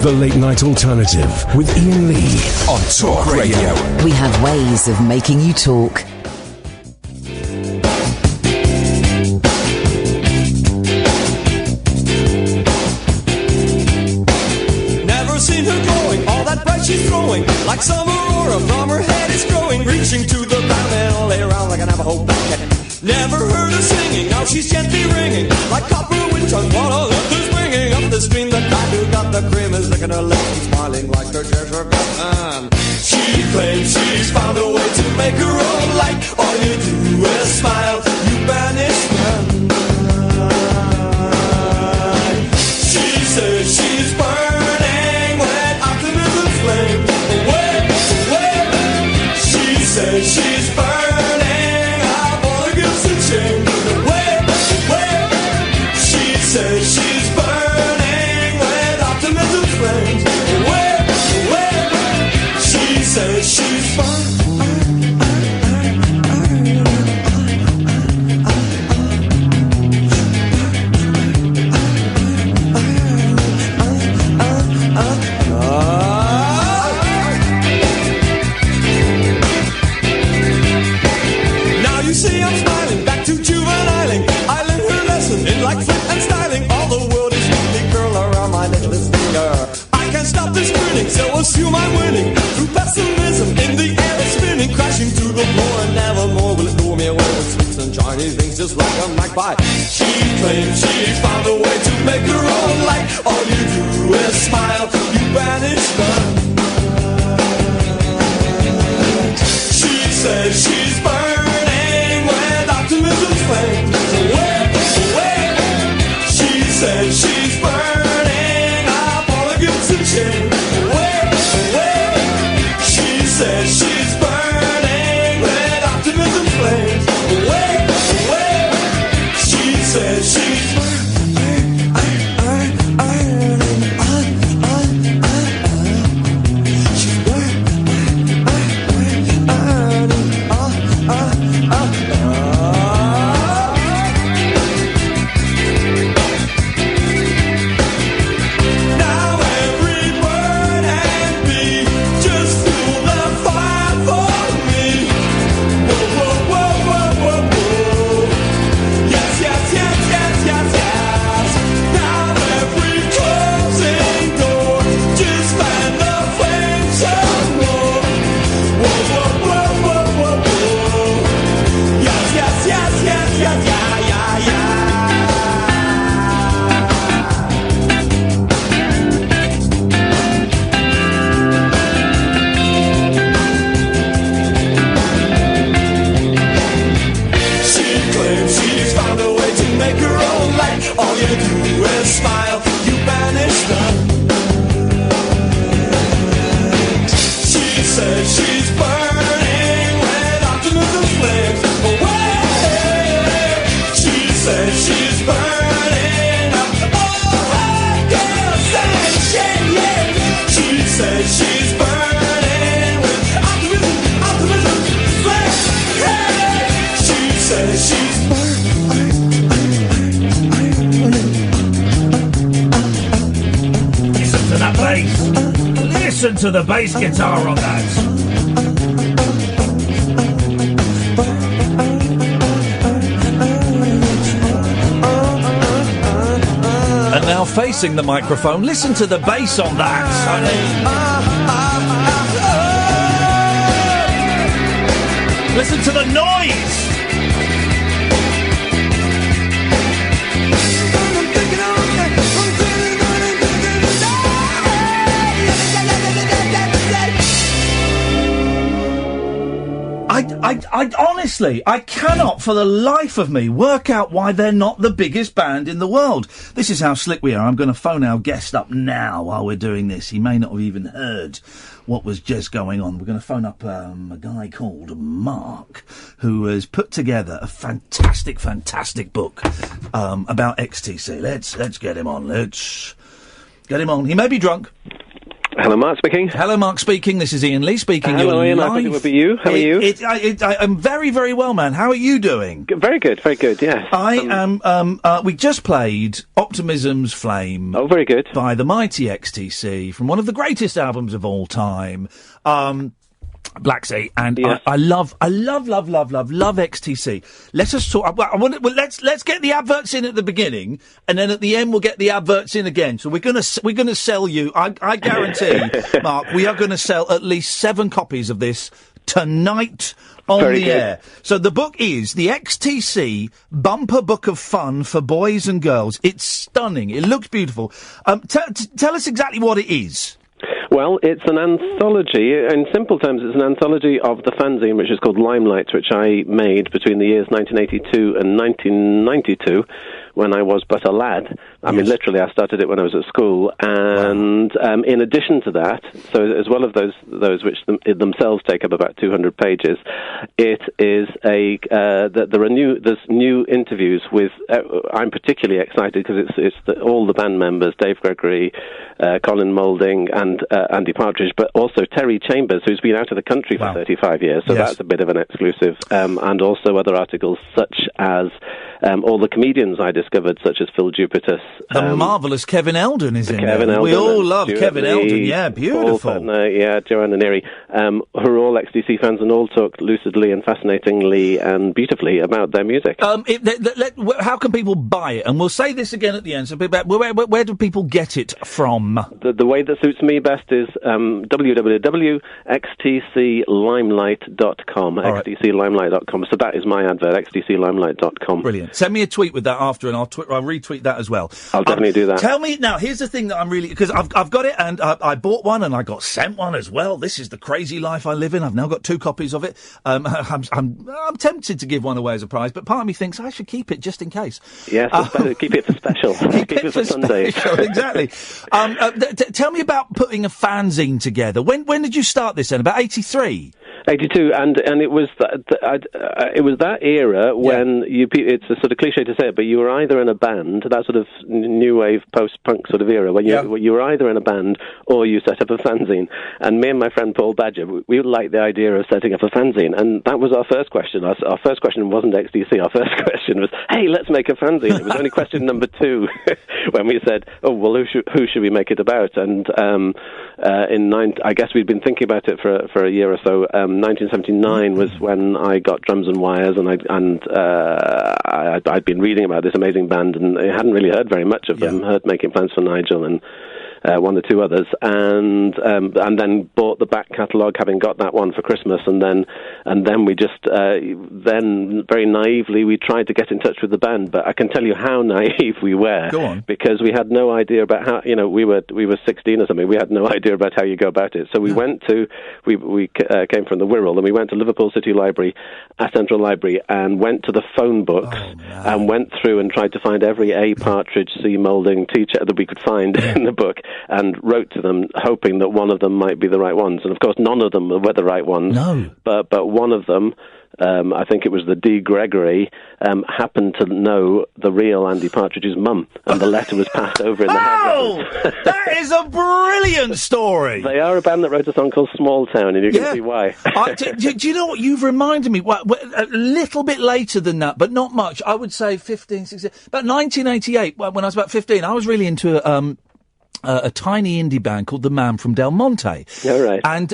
The Late Night Alternative with Iain Lee on Talk Radio. We have ways of making you talk. Never seen her glowing, all that bright she's throwing, like some aurora from her head is growing, reaching to the ground and all lay around like an Navajo blanket. Never heard her singing, now she's gently ringing, like copper wind chimes, what all others bringing up the stream. The guy who got the cream is licking her lips and smiling like her treasure man. She claims she's found a way to make her own light. All you do is smile, you banish them. She says she's burning with optimism flame. Away, away. She says she's burning up all her gifts and shame. Away, away. She says she's burning with optimism flames. Away, away. She says she's burning. So assume I'm winning through pessimism. In the air it's spinning, crashing to the floor, and nevermore will it blow me away with sweet and shiny things just like a magpie. She claims she's found a way to make her own light. All you do is smile, you banish them. She says she's burning with optimism's flame. Away, away. She says she's burning up all her gifts and shame. Says she's burning with optimism flames. Away, away. She says she's burning. She's burning. Now every bird and bee just feel the fire for me. Whoa, whoa, whoa, whoa, whoa, whoa. Yes, yes, yes, yes, yes, yes. Now every closing door just fan the flames some more. Whoa, whoa, whoa, whoa, whoa, whoa. Yes, yes, yes, yes, yes, yeah, yeah, yeah. She claims she's found a way to make her own light. All you do is smile, you banish them. She says she's burning with optimism flames. Away. She says she's burning up all her gifts and shame. Yeah. She says she's burning with optimism flames. Hey. She says she's Listen to that bass. Listen to the bass guitar on that. And now facing the microphone, listen to the bass on that. Listen to the noise. I honestly, I cannot for the life of me work out why they're not the biggest band in the world. This is how slick we are. I'm going to phone our guest up now while we're doing this. He may not have even heard what was just going on. We're going to phone up a guy called Mark, who has put together a fantastic book about XTC. Let's get him on. Let's get him on. He may be drunk. Hello, Mark speaking. Hello, Mark speaking. This is Iain Lee speaking. Hello, You're Iain. live. I thought it would be you. How are you? I'm very, very well, man. How are you doing? Very good, yes. I am. We just played Optimism's Flame. Oh, very good. By the mighty XTC from one of the greatest albums of all time. Black Sea, and yes. I love XTC. Let us talk. Let's get the adverts in at the beginning, and then at the end we'll get the adverts in again. So we're gonna sell you. I guarantee, Mark, we are gonna sell at least 7 copies of this tonight on Very the good. air. So the book is the XTC Bumper Book of Fun for Boys and Girls. It's stunning. It looks beautiful. Tell us exactly what it is. Well, it's an anthology. In simple terms, it's an anthology of the fanzine, which is called Limelight, which I made between the years 1982 and 1992, when I was but a lad. I mean, literally, I started it when I was at school. And in addition to that, so as well as those which themselves take up about 200 pages, it is there's new interviews with. I'm particularly excited because it's all the band members, Dave Gregory, Colin Moulding, and Andy Partridge, but also Terry Chambers, who's been out of the country for 35 years. So that's a bit of an exclusive, and also other articles such as all the comedians I discovered, such as Phil Jupitus. The marvellous Kevin Eldon is in Kevin there. Eldon We all love Stuart Kevin Lee, Eldon. Yeah, beautiful. Paul Fatner, Joanna Neary, who are all XTC fans and all talk lucidly and fascinatingly and beautifully about their music. How can people buy it? And we'll say this again at the end. So where do people get it from? The way that suits me best is www.xtclimelight.com. Right. xtclimelight.com. So that is my advert, xtclimelight.com. Brilliant. Send me a tweet with that after, and I'll retweet that as well. I'll definitely do that. Tell me now. Here's the thing that I'm really, because I've got it, and I bought one, and I got sent one as well. This is the crazy life I live in. I've now got 2 copies of it. I'm tempted to give one away as a prize, but part of me thinks I should keep it just in case. Yes, keep it for special. keep it for Sunday. Exactly. Tell me about putting a fanzine together. When did you start this then? About 83? 82, and it was that era when it's a sort of cliche to say it, but you were either in a band, that sort of new wave post-punk sort of era, when you were either in a band or you set up a fanzine. And me and my friend Paul Badger, we liked the idea of setting up a fanzine, and that was our first question. Our first question wasn't XTC. Our first question was, hey, let's make a fanzine. It was only question number 2 when we said, oh, well, who should we make it about? And I guess we'd been thinking about it for a year or so. 1979 was when I got Drums and Wires, and I'd been reading about this amazing band, and I hadn't really heard very much of them. Heard Making Plans for Nigel and one or two others, and then bought the back catalogue, having got that one for Christmas, and then we just then very naively we tried to get in touch with the band, but I can tell you how naive we were. Go on. Because we had no idea about how, we were 16 or something. We had no idea about how you go about it. So we went to we came from the Wirral, and we went to Liverpool City Library, Central Library, and went to the phone books and went through and tried to find every A. Partridge, C. Moulding teacher that we could find in the book, and wrote to them, hoping that one of them might be the right ones. And of course, none of them were the right ones. No. But one of them, I think it was the D. Gregory, happened to know the real Andy Partridge's mum, and the letter was passed over in the handwriting. That is a brilliant story. They are a band that wrote a song called Small Town, and you can see why. Do you know what? You've reminded me, a little bit later than that, but not much. I would say 15, 16, about 1988, when I was about 15, I was really into a tiny indie band called The Man from Del Monte. Yeah, right. And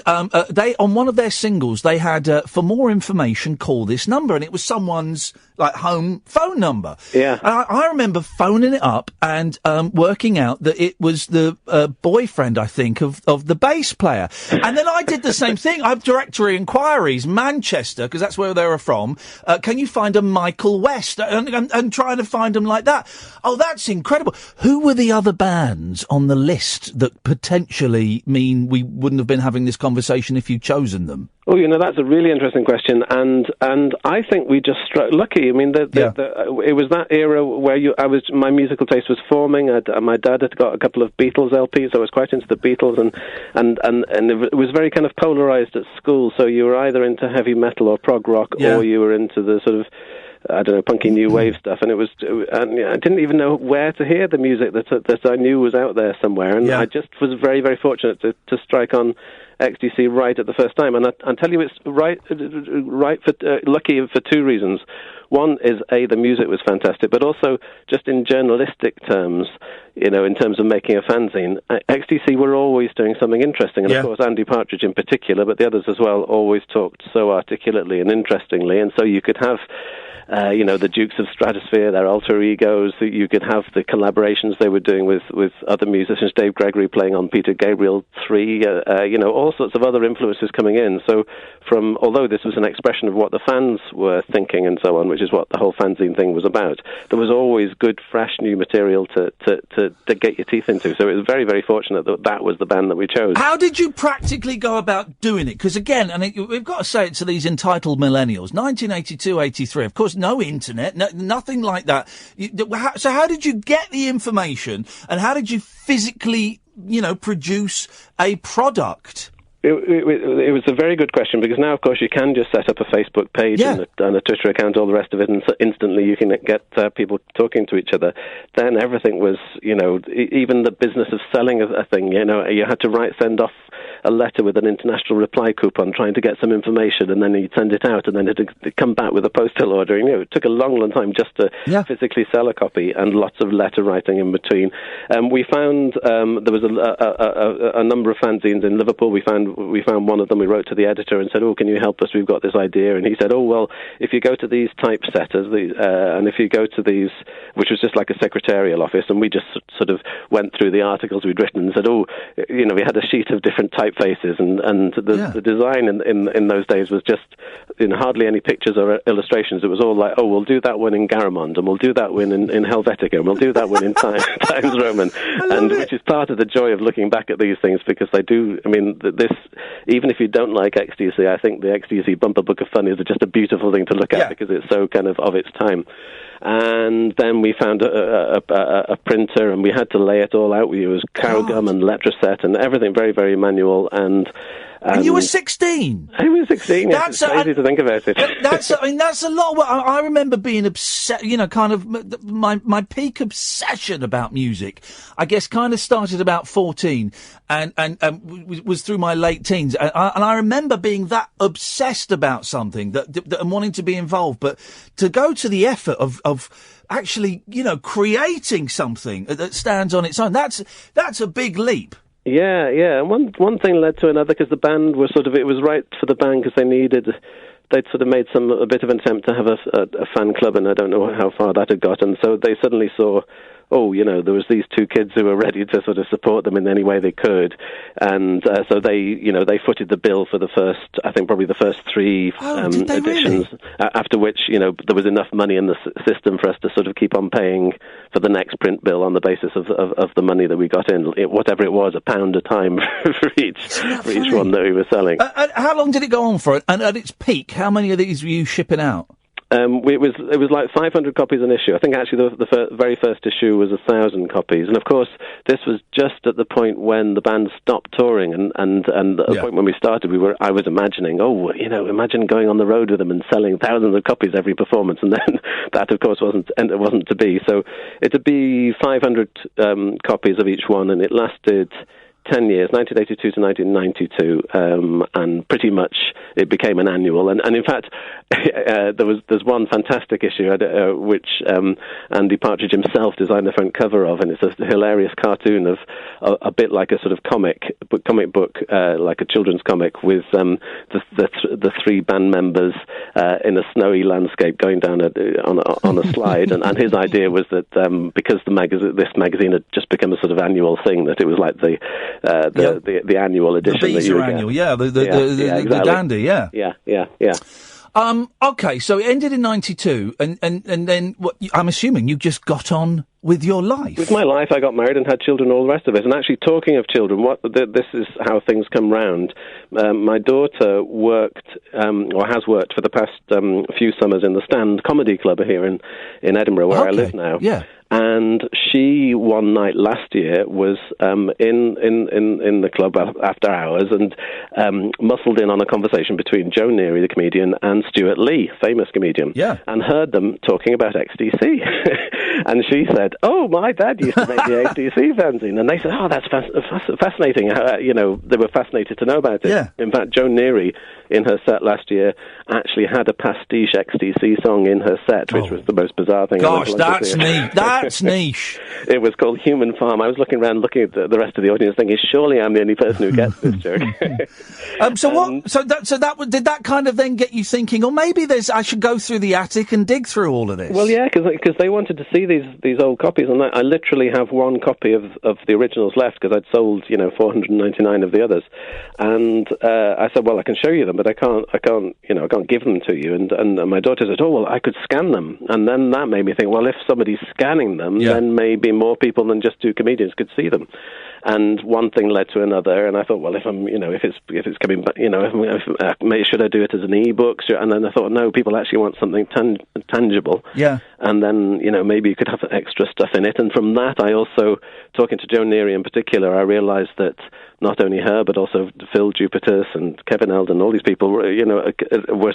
they, on one of their singles, they had, for more information, call this number. And it was someone's, home phone number. Yeah. And I remember phoning it up and working out that it was the boyfriend, I think, of the bass player. And then I did the same thing. I have directory inquiries, Manchester, because that's where they were from. Can you find a Michael West? And trying to find them like that. Oh, that's incredible. Who were the other bands on the list that potentially mean we wouldn't have been having this conversation if you'd chosen them? Oh, that's a really interesting question, and I think we just struck lucky. I mean, it was that era where my musical taste was forming. My dad had got a couple of Beatles LPs, so I was quite into the Beatles, and it was very kind of polarized at school. So you were either into heavy metal or prog rock, or you were into the sort of I don't know, punky new wave stuff, and I didn't even know where to hear the music that I knew was out there somewhere, and I just was very, very fortunate to strike on XTC right at the first time, and I'll tell you it's lucky for two reasons. One is, the music was fantastic, but also just in journalistic terms, in terms of making a fanzine, XTC were always doing something interesting, and of course Andy Partridge in particular, but the others as well, always talked so articulately and interestingly, and so you could have the Dukes of Stratosphere, their alter egos. You could have the collaborations they were doing with other musicians, Dave Gregory playing on Peter Gabriel 3, all sorts of other influences coming in. So although this was an expression of what the fans were thinking and so on, which is what the whole fanzine thing was about, there was always good, fresh, new material to get your teeth into. So it was very, very fortunate that was the band that we chose. How did you practically go about doing it? Because again, we've got to say it to these entitled millennials, 1982, 83, of course, no internet, nothing like that. So how did you get the information, and how did you physically, produce a product? It was a very good question, because now, of course, you can just set up a Facebook page and a Twitter account, all the rest of it, and so instantly you can get people talking to each other. Then everything was, even the business of selling a thing, you had to send off a letter with an international reply coupon trying to get some information, and then you'd send it out, and then it'd come back with a postal order. And, it took a long, long time just to physically sell a copy, and lots of letter writing in between. We found there was a number of fanzines in Liverpool. We found one of them. We wrote to the editor and said, can you help us? We've got this idea. And he said, well, if you go to these typesetters, and if you go to these, which was just like a secretarial office, and we just sort of went through the articles we'd written and said, we had a sheet of different typefaces, and the design in those days was just hardly any pictures or illustrations. It was all like, we'll do that one in Garamond, and we'll do that one in Helvetica, and we'll do that one in Times Roman, which is part of the joy of looking back at these things, because they do, even if you don't like XTC, I think the XTC Bumper Book of Fun is just a beautiful thing to look at, because it's so kind of its time. And then we found a printer, and we had to lay it all out. We used Carogum and Letraset and everything, very, very manual. And you were 16? I was 16, it's crazy to think about it. That's a lot. I remember being obsessed, kind of my peak obsession about music, I guess, kind of started about 14 and was through my late teens. And I remember being that obsessed about something and wanting to be involved, but to go to the effort of actually, creating something that stands on its own, that's a big leap. Yeah, and one thing led to another, because the band was it was right for the band, because they'd sort of made a bit of an attempt to have a fan club, and I don't know how far that had got, and so they suddenly saw, there was these two kids who were ready to sort of support them in any way they could, and so they footed the bill for the first three editions, really? After which, there was enough money in the system for us to sort of keep on paying for the next print bill on the basis of the money that we got in, whatever it was, £1 a time for each one that we were selling. How long did it go on for? And at its peak, how many of these were you shipping out? It was like 500 copies an issue. I think actually the very first issue was 1,000 copies. And of course, this was just at the point when the band stopped touring, and at the point when we started, I was imagining, imagine going on the road with them and selling thousands of copies every performance. And then that, of course, wasn't to be. So it'd be 500 copies of each one, and it lasted 10 years, 1982 to 1992, and pretty much it became an annual. And in fact, there's one fantastic issue which Andy Partridge himself designed the front cover of, and it's a hilarious cartoon of a bit like a sort of comic book, like a children's comic, with the three band members in a snowy landscape going down on a slide. and his idea was that because this magazine had just become a sort of annual thing, that it was like the annual edition. The Beezer annual, exactly. The dandy, yeah. Okay, so it ended in 92, and then I'm assuming you just got on with your life? With my life, I got married and had children, all the rest of it. And actually, talking of children, this is how things come round. My daughter worked, or has worked for the past few summers in the Stand Comedy Club here in Edinburgh, where I live now. Yeah. And she, one night last year, was in the club after hours and muscled in on a conversation between Joe Neary, the comedian, and Stuart Lee, famous comedian. Yeah. And heard them talking about XTC. And she said, "Oh, my dad used to make the XTC fanzine." And they said, "Oh, that's fascinating." They were fascinated to know about it. Yeah. In fact, Joe Neary, in her set last year, actually had a pastiche XTC song in her set, which was the most bizarre thing. Gosh, that's neat. That's niche. It was called Human Farm. I was looking around, looking at the rest of the audience, thinking, surely I'm the only person who gets this joke. Did that kind of then get you thinking, or maybe I should go through the attic and dig through all of this? Well, yeah, because they wanted to see these old copies, and I literally have one copy of the originals left because I'd sold 499 of the others, and I said, well, I can show you them, but I can't give them to you. And my daughter said, oh, well, I could scan them, and then that made me think, well, if somebody's scanning them, then maybe more people than just two comedians could see them. And one thing led to another, and I thought, well, if it's coming back, should I do it as an e-book? And then I thought, no, people actually want something tangible. Yeah. And then, maybe you could have extra stuff in it. And from that, I also, talking to Joe Neary in particular, I realised that not only her, but also Phil Jupitus and Kevin Eldon, all these people, were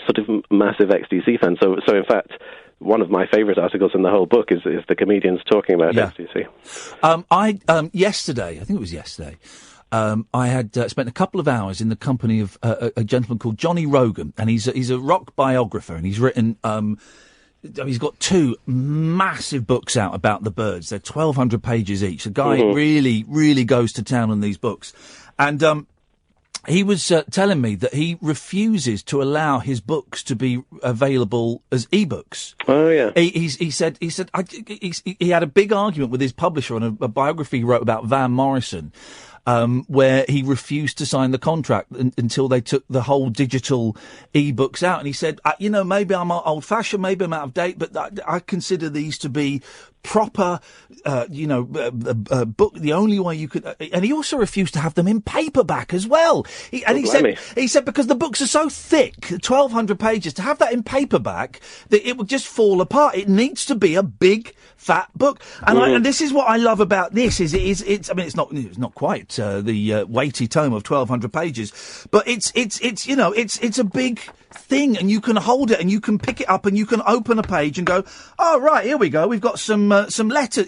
sort of massive XTC fans. So in fact, one of my favourite articles in the whole book is the comedians talking about XTC. Yesterday, I think it was yesterday, I had spent a couple of hours in the company of a gentleman called Johnny Rogan, and he's a rock biographer, and he's written. He's got two massive books out about the Byrds. They're 1,200 pages each. The guy really, really goes to town on these books, and he was telling me that he refuses to allow his books to be available as ebooks. Oh yeah. He said he had a big argument with his publisher on a biography he wrote about Van Morrison, where he refused to sign the contract until they took the whole digital ebooks out. And he said, maybe I'm old-fashioned, maybe I'm out of date, but I consider these to be proper, book. The only way you could, and he also refused to have them in paperback as well. He said because the books are so thick, 1,200 pages, to have that in paperback, that it would just fall apart. It needs to be a big, fat book. And and this is what I love about this it's not quite the weighty tome of 1,200 pages, but it's a big thing, and you can hold it and you can pick it up and you can open a page and go, oh right, here we go, we've got some letters.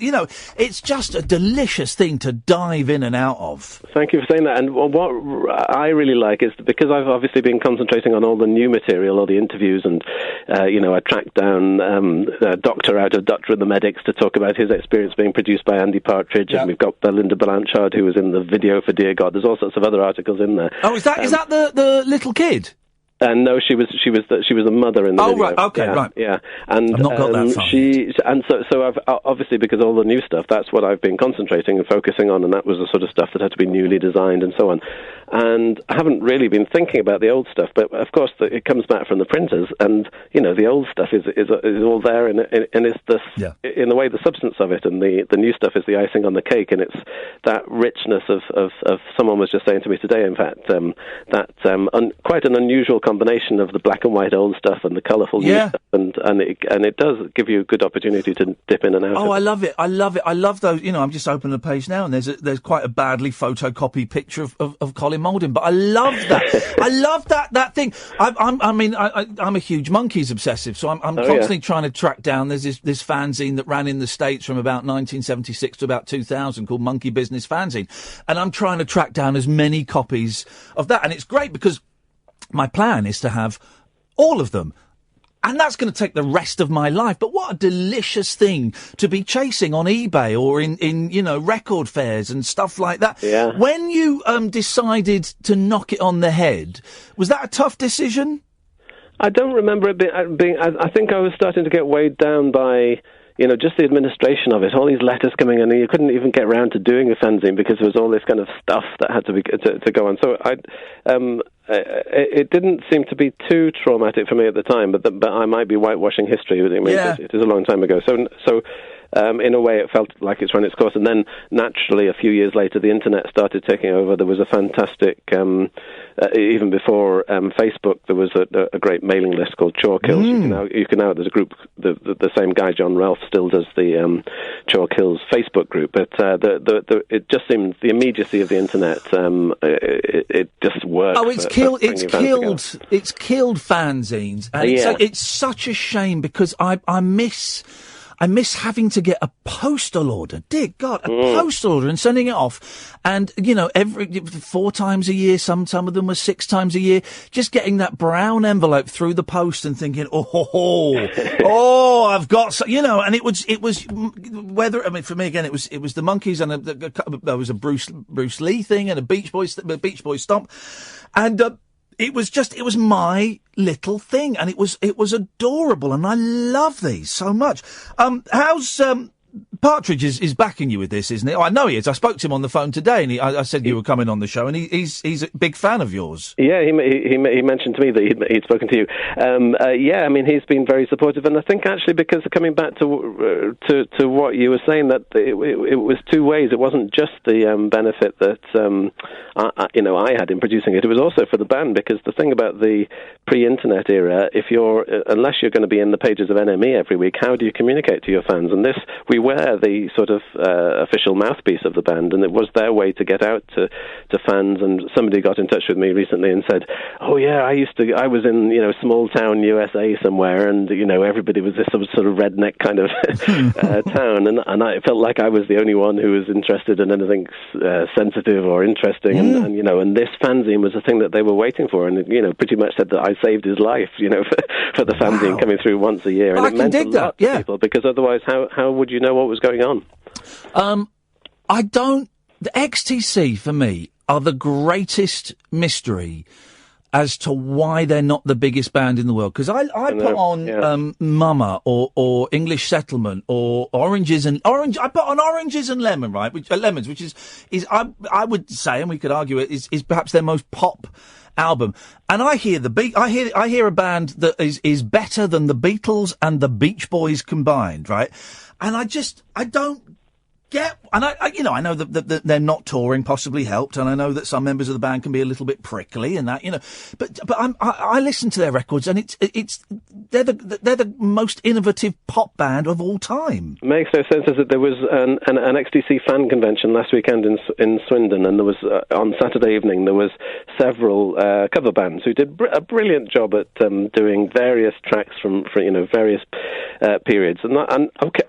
It's just a delicious thing to dive in and out of. Thank you for saying that. And what I really like is, because I've obviously been concentrating on all the new material, all the interviews, and I tracked down a doctor out of Doctor and the Medics to talk about his experience being produced by Andy Partridge, and we've got Belinda Blanchard, who was in the video for Dear God. There's all sorts of other articles in there. Oh, is that the little kid? No, she was a mother in the video. Oh, right, okay, right. Yeah, and I've not got that far. So I've obviously, because all the new stuff, that's what I've been concentrating and focusing on, and that was the sort of stuff that had to be newly designed and so on. And I haven't really been thinking about the old stuff, but of course it comes back from the printers, and the old stuff is all there, and it's in the way the substance of it, and the new stuff is the icing on the cake, and it's that richness of someone was just saying to me today, in fact, quite an unusual combination of the black and white old stuff and the colourful new stuff, and it does give you a good opportunity to dip in and out. Oh, I love it. I love those. I'm just opening the page now, and there's quite a badly photocopied picture of Colin Moulding, but I love that. I love that thing. I'm a huge Monkees obsessive, so I'm constantly trying to track down. There's this fanzine that ran in the States from about 1976 to about 2000 called Monkey Business Fanzine, and I'm trying to track down as many copies of that, and it's great because my plan is to have all of them. And that's going to take the rest of my life. But what a delicious thing to be chasing on eBay or in record fairs and stuff like that. Yeah. When you decided to knock it on the head, was that a tough decision? I don't remember it being. I think I was starting to get weighed down by just the administration of it, all these letters coming in, and you couldn't even get around to doing a fanzine because there was all this kind of stuff that had to go on. So it didn't seem to be too traumatic for me at the time, but I might be whitewashing history. It is a long time ago. So In a way, it felt like it's run its course. And then, naturally, a few years later, the internet started taking over. There was a fantastic, even before Facebook, there was a great mailing list called Chore Kills. You can now, there's a group, the same guy, John Ralph, still does the Chore Kills Facebook group. But it just seemed the immediacy of the internet. It just worked. Oh, it's killed fanzines, and it's such a shame because I miss having to get a postal order. Dear God, a postal order and sending it off. And, every 4 times a year, some of them were 6 times a year, just getting that brown envelope through the post and thinking, I've got, and it was whether, for me again, it was the Monkees and there was a Bruce Lee thing and a Beach Boys stomp. And, it was my little thing, and it was adorable, and I love these so much. How's Partridge is backing you with this, isn't it? Oh, I know he is. I spoke to him on the phone today, and I said you were coming on the show, and he's a big fan of yours. Yeah, he mentioned to me that he'd spoken to you. He's been very supportive, and I think actually because coming back to what you were saying, that it was two ways. It wasn't just the benefit that I had in producing it. It was also for the band, because the thing about the pre-internet era, unless you're going to be in the pages of NME every week, how do you communicate to your fans? And we were the sort of official mouthpiece of the band, and it was their way to get out to fans. And somebody got in touch with me recently and said, "Oh yeah, I was in small town USA somewhere, and everybody was this sort of redneck kind of town, and I felt like I was the only one who was interested in anything sensitive or interesting, and this fanzine was the thing that they were waiting for, and pretty much said that I saved his life, for the fanzine coming through once a year, and it meant a lot to people, because otherwise how would you know what was going on? The XTC for me are the greatest mystery as to why they're not the biggest band in the world. Because I put on Mama or English Settlement or Oranges and Lemons, right? Lemons, which is I would say, and we could argue it, is perhaps their most pop album. And I hear I hear a band that is better than the Beatles and the Beach Boys combined, right? And I don't get, and I know that they're not touring possibly helped, and I know that some members of the band can be a little bit prickly and that, but I listen to their records, and they're the most innovative pop band of all time. Makes no sense. Is that there was an XTC fan convention last weekend in Swindon, and there was on Saturday evening there was several cover bands who did a brilliant job at doing various tracks from various periods. And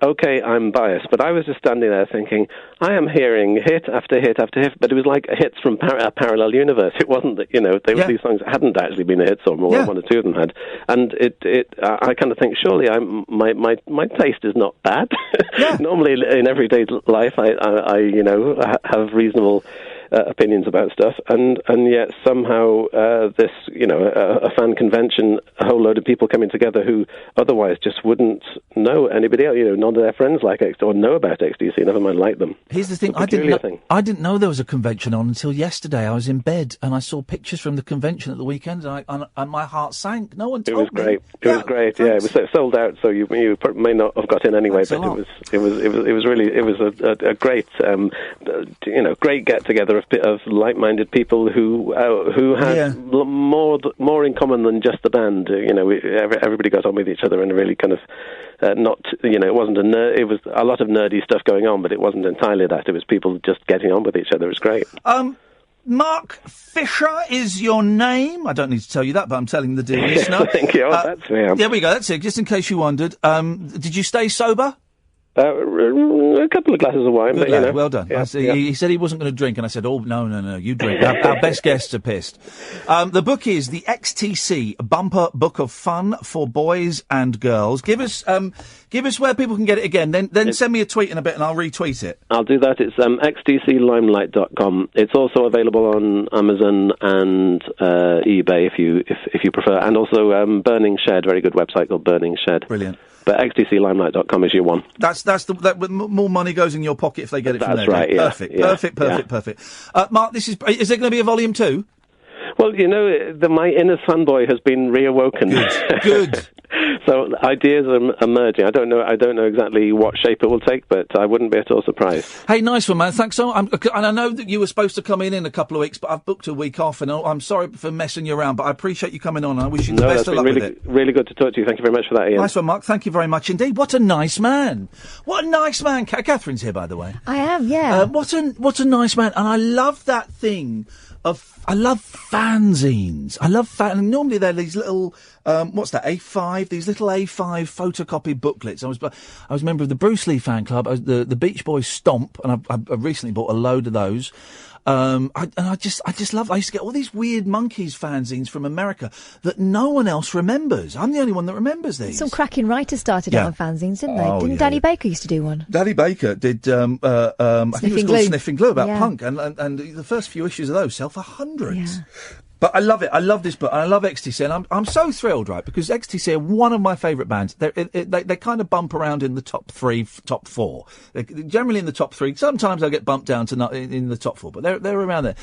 okay, I'm biased, but I was just standing there thinking, I am hearing hit after hit after hit, but it was like hits from a parallel universe. It wasn't that, these songs hadn't actually been a hit song, or one or two of them had. And I kind of think, surely my taste is not bad. Yeah. Normally in everyday life, I have reasonable opinions about stuff, and yet somehow this, a fan convention, a whole load of people coming together who otherwise just wouldn't know anybody else, none of their friends like XTC or know about XTC, never mind like them. Here's the thing, I didn't know there was a convention on until yesterday. I was in bed and I saw pictures from the convention at the weekend, and my heart sank. No one told me. It was great. Yeah, it was sold out, so you may not have got in anyway. But it was really a great great get together of like-minded people who had more in common than just the band. Everybody got on with each other, and really kind of it wasn't it was a lot of nerdy stuff going on, but it wasn't entirely that. It was people just getting on with each other. It was great. Mark Fisher is your name. I don't need to tell you that, but I'm telling the dear listener. Thank you. That's me. There we go. That's it. Just in case you wondered. Did you stay sober? A couple of glasses of wine. But, well done. Yeah, he said he wasn't going to drink, and I said, "Oh no, you drink." Our best guests are pissed. The book is the XTC Bumper Book of Fun for Boys and Girls. Give us where people can get it again. Then send me a tweet in a bit, and I'll retweet it. I'll do that. It's xtclimelight.com. It's also available on Amazon and eBay if you prefer, and also Burning Shed, very good website called Burning Shed. Brilliant. But xtclimelight.com is your one. That's more money goes in your pocket if they get it from there. That's right. Yeah. Perfect. Mark, is there going to be a volume 2? Well, my inner fanboy has been reawoken. Good. So ideas are emerging. I don't know exactly what shape it will take, but I wouldn't be at all surprised. Hey, nice one, man. Thanks so much. And I know that you were supposed to come in a couple of weeks, but I've booked a week off, and I'm sorry for messing you around, but I appreciate you coming on, and I wish you the best of luck with it. Really good to talk to you. Thank you very much for that, Ian. Nice one, Mark. Thank you very much indeed. What a nice man. What a nice man. Catherine's here, by the way. I am, yeah. What a nice man. And I love that thing I love fanzines. Normally they're these little, what's that, A5? These little A5 photocopied booklets. I was a member of the Bruce Lee fan club, the Beach Boys Stomp, and I recently bought a load of those. I just love. I used to get all these weird monkeys fanzines from America that no one else remembers. I'm the only one that remembers these. Some cracking writers started out on fanzines, didn't they? Didn't Danny Baker used to do one? Danny Baker did. I think it was called Sniffing Glue about punk, and the first few issues of those sell for hundreds. Yeah. But I love it. I love this book. And I love XTC. And I'm so thrilled, right? Because XTC are one of my favourite bands. They kind of bump around in the top 3, top 4. They're generally in the top 3. Sometimes they'll get bumped down to not in the top 4. But they're around there.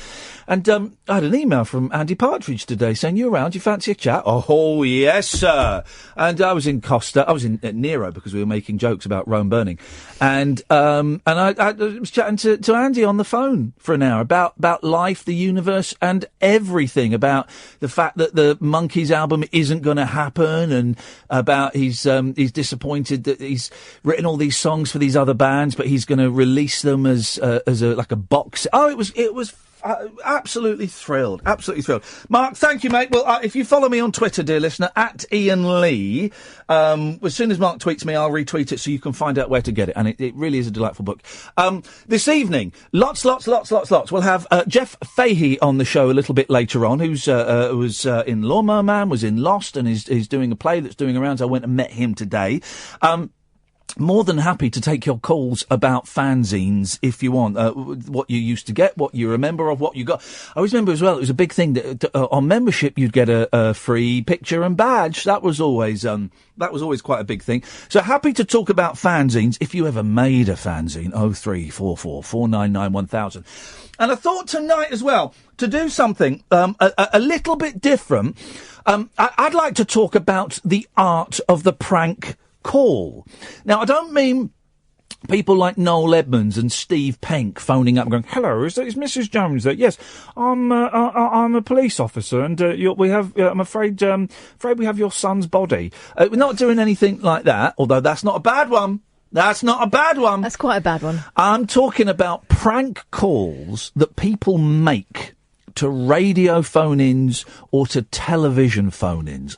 And I had an email from Andy Partridge today saying, "You around? You fancy a chat?" Oh, yes, sir. And I was in Costa. I was at Nero because we were making jokes about Rome burning. And I was chatting to Andy on the phone for an hour about life, the universe, and everything. About the fact that the Monkees album isn't going to happen, and about he's disappointed that he's written all these songs for these other bands, but he's going to release them as a box. Oh, it was. Absolutely thrilled. Mark, thank you, mate. Well, if you follow me on Twitter, dear listener, at Iain Lee, as soon as Mark tweets me, I'll retweet it so you can find out where to get it. And it really is a delightful book. This evening, lots. We'll have Jeff Fahey on the show a little bit later on, who's was in Lawnmower Man, was in Lost, and is doing a play that's doing around. So I went and met him today. More than happy to take your calls about fanzines if you want. What you used to get, what you remember of what you got. I always remember as well, it was a big thing that on membership you'd get a free picture and badge. That was always quite a big thing. So happy to talk about fanzines if you ever made a fanzine. 0344 499 1000. And I thought tonight as well to do something a little bit different. I'd like to talk about the art of the prank call. Now, I don't mean people like Noel Edmonds and Steve Penk phoning up and going, "Hello, is Mrs. Jones there?" "Yes, I'm a police officer, and I'm afraid we have your son's body." We're not doing anything like that, although that's not a bad one. That's quite a bad one. I'm talking about prank calls that people make to radio phone-ins or to television phone-ins.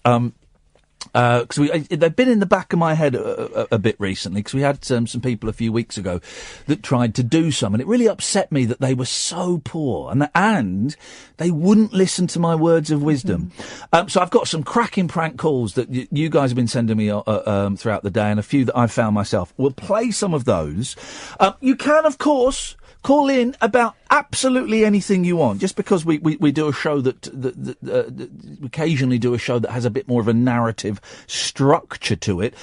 Because they've been in the back of my head a bit recently, because we had some people a few weeks ago that tried to do some, and it really upset me that they were so poor and they wouldn't listen to my words of wisdom. So I've got some cracking prank calls that you guys have been sending me throughout the day, and a few that I've found myself. We'll play some of those. You can, of course, call in about absolutely anything you want. Just because we do a show that occasionally do a show that has a bit more of a narrative structure to it,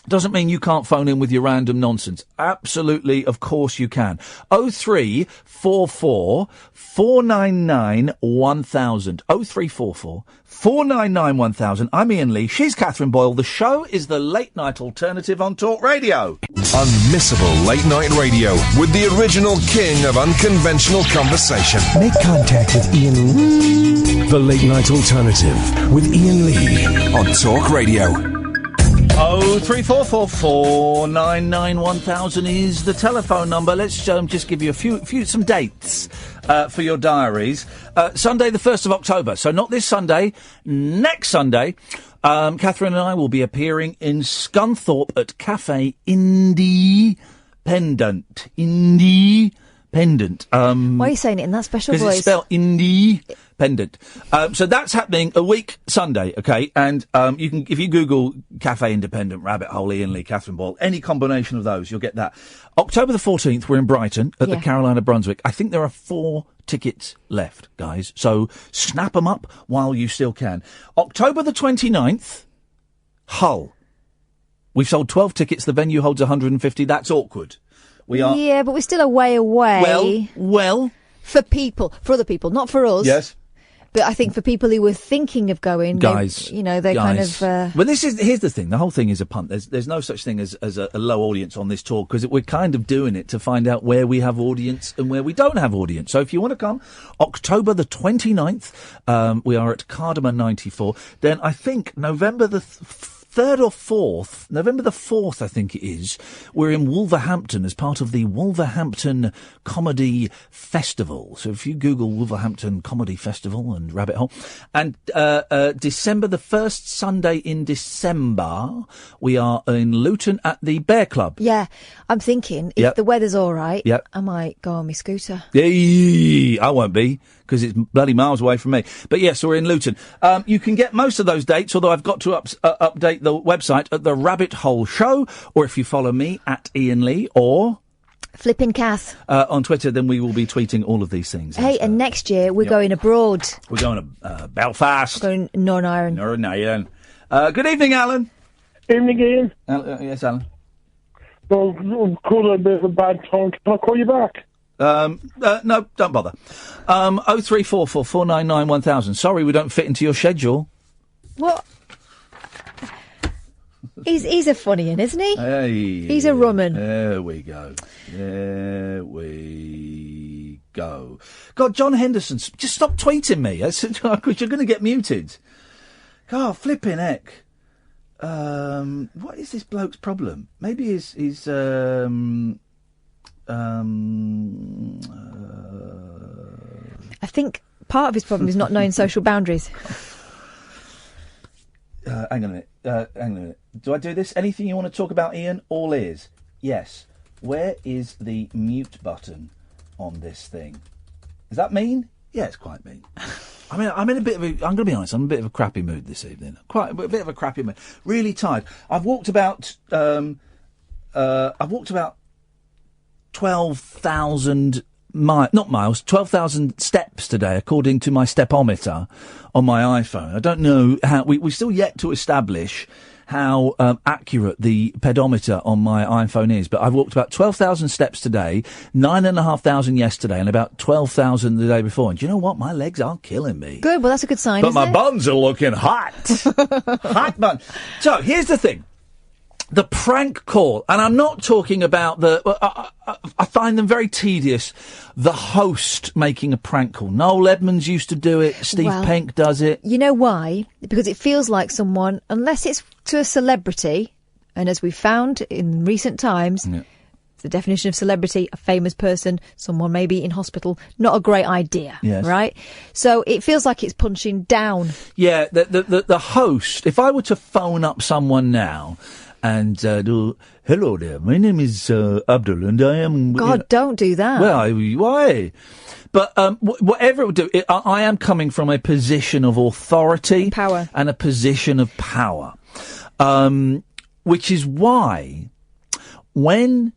doesn't mean you can't phone in with your random nonsense. Absolutely, of course you can. 0344 499 1000. 0344 499 1000. I'm Iain Lee. She's Catherine Boyle. The show is the Late Night Alternative on Talk Radio. Unmissable late night radio with the original king of unconventional conversation. Make contact with Iain Lee. The Late Night Alternative with Iain Lee on Talk Radio. 0344 499 1000 is the telephone number. Let's just give you some dates for your diaries. Sunday the 1st of October, so not this Sunday, next Sunday, Catherine and I will be appearing in Scunthorpe at Cafe Independent. Independent. Why are you saying it in that special voice? Because it's spelled independent. So that's happening a week Sunday, okay? And you can, if you Google Cafe Independent, Rabbit Hole, Iain Lee, Catherine Boyle, any combination of those, you'll get that. October the 14th, we're in Brighton at the Carolina Brunswick. I think there are 4 tickets left, guys. So snap them up while you still can. October the 29th, Hull. We've sold 12 tickets. The venue holds 150. That's awkward. We are. Yeah, but we're still a way away. Well. For other people, not for us. Yes. But I think for people who were thinking of going, guys, they kind of. Well, here's the thing. The whole thing is a punt. There's no such thing as a low audience on this tour because we're kind of doing it to find out where we have audience and where we don't have audience. So if you want to come, October the 29th, we are at Cardamom 94. Then I think November the 3rd or 4th, November the 4th, I think it is, we're in Wolverhampton as part of the Wolverhampton Comedy Festival. So if you Google Wolverhampton Comedy Festival and Rabbit Hole. And December, the first Sunday in December, we are in Luton at the Bear Club. Yeah, I'm thinking, if the weather's all right, I might go on my scooter. Yeah, I won't be, because it's bloody miles away from me. But yes, we're in Luton. You can get most of those dates, although I've got to update the website at the Rabbit Hole Show, or if you follow me at Iain Lee or Flippin' Kath on Twitter, then we will be tweeting all of these things. Hey, and next year we're going abroad. We're going to Belfast. We're going Northern Ireland. Northern Ireland. Good evening, Alan. Evening, Ian. Yes, Alan. Well, call a bit of a bad time. Can I call you back? No, don't bother. 0344 499 1000. Sorry, we don't fit into your schedule. What? He's a funny one, isn't he? Hey, he's a rumman. There we go. There we go. God, John Henderson, just stop tweeting me, because you're going to get muted. God, flipping heck. What is this bloke's problem? Maybe he's I think part of his problem is not knowing social boundaries. Hang on a minute. Do I do this? Anything you want to talk about, Ian? All ears. Yes. Where is the mute button on this thing? Is that mean? Yeah, it's quite mean. I mean, I'm in a bit of a... I'm going to be honest, I'm in a bit of a crappy mood this evening. Quite a bit of a crappy mood. Really tired. I've walked about 12,000 miles, 12,000 steps today, according to my stepometer on my iPhone. I don't know how... We're still yet to establish how accurate the pedometer on my iPhone is, but I've walked about 12,000 steps today, 9,500 yesterday, and about 12,000 the day before. And do you know what? My legs are killing me. Good, well, that's a good sign, but isn't my buns are looking hot. Hot bun. So, here's the thing. The prank call, and I'm not talking about I find them very tedious, the host making a prank call. Noel Edmonds used to do it, Steve Penk does it. You know why? Because it feels like someone, unless it's to a celebrity, and as we've found in recent times, the definition of celebrity, a famous person, someone maybe in hospital, not a great idea, right? So it feels like it's punching down. Yeah, the host, if I were to phone up someone now, and hello there, my name is Abdul, and I am... God, don't do that. Well, why? But whatever it would do, I am coming from a position of authority... Power. And a position of power. Which is why, when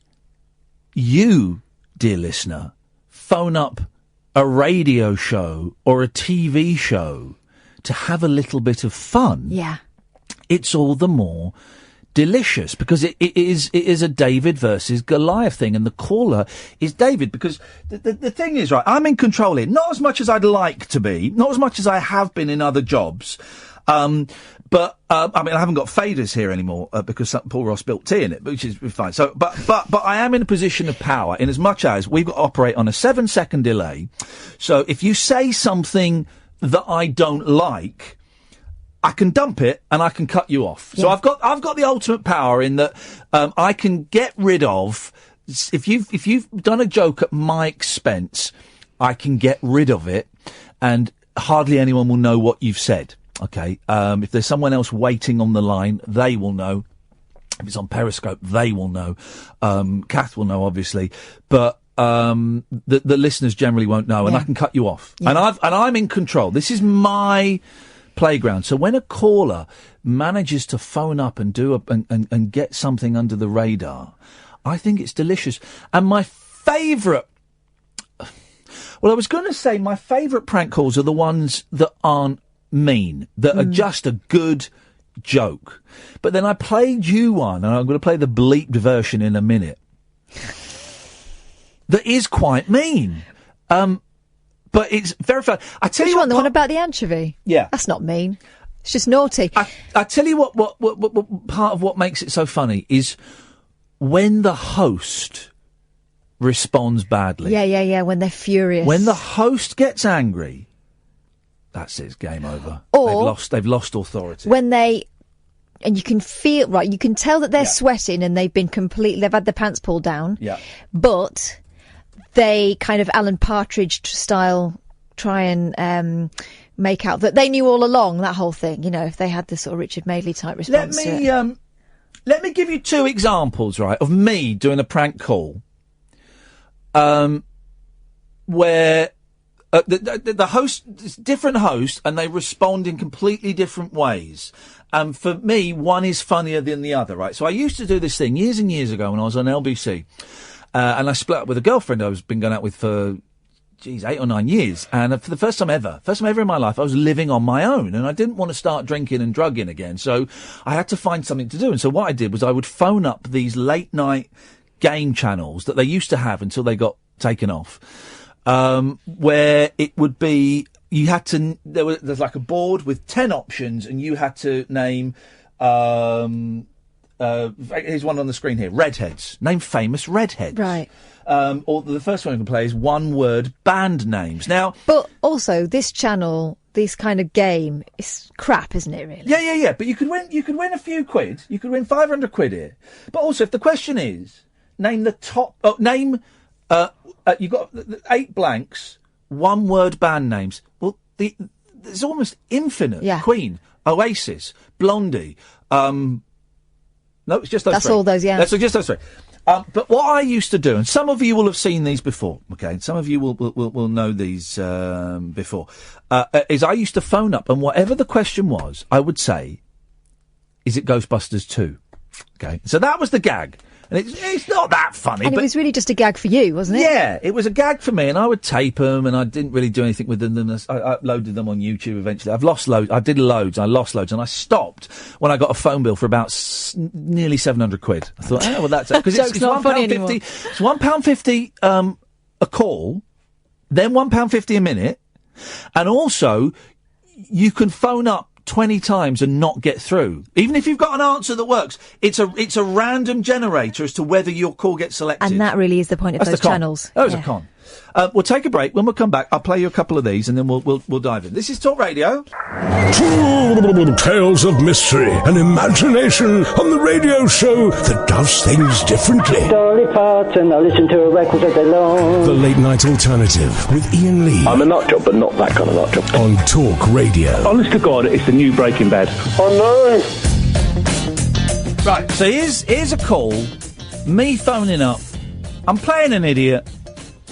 you, dear listener, phone up a radio show or a TV show to have a little bit of fun... Yeah. It's all the more... delicious, because it is a David versus Goliath thing, and the caller is David, because the thing is, right, I'm in control here, not as much as I'd like to be, not as much as I have been in other jobs, but I mean, I haven't got faders here anymore, because Paul Ross built tea in it, which is fine. So, but I am in a position of power, in as much as we've got to operate on a 7-second delay, so if you say something that I don't like, I can dump it and I can cut you off. Yeah. So I've got the ultimate power in that I can get rid of, if you've done a joke at my expense, I can get rid of it and hardly anyone will know what you've said. Okay. If there's someone else waiting on the line, they will know. If it's on Periscope, they will know. Kath will know, obviously, but the listeners generally won't know, and I can cut you off. Yeah. And I'm in control. This is my playground. So when a caller manages to phone up and and get something under the radar, I think it's delicious. And my favourite, well, I was going to say my favourite prank calls are the ones that aren't mean, that are just a good joke. But then I played you one, and I'm going to play the bleeped version in a minute, that is quite mean. But it's very fun. I tell Which you one? what, The one about the anchovy? Yeah. That's not mean. It's just naughty. I tell you what part of what makes it so funny is when the host responds badly. Yeah, when they're furious. When the host gets angry, that's it, it's game over. Or they've lost authority. When they, and you can feel, right, you can tell that they're sweating and they've had their pants pulled down. Yeah. But they kind of Alan Partridge style try and make out that they knew all along, that whole thing, you know, if they had the sort of Richard Madeley type response to it. Let me give you 2 examples, right, of me doing a prank call where the host, different hosts, and they respond in completely different ways. For me, one is funnier than the other, right? So I used to do this thing years and years ago when I was on LBC, and I split up with a girlfriend I was been going out with for 8 or 9 years. And for the first time ever in my life, I was living on my own and I didn't want to start drinking and drugging again. So I had to find something to do. And so what I did was I would phone up these late night game channels that they used to have until they got taken off, where it would be, there's like a board with 10 options and you had to name, here's one on the screen here, redheads. Name famous redheads. Right. Or the first one you can play is one-word band names. Now, but also this channel, this kind of game, is crap, isn't it? Really? Yeah. But you could win a few quid. You could win 500 quid here. But also, if the question is name the top, you've got 8 blanks, one-word band names. Well, there's almost infinite. Yeah. Queen, Oasis, Blondie. No, it's just those 3. That's all those. Yeah. That's just those 3. But what I used to do, and some of you will have seen these before, okay, and some of you will know these before, is I used to phone up, and whatever the question was, I would say, is it Ghostbusters 2? Okay, so that was the gag. And it's not that funny. And it was really just a gag for you, wasn't it? Yeah, it was a gag for me, and I would tape them, and I didn't really do anything with them. I uploaded them on YouTube eventually. I've lost loads. I did loads. I lost loads, and I stopped when I got a phone bill for about nearly 700 quid. I thought, well, that's it. Because it's not funny anymore. It's £1.50 a call, then £1.50 a minute, and also you can phone up 20 times and not get through. Even if you've got an answer that works, it's a random generator as to whether your call gets selected. And that really is the point of those channels. That was a con. We'll take a break. When we come back, I'll play you a couple of these and then we'll dive in. This is Talk Radio. Tales of mystery and imagination on the radio show that does things differently. Dolly Parton, I listen to a record all day long. The Late Night Alternative with Iain Lee. I'm a nut job, but not that kind of nut job. On Talk Radio. Honest to God, it's the new Breaking Bad. Oh no! Right, so here's a call. Me phoning up. I'm playing an idiot.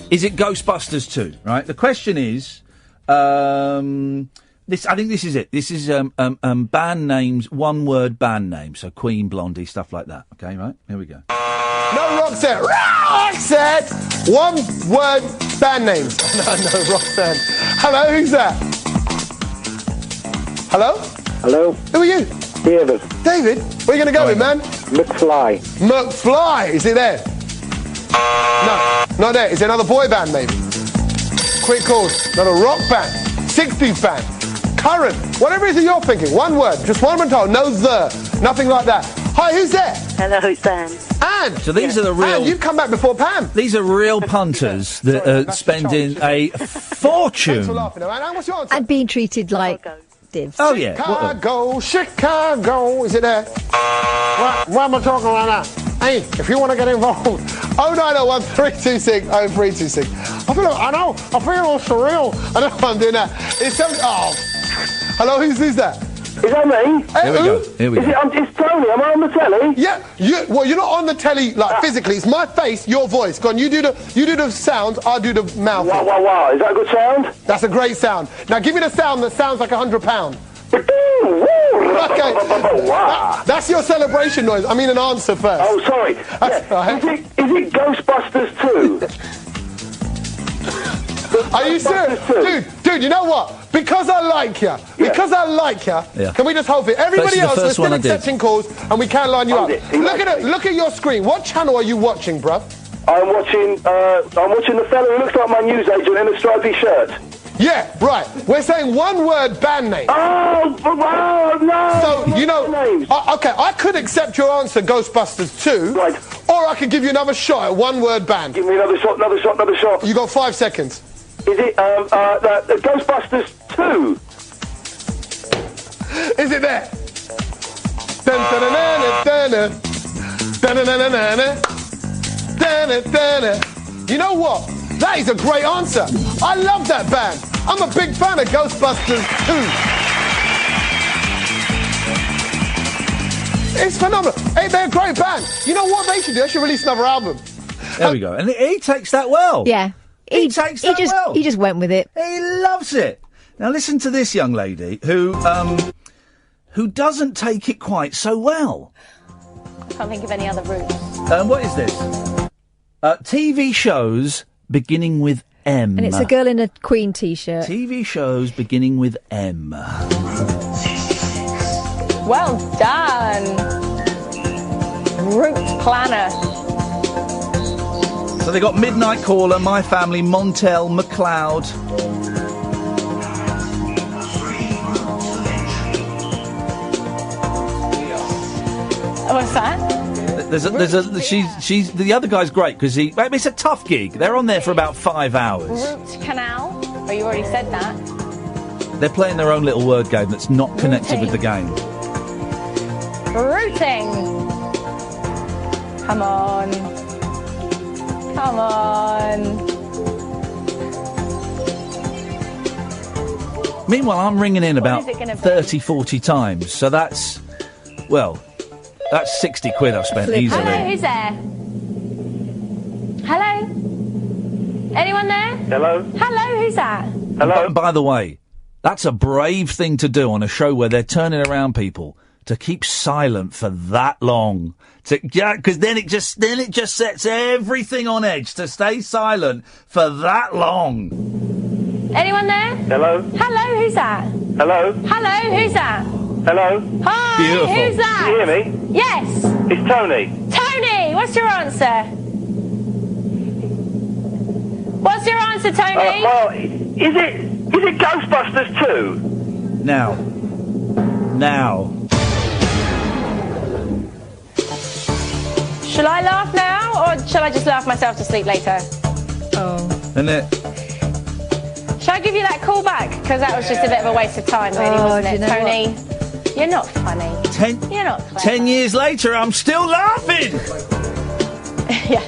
Is it Ghostbusters 2? Right. The question is, I think this is it. This is band names, one-word band names. So Queen, Blondie, stuff like that. Okay, right. Here we go. No Roxette. Roxette. One-word band names. No Roxette. Hello, who's that? Hello. Hello. Who are you? David. David. Where are you going to go with, man? McFly. McFly. Is it there? No, not there. Is there another boy band, maybe? Quick calls. Not a rock band. 60s band. Current. Whatever it is that you're thinking. One word. Just one word. No the. Nothing like that. Hi, who's there? Hello, it's Anne. Anne. So these are the real... Anne, you've come back before Pam. These are real punters that are spending a fortune. Thanks for laughing, Anne. What's your answer? And being treated like divs. Oh, yeah. Chicago, Chicago. Is it there? Why am I talking like that? Hey, if you want to get involved, 0901 326 0326. I feel all surreal. I don't know why I'm doing that. It's something. Oh, hello, who's that? Is that me? Here we go. It's Tony. Am I on the telly? Yeah. You're not on the telly physically. It's my face, your voice. Go on. You do the sounds. I'll do the mouth. Wow. Is that a good sound? That's a great sound. Now give me the sound that sounds like £100. Okay. That's your celebration noise. I mean an answer first. Oh, sorry. Right. Is it Ghostbusters 2? Are you serious? Dude, you know what? Because I like you. Yeah. Can we just hold it? Everybody else, we're still accepting calls and we can't line you up. Look at your screen. What channel are you watching, bruv? I'm watching the fellow who looks like my newsagent in a stripy shirt. Yeah, right. We're saying one-word band name. Oh, no! So, you know, okay, I could accept your answer, Ghostbusters 2, right. Or I could give you another shot at one-word band. Give me another shot. You got 5 seconds. Is it the Ghostbusters 2? Is it there? You know what? That is a great answer. I love that band. I'm a big fan of Ghostbusters 2. It's phenomenal. Hey, they're a great band. You know what they should do? They should release another album. There we go. And he takes that well. Yeah. He takes that well. He just went with it. He loves it. Now listen to this young lady who doesn't take it quite so well. I can't think of any other routes. What is this? TV shows beginning with M. And it's a girl in a Queen t-shirt. TV shows beginning with M. Well done. Route planner. So they got Midnight Caller, My Family, Montel, McLeod. What's that? She's the other guy's great because it's a tough gig. They're on there for about 5 hours. Route canal. Oh, you already said that. They're playing their own little word game that's not connected with the game. Routing. Come on. Come on. Meanwhile, I'm ringing in about 30, 40 times. So that's 60 quid I've spent easily. Hello, who's there? Hello? Anyone there? Hello? Hello, who's that? Hello? And by the way, that's a brave thing to do on a show where they're turning around people, to keep silent for that long. Because then it just sets everything on edge to stay silent for that long. Anyone there? Hello? Hello, who's that? Hello? Hello, who's that? Hello? Hi, Beautiful. who's that? Can you hear me? Yes. It's Tony. Tony, what's your answer? What's your answer, Tony? Well, is it Ghostbusters 2? Now. Shall I laugh now, or shall I just laugh myself to sleep later? Oh. Isn't it? Shall I give you that call back? Because that was just a bit of a waste of time, really, wasn't it, Tony? You're not funny. You're not clever. 10 years later, I'm still laughing! Yeah.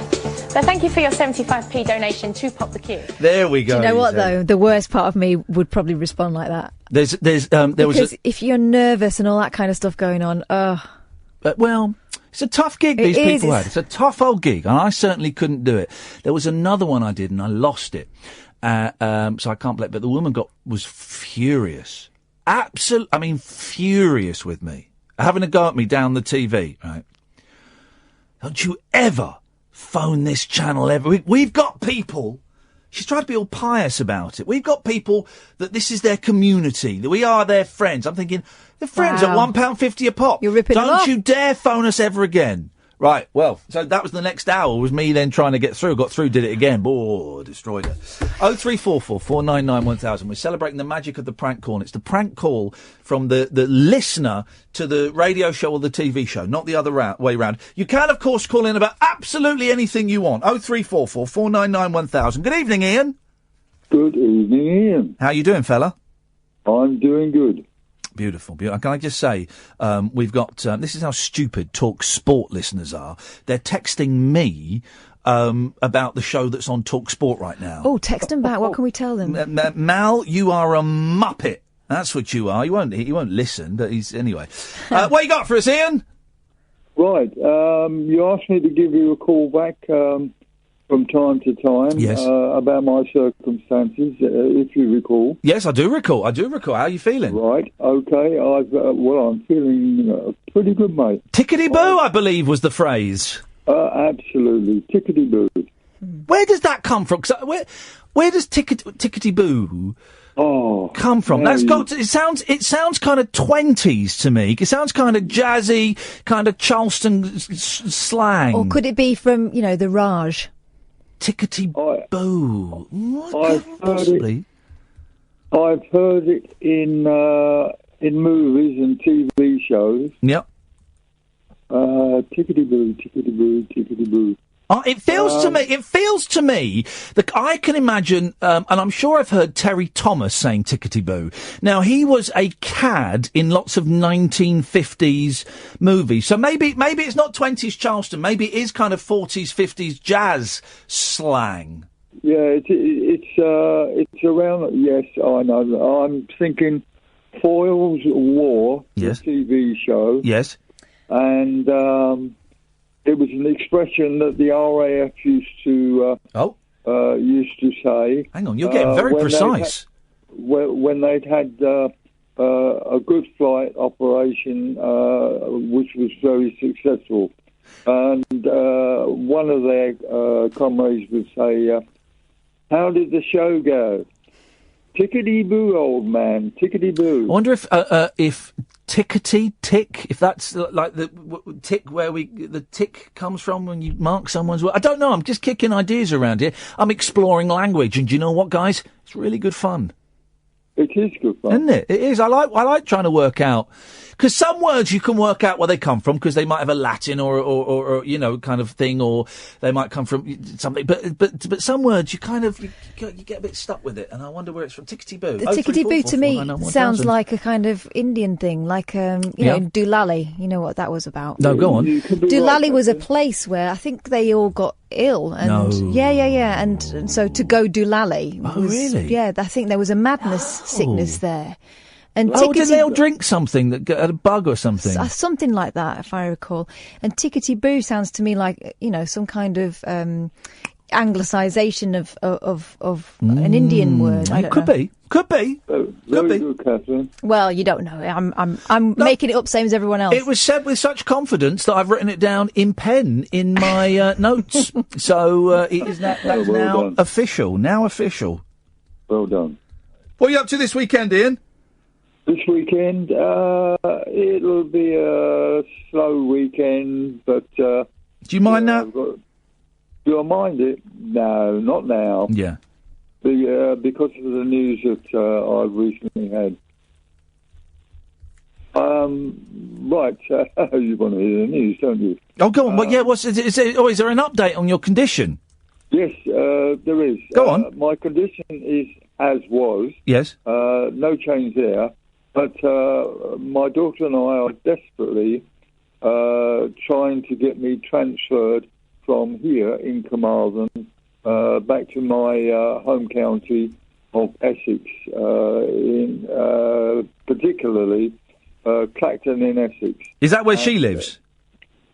So thank you for your 75p donation to Pop the Q. There we go. Do you know what, though? The worst part of me would probably respond like that. Because if you're nervous and all that kind of stuff going on, well, it's a tough gig these people had. It's a tough old gig, and I certainly couldn't do it. There was another one I did, and I lost it. So I can't blame it. But the woman was furious. Furious with me. Having a go at me down the TV, right? Don't you ever phone this channel ever. We've got people. She's tried to be all pious about it. We've got people that this is their community, that we are their friends. I'm thinking, the friends at £1.50 a pop. You're ripping them off. Don't you dare phone us ever again. Right, well, so that was the next hour, was me then trying to get through. Got through, did it again. Destroyed it. 0344 499 1000. We're celebrating the magic of the prank call. And it's the prank call from the listener to the radio show or the TV show, not the other way round. You can, of course, call in about absolutely anything you want. 0344 499 1000. Good evening, Iain. Good evening, Iain. How you doing, fella? I'm doing good. Beautiful. Can I just say, we've got, this is how stupid Talk Sport listeners are. They're texting me about the show that's on Talk Sport right now. Oh, text them back. What can we tell them? Mal, you are a muppet. That's what you are. You won't listen, but anyway. What you got for us, Iain? Right. You asked me to give you a call back from time to time. Yes. About my circumstances, if you recall. Yes, I do recall. How are you feeling? Right. Okay. I'm feeling pretty good, mate. Tickety-boo, I believe, was the phrase. Absolutely. Tickety-boo. Where does that come from? Where does tickety-boo come from? That's got it sounds kind of 20s to me. It sounds kind of jazzy, kind of Charleston slang. Or could it be from, the Raj? Tickety-boo. I've heard it in movies and TV shows. Yep. Tickety-boo, tickety-boo, tickety-boo. It feels to me that I can imagine, and I'm sure I've heard Terry Thomas saying tickety-boo. Now, he was a cad in lots of 1950s movies. So maybe it's not 20s Charleston. Maybe it is kind of 40s, 50s jazz slang. Yeah, it's around. Yes, I know. I'm thinking Foyle's War, yes, the TV show. Yes, and it was an expression that the RAF used to say. Hang on, you're getting very precise. When they'd had a good flight operation, which was very successful, and one of their comrades would say, "How did the show go? Tickety-boo, old man, tickety-boo." I wonder if tickety tick, if that's like the tick where the tick comes from when you mark someone's work. I don't know. I'm just kicking ideas around here. I'm exploring language, and do you know what, guys? It's really good fun. It is good fun, isn't it? It is. I like trying to work out, because some words you can work out where they come from, because they might have a Latin or kind of thing, or they might come from something. But some words you kind of you get a bit stuck with it, and I wonder where it's from. Tickety-boo. The tickety-boo to me sounds like a kind of Indian thing, like Doolally. You know what that was about? No, go on. Doolally was a place where I think they all got ill, and yeah, and so to go Doolally. Oh, really? Yeah, I think there was a madness sickness there. And did they all drink something that had a bug or something? Something like that, if I recall. And tickety-boo sounds to me like, some kind of anglicisation of an Indian word. I don't know. Could be. Very good, Catherine. Well, you don't know. I'm making it up same as everyone else. It was said with such confidence that I've written it down in pen in my notes. So that's now official. Now official. Well done. What are you up to this weekend, Ian? This weekend, it'll be a slow weekend, but... do you mind that? Do I mind it? No, not now. Yeah. Because of the news that I've recently had. Right, you want to hear the news, don't you? Oh, go on. Is there an update on your condition? Yes, there is. Go on. My condition is as was. Yes. No change there. But my daughter and I are desperately trying to get me transferred from here in Carmarthen back to my home county of Essex, particularly Clacton in Essex. Is that where she lives?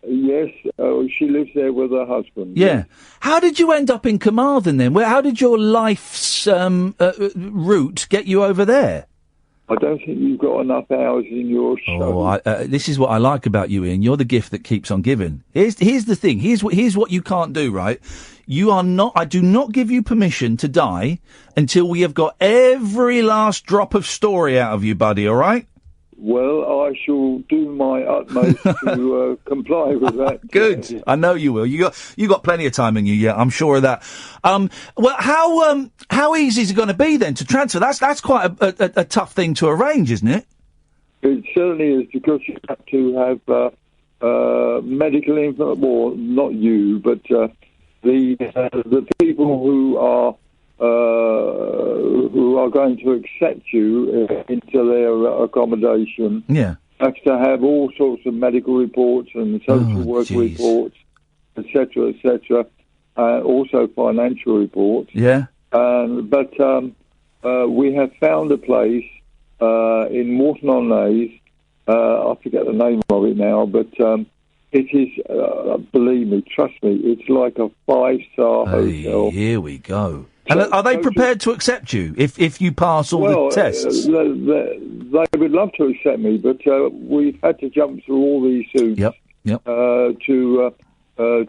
Yes, she lives there with her husband. Yeah. How did you end up in Carmarthen then? How did your life's route get you over there? I don't think you've got enough hours in your show. This is what I like about you, Ian. You're the gift that keeps on giving. Here's the thing. Here's what you can't do, right? You are not. I do not give you permission to die until we have got every last drop of story out of you, buddy. All right? Well, I shall do my utmost to comply with that. Good. I know you will. You got plenty of time in you. Yeah, I'm sure of that. Well, how easy is it going to be then to transfer? That's quite a tough thing to arrange, isn't it? It certainly is, because you have to have medical info. Well, not you, but the people who are going to accept you into their accommodation. Yeah. Have to have all sorts of medical reports and social work reports, etc., etc. Also financial reports. Yeah. But we have found a place in Morton-on-Naze. I forget the name of it now, but it is, believe me, trust me, it's like a 5-star hotel. Here we go. And are they prepared to accept you if you pass all the tests? They would love to accept me, but we've had to jump through all these hoops to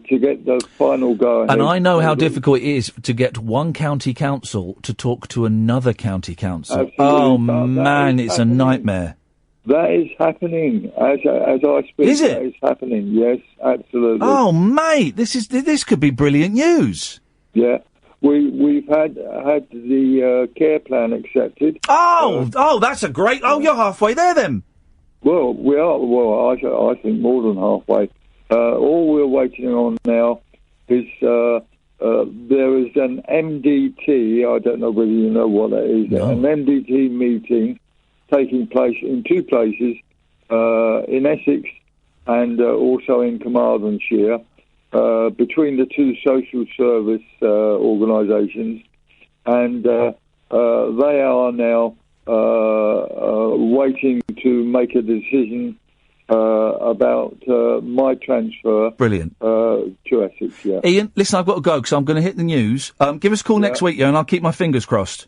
get the final go-ahead. And I know how difficult it is to get one county council to talk to another county council. Absolutely. Oh, man, it's happening. A nightmare. That is happening as I speak. Is it? That is happening, yes, absolutely. Oh, mate, this could be brilliant news. Yeah. We've had the care plan accepted. Oh, that's a great... Oh, you're halfway there, then. Well, we are. Well, I think more than halfway. All we're waiting on now is there is an MDT. I don't know whether you know what that is. No. An MDT meeting taking place in two places, in Essex and also in Carmarthenshire, between the two social service organisations, and they are now waiting to make a decision about my transfer. Brilliant. To Essex, yeah. Ian, listen, I've got to go because I'm going to hit the news. Give us a call next week, yeah, and I'll keep my fingers crossed.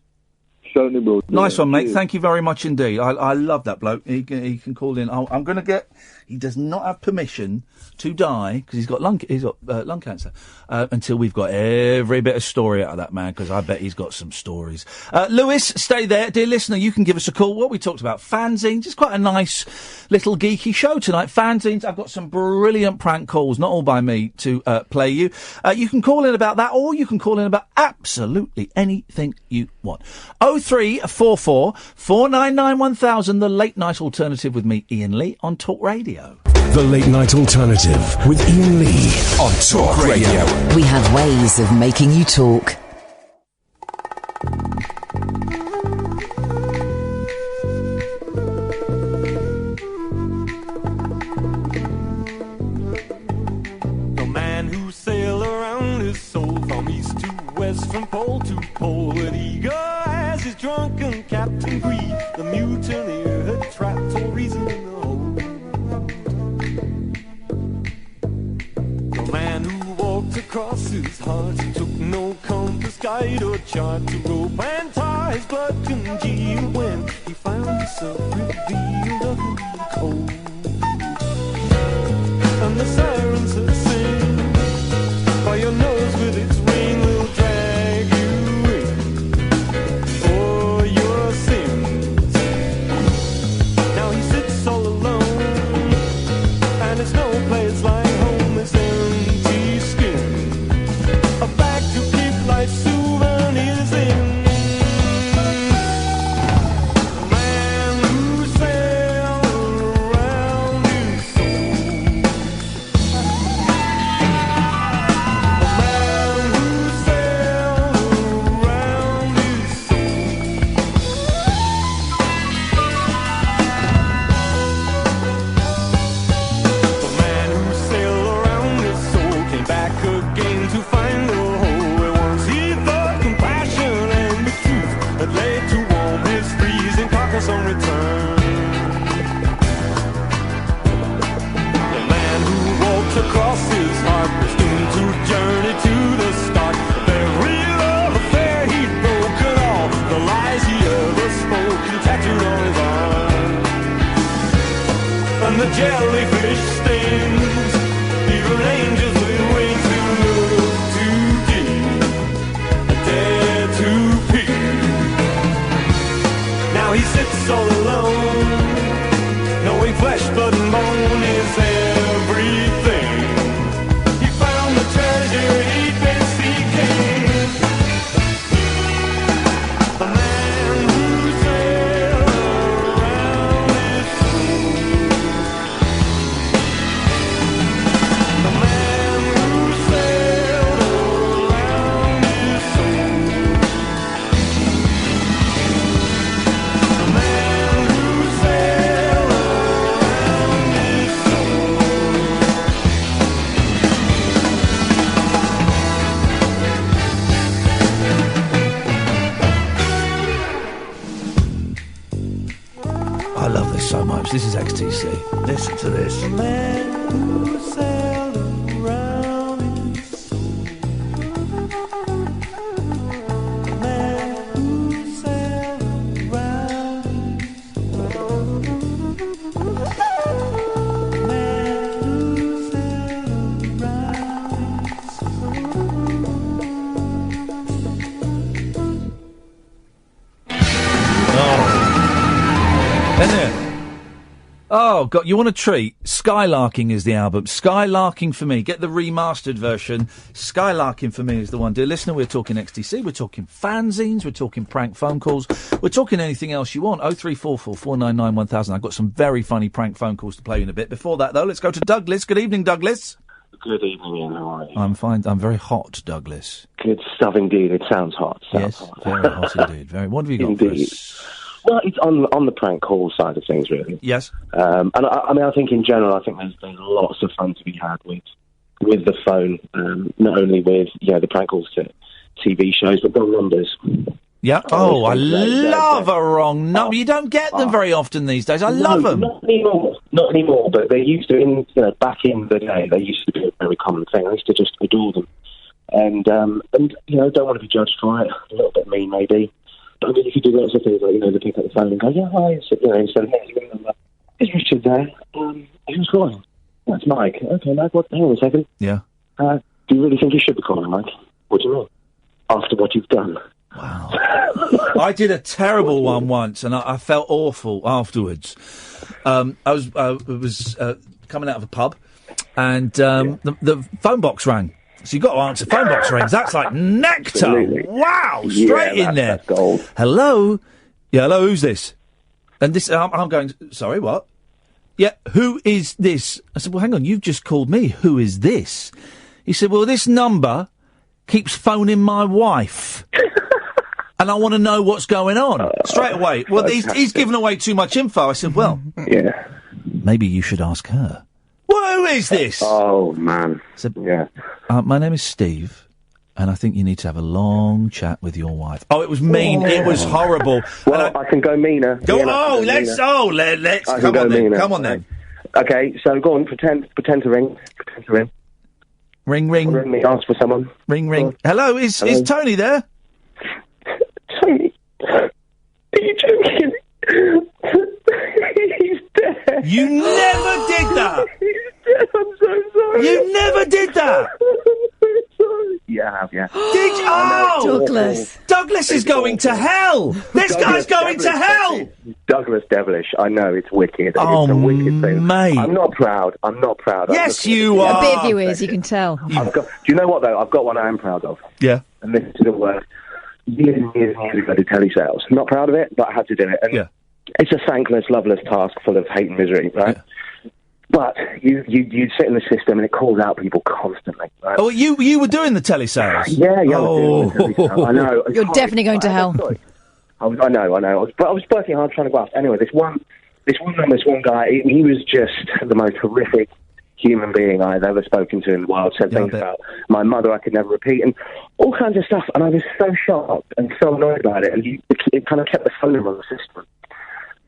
Certainly will. Nice one, mate. Cheers. Thank you very much indeed. I love that bloke. He can call in. I'm going to get... He does not have permission to die because he's got lung cancer until we've got every bit of story out of that man, because I bet he's got some stories. Lewis, stay there. Dear listener, you can give us a call. What we talked about, fanzines. It's quite a nice little geeky show tonight. Fanzines. I've got some brilliant prank calls, not all by me, to play you. You can call in about that, or you can call in about absolutely anything you want. 0344 499 1000, the late night alternative with me, Iain Lee, on Talk Radio. The Late Night Alternative with Iain Lee on Talk Radio. We have ways of making you talk. The man who sailed around his soul from east to west, from pole to pole, with eager as his drunken captain greed, the mutineer had trapped all reason in the hold. The man who walked across his heart took no compass, guide or chart to rope and tie his blood congealed when he found himself revealed utterly cold. And the sirens that sing by your nose with its rain will drag you in for your sins. Now he sits all alone, and it's no place like home, this empty skin, a bag to keep life's souvenirs in. Man who sailed around his soul, man who sailed around his The man who sailed around his soul came back again to find the hole where once he thought compassion and the truth had laid to warm his freezing carcass on return. The man who walked across his heart was doomed to journey to the start. Every love affair he'd broken, all the lies he ever spoke and tattooed on his arm. And the jellyfish stings, even angels will wait to look too deep, dare to peer. Now he sits all alone, knowing flesh, blood and bone is everything. He found the treasure he'd been seeking. The man who sailed around his soul. The man who sailed around his soul. The man who sailed around his soul. I love this so much. This is XTC. Listen to this. The man who sailed around his soul. The man who sailed around his soul. The man who sailed around his Isn't it? Oh, God, you want a treat? Skylarking is the album. Skylarking for me. Get the remastered version. Skylarking for me is the one. Dear listener, we're talking XTC, we're talking fanzines, we're talking prank phone calls, we're talking anything else you want. 0344 499 1000. I've got some very funny prank phone calls to play you in a bit. Before that, though, let's go to Douglas. Good evening, Douglas. Good evening, Ian. How are you? I'm fine. I'm very hot, Douglas. Good stuff indeed. It sounds hot. Yes, very hot indeed. Very. What have you got for Indeed. us? Well, it's on the prank call side of things, really. Yes. And I mean, I think in general, I think there's lots of fun to be had with the phone, not only with the prank calls to TV shows, but wrong numbers. Yeah. Oh, I love a wrong number. You don't get them very often these days. I love them. Not anymore. Not anymore. But they used to, back in the day, they used to be a very common thing. I used to just adore them, and don't want to be judged for it. A little bit mean, maybe. But I mean, you could do lots of things like, they pick up the phone and go, yeah, hi, instead of, is Richard there? Who's calling? That's Mike. Okay, Mike, hang on a second. Yeah. Do you really think you should be calling, Mike? What do you mean? After what you've done. Wow. I did a terrible one once, and I felt awful afterwards. I was coming out of a pub, and the phone box rang. So you've got to answer phone box rings. That's like nectar. Absolutely. Wow, straight in there. That's gold. Hello? Yeah, hello, who's this? And this, I'm going, sorry, what? Yeah, who is this? I said, well, hang on, you've just called me. Who is this? He said, well, this number keeps phoning my wife. And I want to know what's going on. Straight away. Well, he's given away too much info. I said, well, yeah, maybe you should ask her. Well, who is this? Oh, man. So, yeah. My name is Steve, and I think you need to have a long chat with your wife. Oh, it was mean. It was horrible. Well, I can go meaner. Go, Yeah, let's I come can on go then. meaner. Come on then. Okay, so go on, pretend to ring. Pretend to ring. Ring. Ring me, ask for someone. Ring. Hello, is Tony there? Tony, are you joking? He's dead. You never did that. He's dead. I'm so sorry. You never did that. Yeah, I have, yeah. Did you? Oh, Douglas. Douglas is going to hell. This guy's going to hell. Douglas devilish. I know, it's wicked. Oh, it's a wicked thing. mate. I'm not proud. Yes, you are. A bit of you is, you can tell. Do you know what, though? I've got one I am proud of. Yeah. And this is a word. Years and years and years ago, I did telesales. Not proud of it, but I had to do it. And it's a thankless, loveless task full of hate and misery, right? Yeah. But you sit in the system and it calls out people constantly, right? Oh, you were doing the telesales? Yeah, I was doing the telesales. I know. You're definitely going to hell. I know. I was working hard trying to grasp. Anyway, this one guy, he was just the most horrific human being I've ever spoken to in the world. Said things about my mother I could never repeat, and all kinds of stuff. And I was so shocked and so annoyed about it. And it kind of kept the phone number on the system.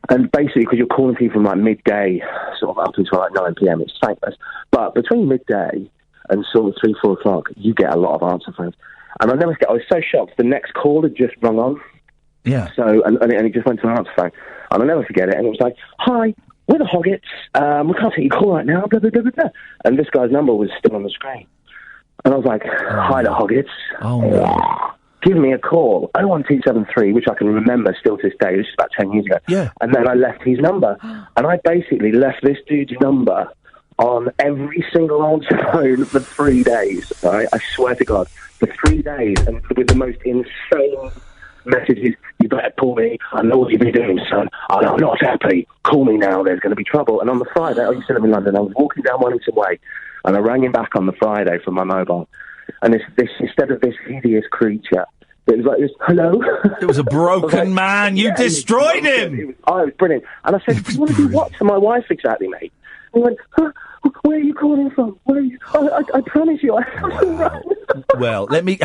And basically, because you're calling people from like midday, sort of up until like 9 p.m., it's thankless. But between midday and sort of 3, 4 o'clock, you get a lot of answer phones. And I was so shocked. The next call had just rung on. Yeah. So, and it just went to an answer phone. And I'll never forget it. And it was like, hi, we're the Hoggets. We can't take your call right now, blah, blah, blah, blah. And this guy's number was still on the screen. And I was like, hi, the Hoggets. Oh, no. Give me a call, 01273, which I can remember still to this day. This is about 10 years ago. Yeah. And then I left his number. And I basically left this dude's number on every single answer phone for 3 days. Right? I swear to God, for 3 days, and with the most insane messages. You better call me. I know what you've been doing, son. I'm not happy. Call me now. There's going to be trouble. And on the Friday, I used to live in London. I was walking down Wellington Way, and I rang him back on the Friday from my mobile. And this instead of this hideous creature, it was like this, hello? It was a broken man. You destroyed him. It was brilliant. And I said, do you want to do what to my wife exactly, mate? And he went, where are you calling from? Where are you? I promise you, Well, let me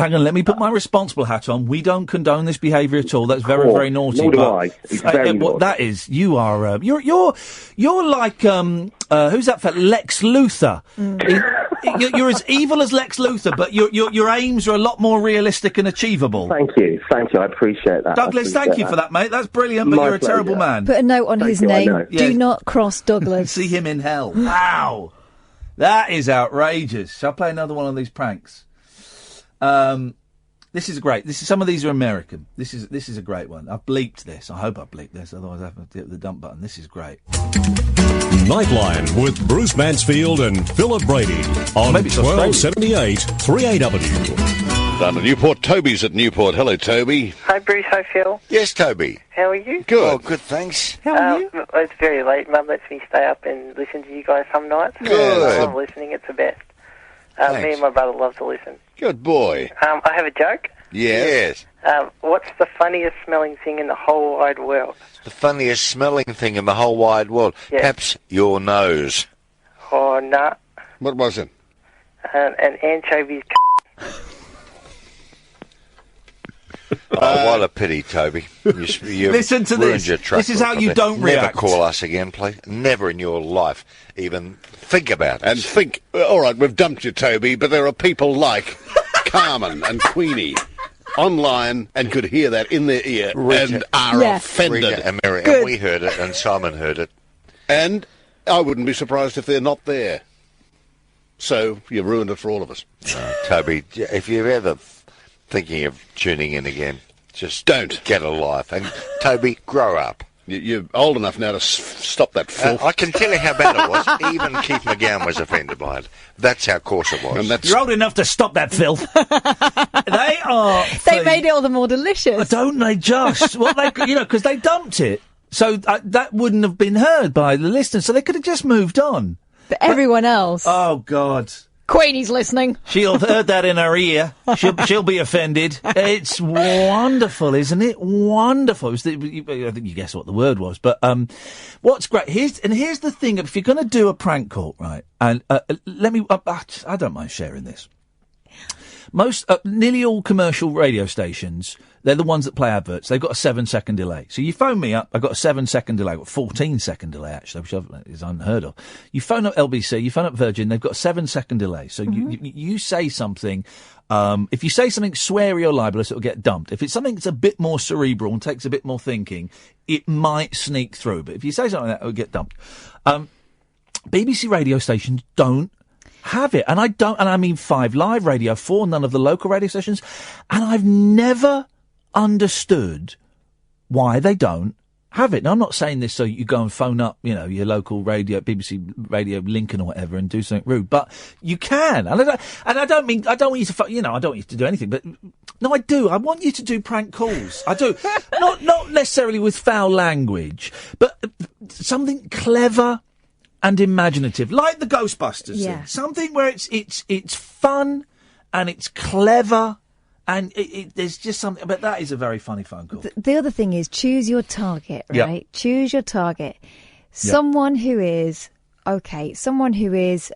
put my responsible hat on. We don't condone this behaviour at all. That's very, very naughty. Nor do I. It's very naughty. What that is, you are you're like who's that fella? Lex Luthor. You're as evil as Lex Luthor, but your aims are a lot more realistic and achievable. Thank you. I appreciate that. Douglas, thank you for that, mate. That's brilliant, but you're a terrible man. Put a note on his name. Do not cross Douglas. See him in hell. Wow. That is outrageous. Shall I play another one of these pranks? This This is great. Some of these are American. This is a great one. I've bleeped this. I hope I bleeped this. Otherwise, I have to hit the dump button. This is great. Nightline with Bruce Mansfield and Philip Brady on 1278 3AW. Down to Newport. Toby's at Newport. Hello, Toby. Hi, Bruce. Hi, Phil. Yes, Toby. How are you? Good. Oh, good, thanks. How are you? It's very late. Mum lets me stay up and listen to you guys some nights. Good. I love listening. It's the best. Me and my brother love to listen. Good boy. I have a joke. Yes. What's the funniest smelling thing in the whole wide world? The funniest smelling thing in the whole wide world? Yeah. Perhaps your nose. Oh, nah. What was it? An anchovy's Oh, what a pity, Toby. You Listen to ruined this. Your track This is how record you there. don't Never react. call us again, please. Never in your life even think about it. And think, all right, we've dumped you, Toby, but there are people like Carmen and Queenie online and could hear that in their ear and are offended. Rita and Mary, and we heard it, and Simon heard it. And I wouldn't be surprised if they're not there. So you've ruined it for all of us. Toby, if you're ever thinking of tuning in again, just don't get a life. And Toby, grow up. You're old enough now to stop that filth. I can tell you how bad it was. Even Keith McGowan was offended by it. That's how coarse it was. And that's You're old enough to stop that filth. They are. They made it all the more delicious. Don't they just? Well, because they dumped it, so that wouldn't have been heard by the listeners. So they could have just moved on. But everyone else. Oh God. Queenie's listening. She'll have heard that in her ear. She'll be offended. It's wonderful, isn't it? Wonderful. I think you guessed what the word was. But what's great here's the thing: if you're going to do a prank call, right? And let me. I don't mind sharing this. Nearly all commercial radio stations, they're the ones that play adverts. They've got a 7-second delay. So you phone me up, I've got a 7-second delay, 14-second delay actually, which is unheard of. You phone up LBC, you phone up Virgin, they've got a 7-second delay. So you say something, if you say something sweary or libelous, it'll get dumped. If it's something that's a bit more cerebral and takes a bit more thinking, it might sneak through. But if you say something like that, it'll get dumped. BBC radio stations don't have it. And I mean 5 Live Radio, 4, none of the local radio stations. And I've never understood why they don't have it. Now, I'm not saying this so you go and phone up, your local radio, BBC Radio Lincoln or whatever and do something rude, but you can. And I don't want you to, I don't want you to do anything, but no, I do. I want you to do prank calls. I do. not necessarily with foul language, but something clever and imaginative, like the Ghostbusters thing. Something where it's fun and it's clever and there's just something. But that is a very funny phone call. The other thing is choose your target, right? Yep. Choose your target. Someone who is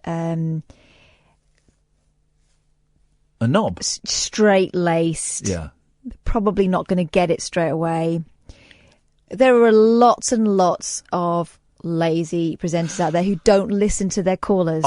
a knob, straight-laced. Yeah, probably not going to get it straight away. There are lots and lots of lazy presenters out there who don't listen to their callers.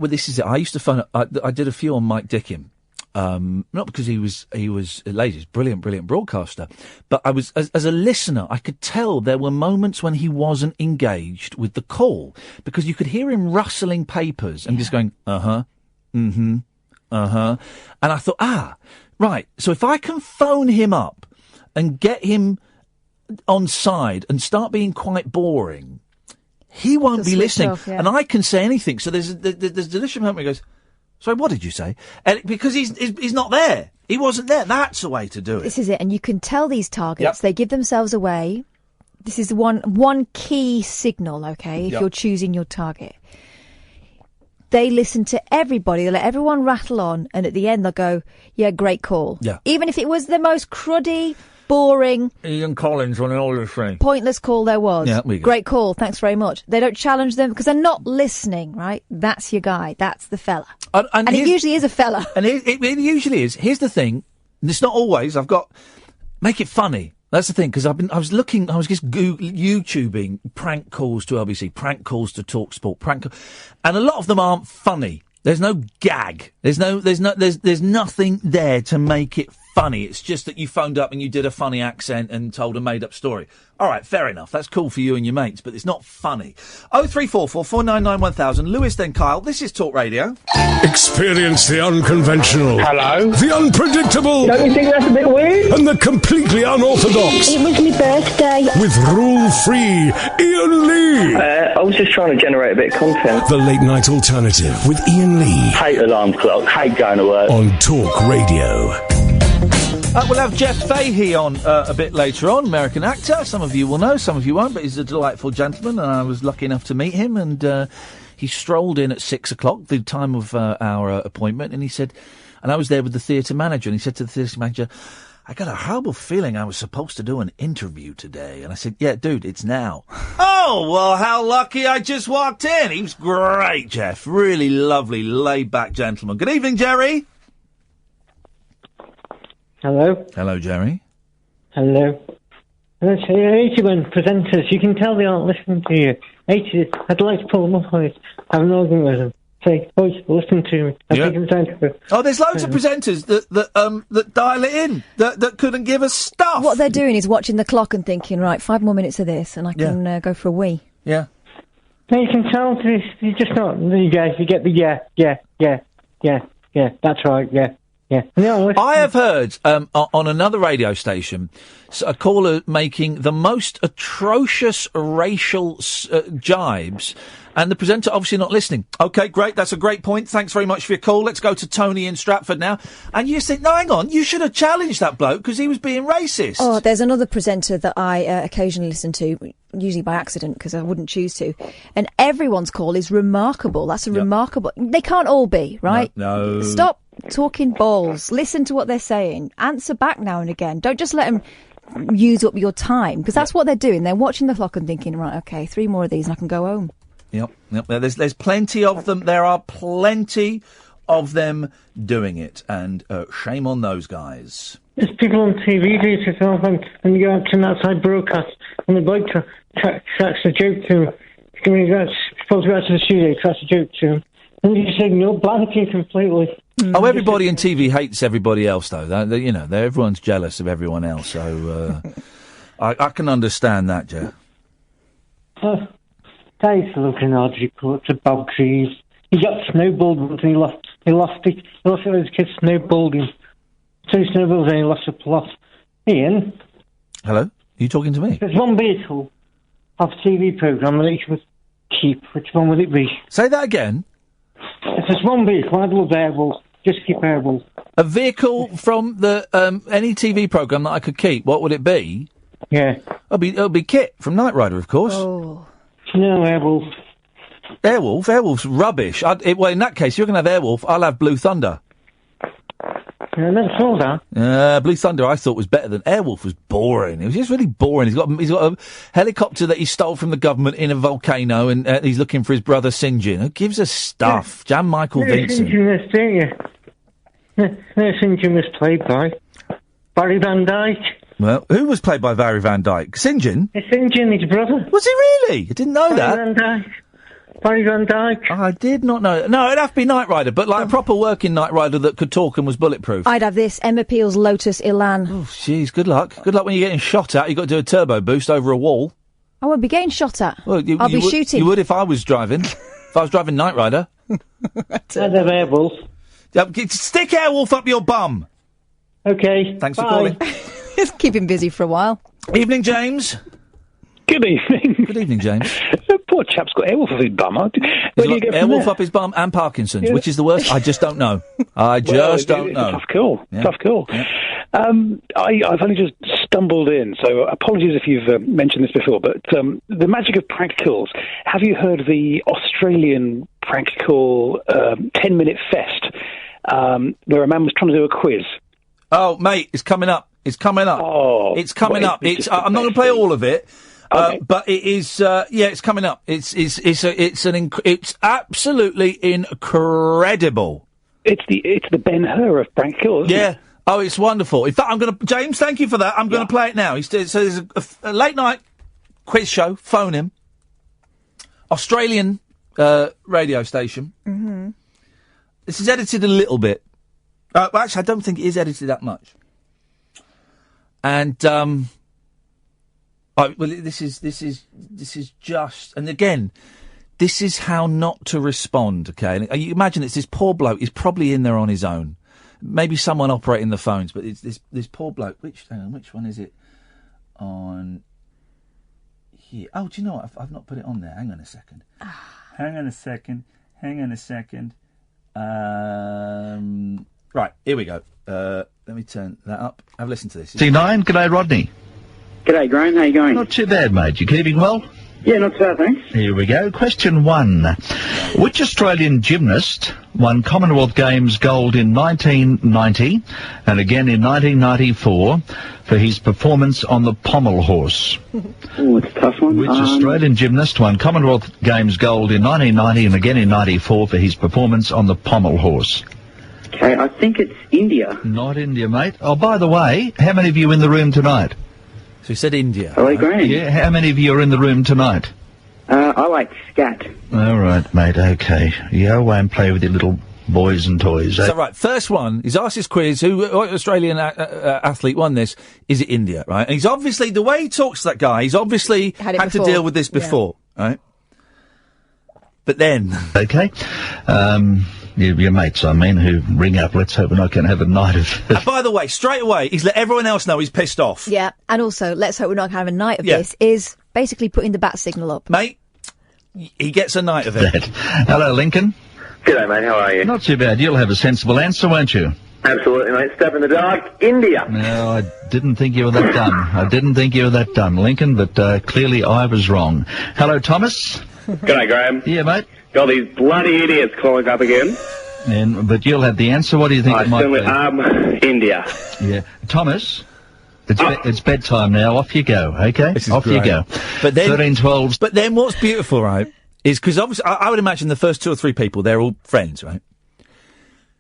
This is it. I used to phone up. I did a few on Mike Dickin. Not because he was lazy. He's a brilliant broadcaster. But I was, as a listener, I could tell there were moments when he wasn't engaged with the call because you could hear him rustling papers and just going, and I thought, right. So if I can phone him up and get him on side and start being quite boring, he won't be listening, and I can say anything. So there's a delicious moment where he goes, "Sorry, what did you say?" And because he's not there, he wasn't there. That's the way to do it. This is it, and you can tell these targets they give themselves away. This is one key signal, okay? If you're choosing your target, they listen to everybody. They let everyone rattle on, and at the end they'll go, "Yeah, great call." Yeah, even if it was the most cruddy, boring, Ian Collins on all the thing, pointless call there was. Yeah, great call, thanks very much. They don't challenge them because they're not listening, right? That's your guy. That's the fella. And it usually is a fella. And it usually is. Here's the thing. And it's not always. Make it funny. That's the thing, because I was just YouTubing prank calls to LBC, prank calls to TalkSport, and a lot of them aren't funny. There's no gag. There's nothing there to make it funny. It's just that you phoned up and you did a funny accent and told a made-up story. All right, fair enough. That's cool for you and your mates, but it's not funny. 0344 499 1000. Lewis, then Kyle. This is Talk Radio. Experience the unconventional. Hello. The unpredictable. Don't you think that's a bit weird? And the completely unorthodox. It was my birthday. With rule-free Iain Lee. I was just trying to generate a bit of content. The Late Night Alternative with Iain Lee. Hate alarm clock, hate going to work. On Talk Radio. We'll have Jeff Fahey on a bit later on, American actor. Some of you will know, some of you won't, but he's a delightful gentleman, and I was lucky enough to meet him, and he strolled in at 6 o'clock, the time of our appointment, and he said, and I was there with the theatre manager, and he said to the theatre manager, I got a horrible feeling I was supposed to do an interview today. And I said, yeah, dude, it's now. Oh, well, how lucky I just walked in. He was great, Jeff. Really lovely, laid-back gentleman. Good evening, Jerry. Hello. Hello, Jerry. Hello. Let's say 81 presenters. You can tell they aren't listening to you. 80. I'd like to pull them up on it. Have an argument with them. Say, boys, listen to me. Oh, there's loads of presenters that dial it in, that couldn't give us stuff. What they're doing is watching the clock and thinking, right, 5 more minutes of this, and I can go for a wee. Yeah. No, you can tell this. You're just not. You guys, you get the yeah. That's right. Yeah. No, I have heard on another radio station a caller making the most atrocious racial jibes, and the presenter obviously not listening. OK, great. That's a great point. Thanks very much for your call. Let's go to Tony in Stratford now. And you think, no, hang on, you should have challenged that bloke because he was being racist. Oh, there's another presenter that I occasionally listen to, usually by accident because I wouldn't choose to. And everyone's call is remarkable. That's a remarkable... They can't all be, right? No. Stop talking balls. Listen to what they're saying. Answer back now and again. Don't just let them use up your time, because that's what they're doing. They're watching the clock and thinking, right, OK, 3 more of these and I can go home. Yep. There's plenty of them. There are plenty of them doing it, and shame on those guys. There's people on TV do it as well, and you go out to an outside broadcast, and the bloke cracks a joke to him. When he goes, supposed to go out to the studio, he cracks a joke to him. And you just ignore blanking completely. Oh, everybody in TV hates everybody else, though. Everyone's jealous of everyone else, so I can understand that, Joe. That used to look an odd report to Bob Trees. He got snowballed once and he lost it. He lost it with his kids snowballed him. 2 snowballs and he lost a plot. Iain? Hello? Are you talking to me? There's one vehicle of TV programme that he should keep. Which one would it be? Say that again. If there's one vehicle, I'd love Airwolf. Just keep Airwolf. A vehicle from the any TV programme that I could keep, what would it be? Yeah. It'll be Kit from Knight Rider, of course. Oh. No, Airwolf. Airwolf's rubbish. Well, in that case, you're going to have Airwolf, I'll have Blue Thunder. I never saw that. Blue Thunder I thought was better than Airwolf. Was boring. It was just really boring. He's got a helicopter that he stole from the government in a volcano, and he's looking for his brother St. John. Who gives us stuff? Jan Michael Vincent. St. John was, don't you? No, St. John was played by Barry Van Dyke. Well, who was played by Barry Van Dyke? St. John? St. John, his brother. Was he really? I didn't know that. Barry Van Dyke. I did not know. No, it'd have to be Knight Rider, but like a proper working Knight Rider that could talk and was bulletproof. I'd have this. Emma Peel's Lotus Elan. Oh, jeez, good luck. Good luck when you're getting shot at. You've got to do a turbo boost over a wall. I won't be getting shot at. Well, I'll be shooting. You would if I was driving. If I was driving Knight Rider. I'd have Airwolf. Stick Airwolf up your bum. OK. Thanks for calling. Just keep him busy for a while. Evening, James. Good evening. Good evening, James. Poor chap's got Airwolf up his bum. Where do you get from Airwolf there? up his bum and Parkinson's. Which is the worst? I just don't know. I just don't know. Tough call. Yeah. Tough call. Yeah. I've only just stumbled in, so apologies if you've mentioned this before, but the magic of prank calls. Have you heard of the Australian prank call 10-minute fest, where a man was trying to do a quiz? Oh, mate, it's coming up. It's coming up. Oh, it's coming up. I'm not going to play all of it. Okay. But it is, it's coming up. It's absolutely incredible. It's the Ben-Hur of prank calls. Yeah. Oh, it's wonderful. In fact, James, thank you for that. I'm going to play it now. So there's a late night quiz show. Phone him. Australian, radio station. Mm-hmm. This is edited a little bit. Actually, I don't think it is edited that much. And, well, this is just, and again, this is how not to respond, okay? And you imagine it's this poor bloke, he's probably in there on his own. Maybe someone operating the phones, but it's this poor bloke. Which one is it on here? Oh, do you know what? I've not put it on there. Hang on a second. Hang on a second. Right, here we go. Let me turn that up. Have a listen to this. C9, g'day Rodney. G'day Graham, how you going? Not too bad, mate. You keeping well? Yeah, not too bad, thanks. Here we go. Question 1. Which Australian gymnast won Commonwealth Games gold in 1990 and again in 1994 for his performance on the pommel horse? Oh, it's a tough one. Which Australian gymnast won Commonwealth Games gold in 1990 and again in 94 for his performance on the pommel horse? Okay, I think it's India. Not India, mate. Oh, by the way, how many of you in the room tonight? So he said India. Hello, Graham. Yeah, how many of you are in the room tonight? I like scat. All right, mate, okay. You go away and play with your little boys and toys. So, right, first one, he's asked this quiz, what Australian athlete won this? Is it India, right? And he's obviously, the way he talks to that guy, he's obviously had to deal with this before, right? But then... Okay. Your mates, I mean, who ring up, let's hope we're not going to have a night of... And by the way, straight away, he's let everyone else know he's pissed off. Yeah, and also, let's hope we're not having a night of this, is basically putting the bat signal up. Mate, he gets a night of it. Hello, Lincoln. G'day, mate. How are you? Not too bad. You'll have a sensible answer, won't you? Absolutely, mate. Stab in the dark. India. No, I didn't think you were that dumb. Lincoln, but clearly I was wrong. Hello, Thomas. G'day, Graham. Yeah, mate. Got these bloody idiots calling up again. But you'll have the answer. What do you think it might be? India. Yeah. Thomas, it's bedtime now. Off you go, okay? Off great. you go. But then, 13, 12... But then what's beautiful, right, is because obviously I would imagine the first 2 or 3 people, they're all friends, right?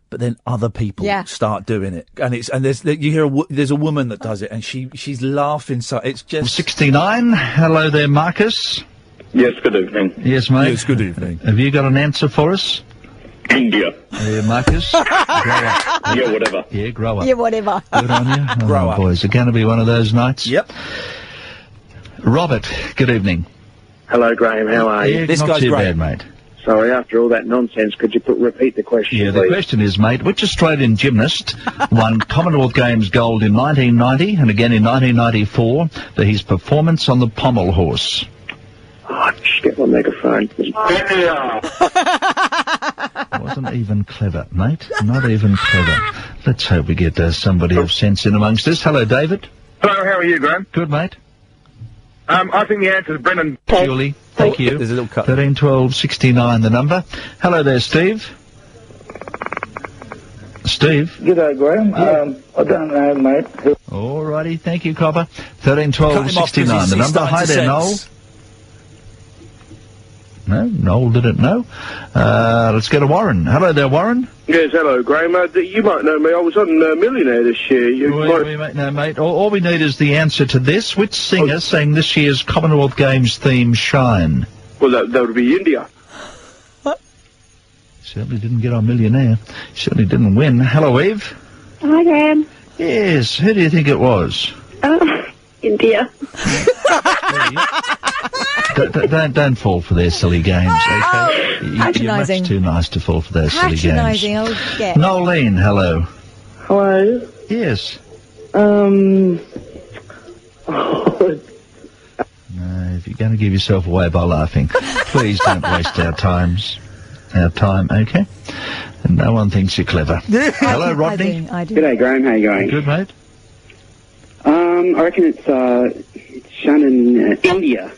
But then other people start doing it, and there's a woman that does it, and she's laughing. So it's just 69. Hello there, Marcus. Yes, good evening. Yes, mate. Yes, good evening. Have you got an answer for us? India. Yeah, Marcus. Grow up. Yeah, whatever. Yeah, grow up. Yeah, whatever. Good on you. Grow up. Boys, it's going to be one of those nights. Yep. Robert, good evening. Hello, Graham. How are you? Yeah, This not guy's too great. bad, mate. Sorry, after all that nonsense, could you repeat the question, Yeah, please? the question is, mate, which Australian gymnast won Commonwealth Games gold in 1990 and again in 1994 for his performance on the pommel horse? Oh, just get my megaphone. Wasn't even clever, mate. Not even clever. Let's hope we get somebody of sense in amongst us. Hello, David. Hello, how are you, Graham? Good, mate. I think the answer is Brennan. Julie, thank you. There's a little cut. 13, 12, 69, the number. Hello there, Steve. Steve. G'day, Graham. I don't know, mate. All righty, thank you, Copper. 13, 12, Cut him off 'cause 69, he's the number. starting Hi to there, Noel. sense. No, Noel didn't know. Let's go to Warren. Hello there, Warren. Yes, hello, Graham. You might know me. I was on Millionaire this year. No, mate. All we need is the answer to this. Which singer sang this year's Commonwealth Games theme, Shine? Well, that would be India. Certainly didn't get on Millionaire. Certainly didn't win. Hello, Eve. Hi, Graham. Yes, who do you think it was? India. Don't fall for their silly games, okay? You're Patronising. much too nice to fall for those silly games. Patronising, I'll get. Nolene, hello. Hello. Yes. Oh, No, if you're going to give yourself away by laughing, please don't waste our time, okay? And no one thinks you're clever. Hello, Rodney. I do. G'day, Graham. How you going? Good, mate. I reckon it's shown in India.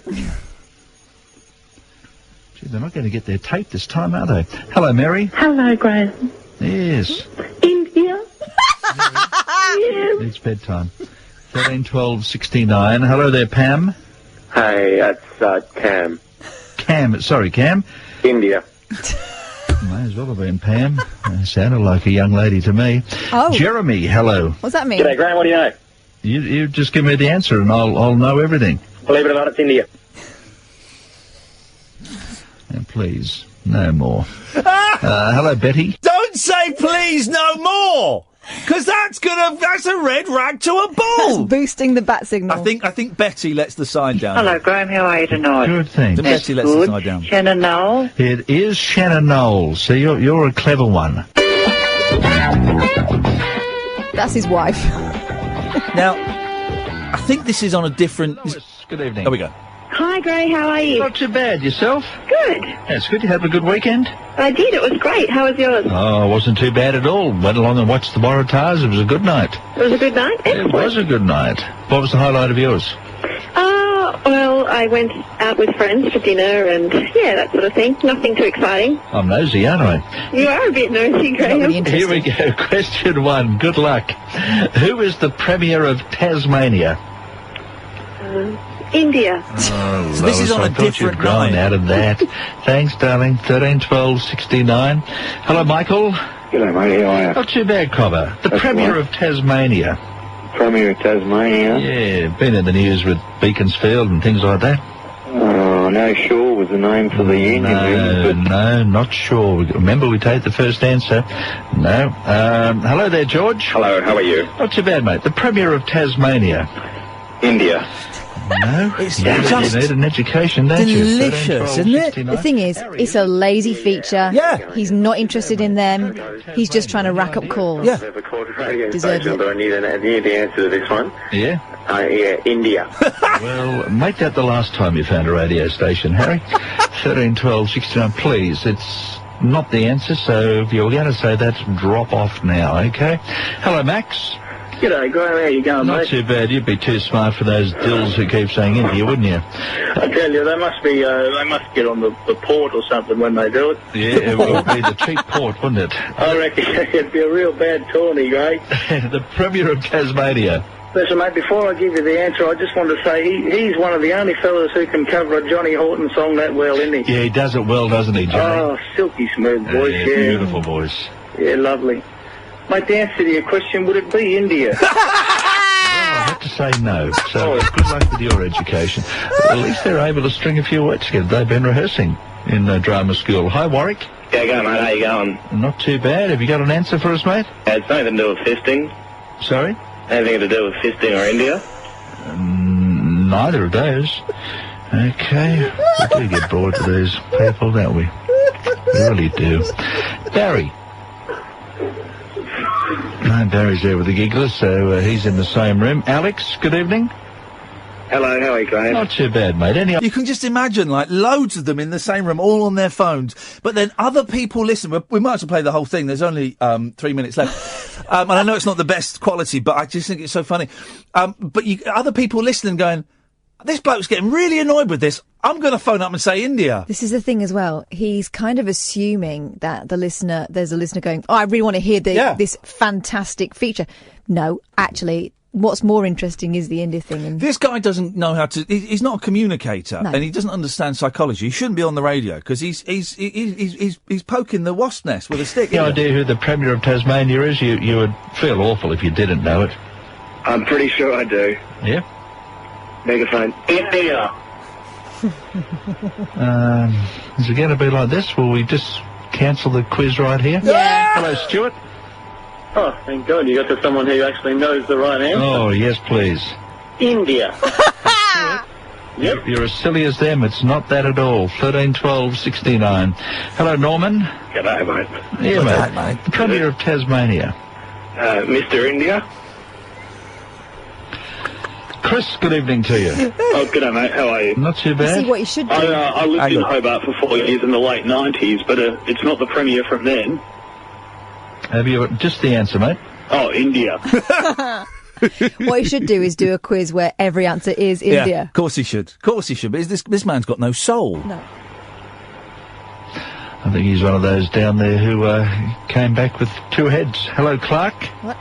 Gee, they're not going to get their tape this time, are they? Hello, Mary. Hello, Graham. Yes. India. It's bedtime. 13, 12, 69. Hello there, Pam. Hey, that's Cam. Cam. India. May as well have been Pam. Sounded like a young lady to me. Oh. Jeremy, hello. What's that mean? G'day, Graham. What do you know? You just give me the answer and I'll know everything. Believe it or not, it's India. And please, no more. Hello, Betty. Don't say please no more! Because that's a red rag to a bull. That's boosting the bat signal. I think Betty lets the side down. Hello, Graham. How are you tonight? Good thing. Betty lets the side down. Shannon Knoll. It is Shannon Knowles. So you're a clever one. That's his wife. Now, I think this is on a different... Good evening. There we go. Hi, Gray. How are you? Not too bad. Yourself? Good. That's good. You had a good weekend? I did. It was great. How was yours? Oh, it wasn't too bad at all. Went along and watched the Waratahs. It was a good night. It was a good night? It was a good night. What was the highlight of yours? Well, I went out with friends for dinner and, yeah, that sort of thing. Nothing too exciting. I'm nosy, aren't I? You are a bit nosy, Graham. Here we go. Question 1. Good luck. Who is the Premier of Tasmania? India. Oh, So this is on a I thought different you'd grown night. out of that. Thanks, darling. 13, 12, 69. Hello, Michael. G'day, mate. How are you? Not too bad, Cobber. The That's Premier right. of Tasmania. Premier of Tasmania. Yeah, been in the news with Beaconsfield and things like that. Oh, no, Shaw was the name for the union. No, not sure. Remember, we take the first answer. No. Hello there, George. Hello, how are you? Not too bad, mate. The Premier of Tasmania. India. No, It's you just need an education, don't you? delicious, 13, 12, isn't it? 69. The thing is, it's a lazy feature. Yeah. He's not interested in them. He's just trying to rack up calls. Yeah. I've recorded radio Deserves station, it. but I need the answer to this one. Yeah? Yeah, India. Well, make that the last time you found a radio station, Harry. 13, 12, 69, please. It's not the answer, so if you're going to say that, drop off now, okay? Hello, Max. G'day, Graham. How you going, Not mate? too bad. You'd be too smart for those dills who keep saying India, wouldn't you? I tell you, they must get on the port or something when they do it. Yeah, it would be the cheap port, wouldn't it? I reckon it'd be a real bad tourney, Gray. The Premier of Tasmania. Listen, mate, before I give you the answer, I just want to say he's one of the only fellas who can cover a Johnny Horton song that well, isn't he? Yeah, he does it well, doesn't he, Johnny? Oh, silky smooth voice, yeah. Beautiful voice. Yeah, lovely. Mate, the answer to your question, would it be India? I have to say no. So good luck with your education. At least they're able to string a few words together. They've been rehearsing in drama school. Hi, Warwick. Yeah, go, mate. How you going? Not too bad. Have you got an answer for us, mate? It's nothing to do with fisting. Sorry? Anything to do with fisting or India? Neither of those. Okay. We do get bored with these people, don't we? We really do. Barry. No, Barry's there with the gigglers, so he's in the same room. Alex, good evening. Hello, how are you, Graham? Not too bad, mate. You can just imagine, like, loads of them in the same room, all on their phones. But then other people listen. We might as well play the whole thing. There's only 3 minutes left. And I know it's not the best quality, but I just think it's so funny. But other people listening going, this bloke's getting really annoyed with this. I'm going to phone up and say India. This is the thing as well. He's kind of assuming that there's a listener going, oh, I really want to hear this fantastic feature. No, actually, what's more interesting is the India thing. And This guy doesn't know how to. He's not a communicator, No. and he doesn't understand psychology. He shouldn't be on the radio because he's poking the wasp nest with a stick. Any idea who the Premier of Tasmania is? You would feel awful if you didn't know it. I'm pretty sure I do. Yeah? Megaphone. India. Is it going to be like this? Will we just cancel the quiz right here? Yeah. Hello, Stuart. Oh, thank God you got to someone who actually knows the right answer. Oh, yes, please. India. Yep. You're as silly as them. It's not that at all. 13, 12, 69. Hello, Norman. G'day, mate. Yeah, mate. The Premier of Tasmania. Mr. India. Chris, good evening to you. Oh, g'day, mate. How are you? Not too you bad. see what you should do. I lived in Hobart for 4 years in the late 90s, but it's not the Premier from then. Have you just the answer, mate? Oh, India. What you should do is do a quiz where every answer is Yeah, India. of course he should. Of course he should. But this man's got no soul. No. I think he's one of those down there who came back with two heads. Hello, Clark. What?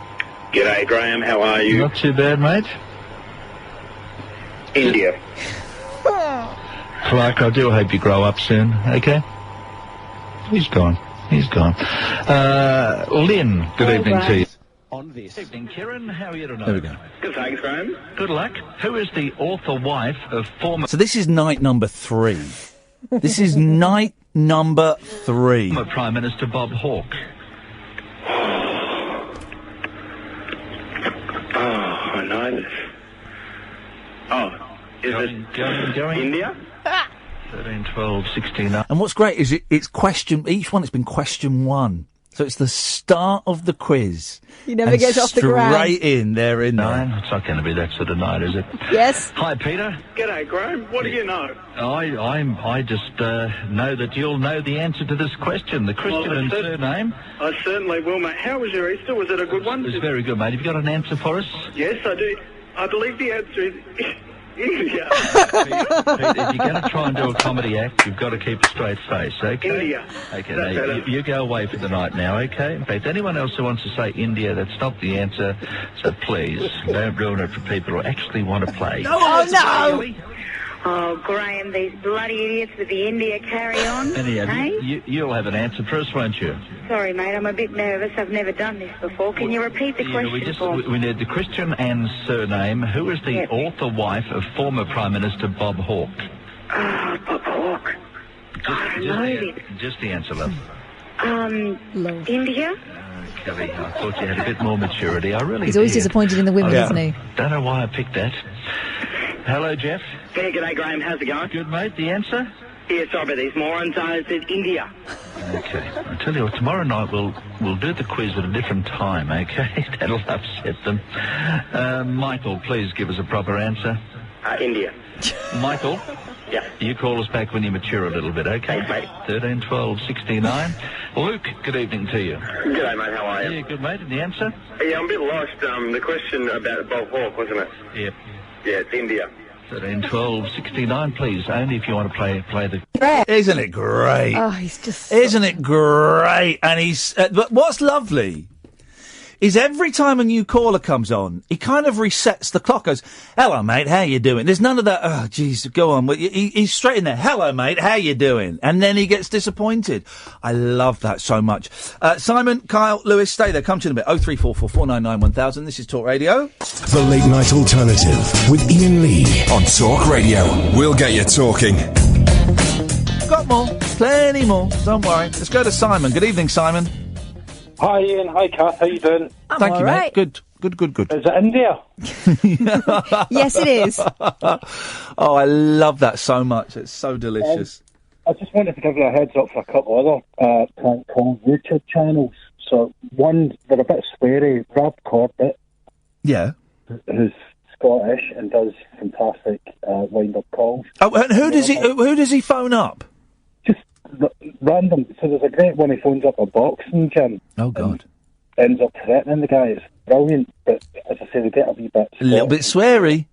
G'day, Graham. How are you? Not too bad, mate. India. Clark, I do hope you grow up soon, okay? He's gone. He's gone. Lynn, good evening to you. On this. Evening, Kieran. How are you tonight? There we go. Good, thanks, Graham. Good luck. Who is the author wife of former... So this is night number 3. This is night number 3. Prime Minister Bob Hawke? Is it India? 13, 12, 16. And what's great is it's question. Each one, it's been question one. So it's the start of the quiz. You never get off the ground. Straight in, they're in there. No, it's not going to be that sort of night, is it? Yes. Hi, Peter. G'day, Graham. What do you know? I just know that you'll know the answer to this question. The Christian and surname. I certainly will, mate. How was your Easter? Was it a good one? It's very good, mate. Have you got an answer for us? Yes, I do. I believe the answer is India. Pete, if you're going to try and do a comedy act, you've got to keep a straight face, okay? India. Okay, That's now, better. you go away for the night now, okay? In fact, anyone else who wants to say India, that's not the answer, so please, don't ruin it for people who actually want to play. Oh, no! Oh, Graham, these bloody idiots with the India carry-on. Anyhow, Hey? you'll have an answer for us, won't you? Sorry, mate, I'm a bit nervous. I've never done this before. Can you repeat the question We need the Christian and surname. Who is the author wife of former Prime Minister Bob Hawke? Bob Hawke. Just the answer, love. India? Kelly, I thought you had a bit more maturity. I really He's always did. disappointed in the women, isn't he? Don't know why I picked that. Hello, Jeff. Yeah, g'day, Graham. How's it going? Good, mate. The answer? Yeah, sorry about these morons. I said India. Okay. I tell you what, tomorrow night we'll do the quiz at a different time, okay? That'll upset them. Michael, please give us a proper answer. India. Michael? Yeah. You call us back when you mature a little bit, okay? Thanks, mate. 13, 12, 69. Luke, good evening to you. G'day, mate. How are you? Yeah, good, mate. And the answer? Yeah, I'm a bit lost. The question about Bob Hawke, wasn't it? Yep. Yeah, it's India. 13, 12, 69, please. Only if you want to play the... Isn't it great? Oh, he's just... Isn't it great? And he's... but what's lovely is every time a new caller comes on, he kind of resets the clock, goes, hello, mate, how you doing? There's none of that, oh, jeez, go on. He's straight in there, hello, mate, how you doing? And then he gets disappointed. I love that so much. Simon, Kyle, Lewis, stay there. Come to you in a bit. 0344 499 1000. This is Talk Radio. The Late Night Alternative with Iain Lee on Talk Radio. We'll get you talking. Got more. Plenty more. Don't worry. Let's go to Simon. Good evening, Simon. Hi, Ian. Hi, Kath. How you doing? Thank you, mate. Good. Is it India? Yes, it is. Oh, I love that so much. It's so delicious. I just wanted to give you a heads up for a couple other prank call YouTube channels. So, one, they're a bit sweary. Rob Corbett, Yeah. who's Scottish and does fantastic wind-up calls. Oh, and who does he phone up? Random. So there's a great one, he phones up a boxing gym. Oh, God. Ends up threatening the guy. It's brilliant, but as I say, they get a wee bit... A little bit sweary.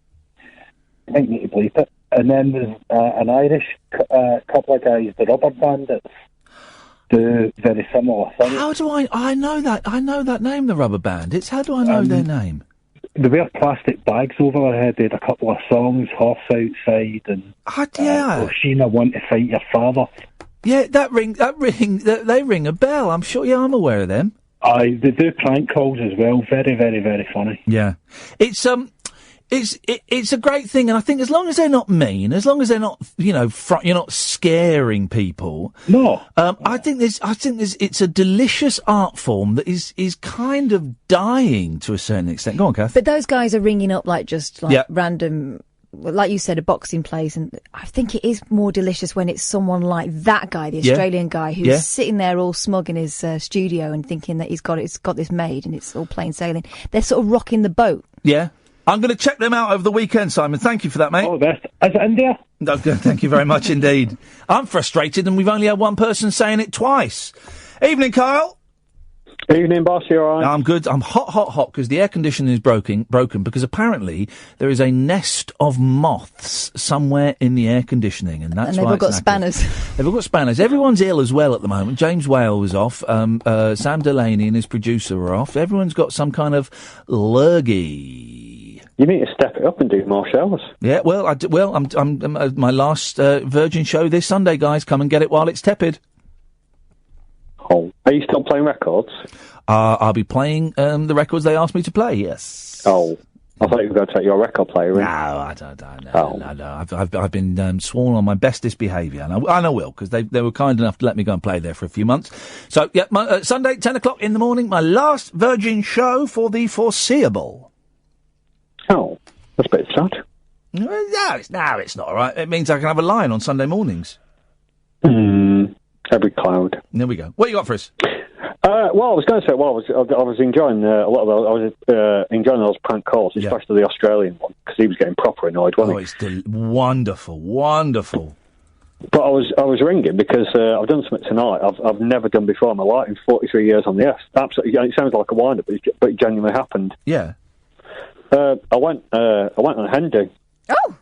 Might need to bleep it. And then there's an Irish couple of guys, the Rubber Bandits, do very similar things. How do I know that? I know that name, the Rubber Bandits. How do I know their name? They wear plastic bags over their head. They had a couple of songs, Horse Outside and Sheena, Want to Fight Your Father. Yeah, they ring a bell. I'm sure. Yeah, I'm aware of them. They do prank calls as well. Very, very, very funny. Yeah, it's a great thing, and I think as long as they're not mean, as long as they're not, you're not scaring people. No. I think it's a delicious art form that is kind of dying to a certain extent. Go on, Kath. But those guys are ringing up random, like you said, a boxing place, and I think it is more delicious when it's someone like that guy, the Australian guy, who's sitting there all smug in his studio and thinking that he's got this made and it's all plain sailing. They're sort of rocking the boat. Yeah. I'm going to check them out over the weekend, Simon. Thank you for that, mate. All the best. Is it India? No, thank you very much indeed. I'm frustrated, and we've only had one person saying it twice. Evening, Kyle. Evening, boss. You all right? I'm good. I'm hot, because the air conditioning is broken, because apparently there is a nest of moths somewhere in the air conditioning, and that's why they've all got spanners. They've all got spanners. Everyone's ill as well at the moment. James Whale was off. Sam Delaney and his producer are off. Everyone's got some kind of lurgy. You need to step it up and do more shows. Yeah, well, I'm my last Virgin show this Sunday, guys. Come and get it while it's tepid. Oh, are you still playing records? I'll be playing the records they asked me to play. Yes. Oh, I thought you were going to take your record player in. No, I don't. No. I've been sworn on my bestest behaviour, and I will, because they were kind enough to let me go and play there for a few months. So yeah, Sunday, 10 o'clock in the morning, my last Virgin show for the foreseeable. Oh, that's a bit sad. No, it's not all right. It means I can have a line on Sunday mornings. Every cloud. There we go. What you got for us? Well, I was going to say, I was enjoying a lot of those. I was enjoying those prank calls, especially the Australian one, because he was getting proper annoyed, wasn't he? It's wonderful, wonderful. But I was ringing because I've done something tonight I've never done before in my life in 43 years on the S. Absolutely, it sounds like a wind-up, but it genuinely happened. Yeah. I went on a hen do. Oh.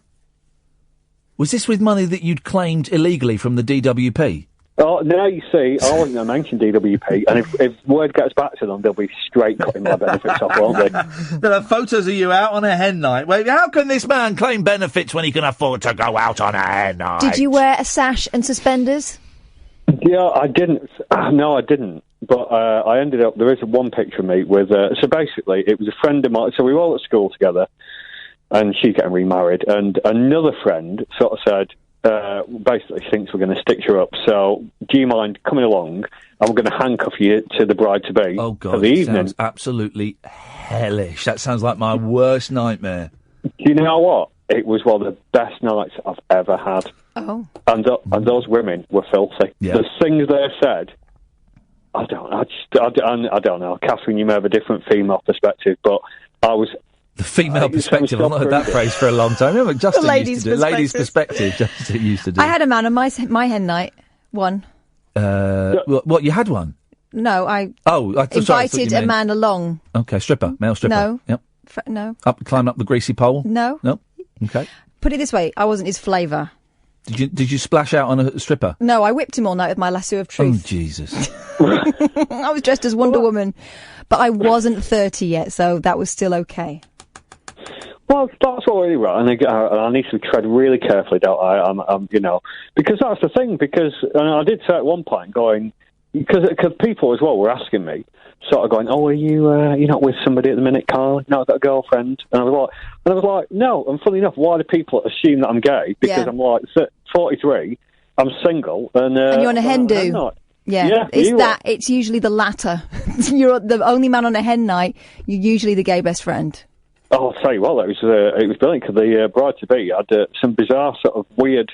Was this with money that you'd claimed illegally from the DWP? Oh, now you see, I wasn't going to mention DWP, and if word gets back to them, they'll be straight cutting my benefits off, won't they? There are photos of you out on a hen night. Wait, how can this man claim benefits when he can afford to go out on a hen night? Did you wear a sash and suspenders? Yeah, I didn't. No, I didn't. But I ended up, there is one picture of me with, so basically, it was a friend of mine, so we were all at school together, and she's getting remarried, and another friend sort of said, basically thinks we're going to stitch her up, so do you mind coming along? I'm going to handcuff you to the bride-to-be for the evening. Sounds absolutely hellish. That sounds like my worst nightmare. Do you know what? It was one of the best nights I've ever had. Oh. And those women were filthy. Yeah. The things they said, I don't know. Catherine, you may have a different female perspective, but I was... The female perspective, I've not heard that phrase for a long time. Remember, Justin used to do it. Ladies' perspective, Justin used to do. I had a man on my hen night. One. What, you had one? No, I invited a man along. Okay, stripper, male stripper. No. Yep. No. Climb up the greasy pole? No. No. Okay. Put it this way, I wasn't his flavour. Did you splash out on a stripper? No, I whipped him all night with my lasso of truth. Oh, Jesus. I was dressed as Wonder Woman, but I wasn't 30 yet, so that was still okay. Well, that's already right, and I need to tread really carefully, don't I? Because that's the thing. Because I did say at one point, because people as well were asking me, sort of going, "Oh, are you not with somebody at the minute, Carl? No, I've got a girlfriend." And I was like, "No." And funny enough, why do people assume that I'm gay? Because I'm like 43, I'm single, and you're on a hen do. Yeah, it's usually the latter. You're the only man on a hen night. You're usually the gay best friend. Oh, I'll tell you what, it was brilliant, because the bride-to-be had some bizarre sort of weird,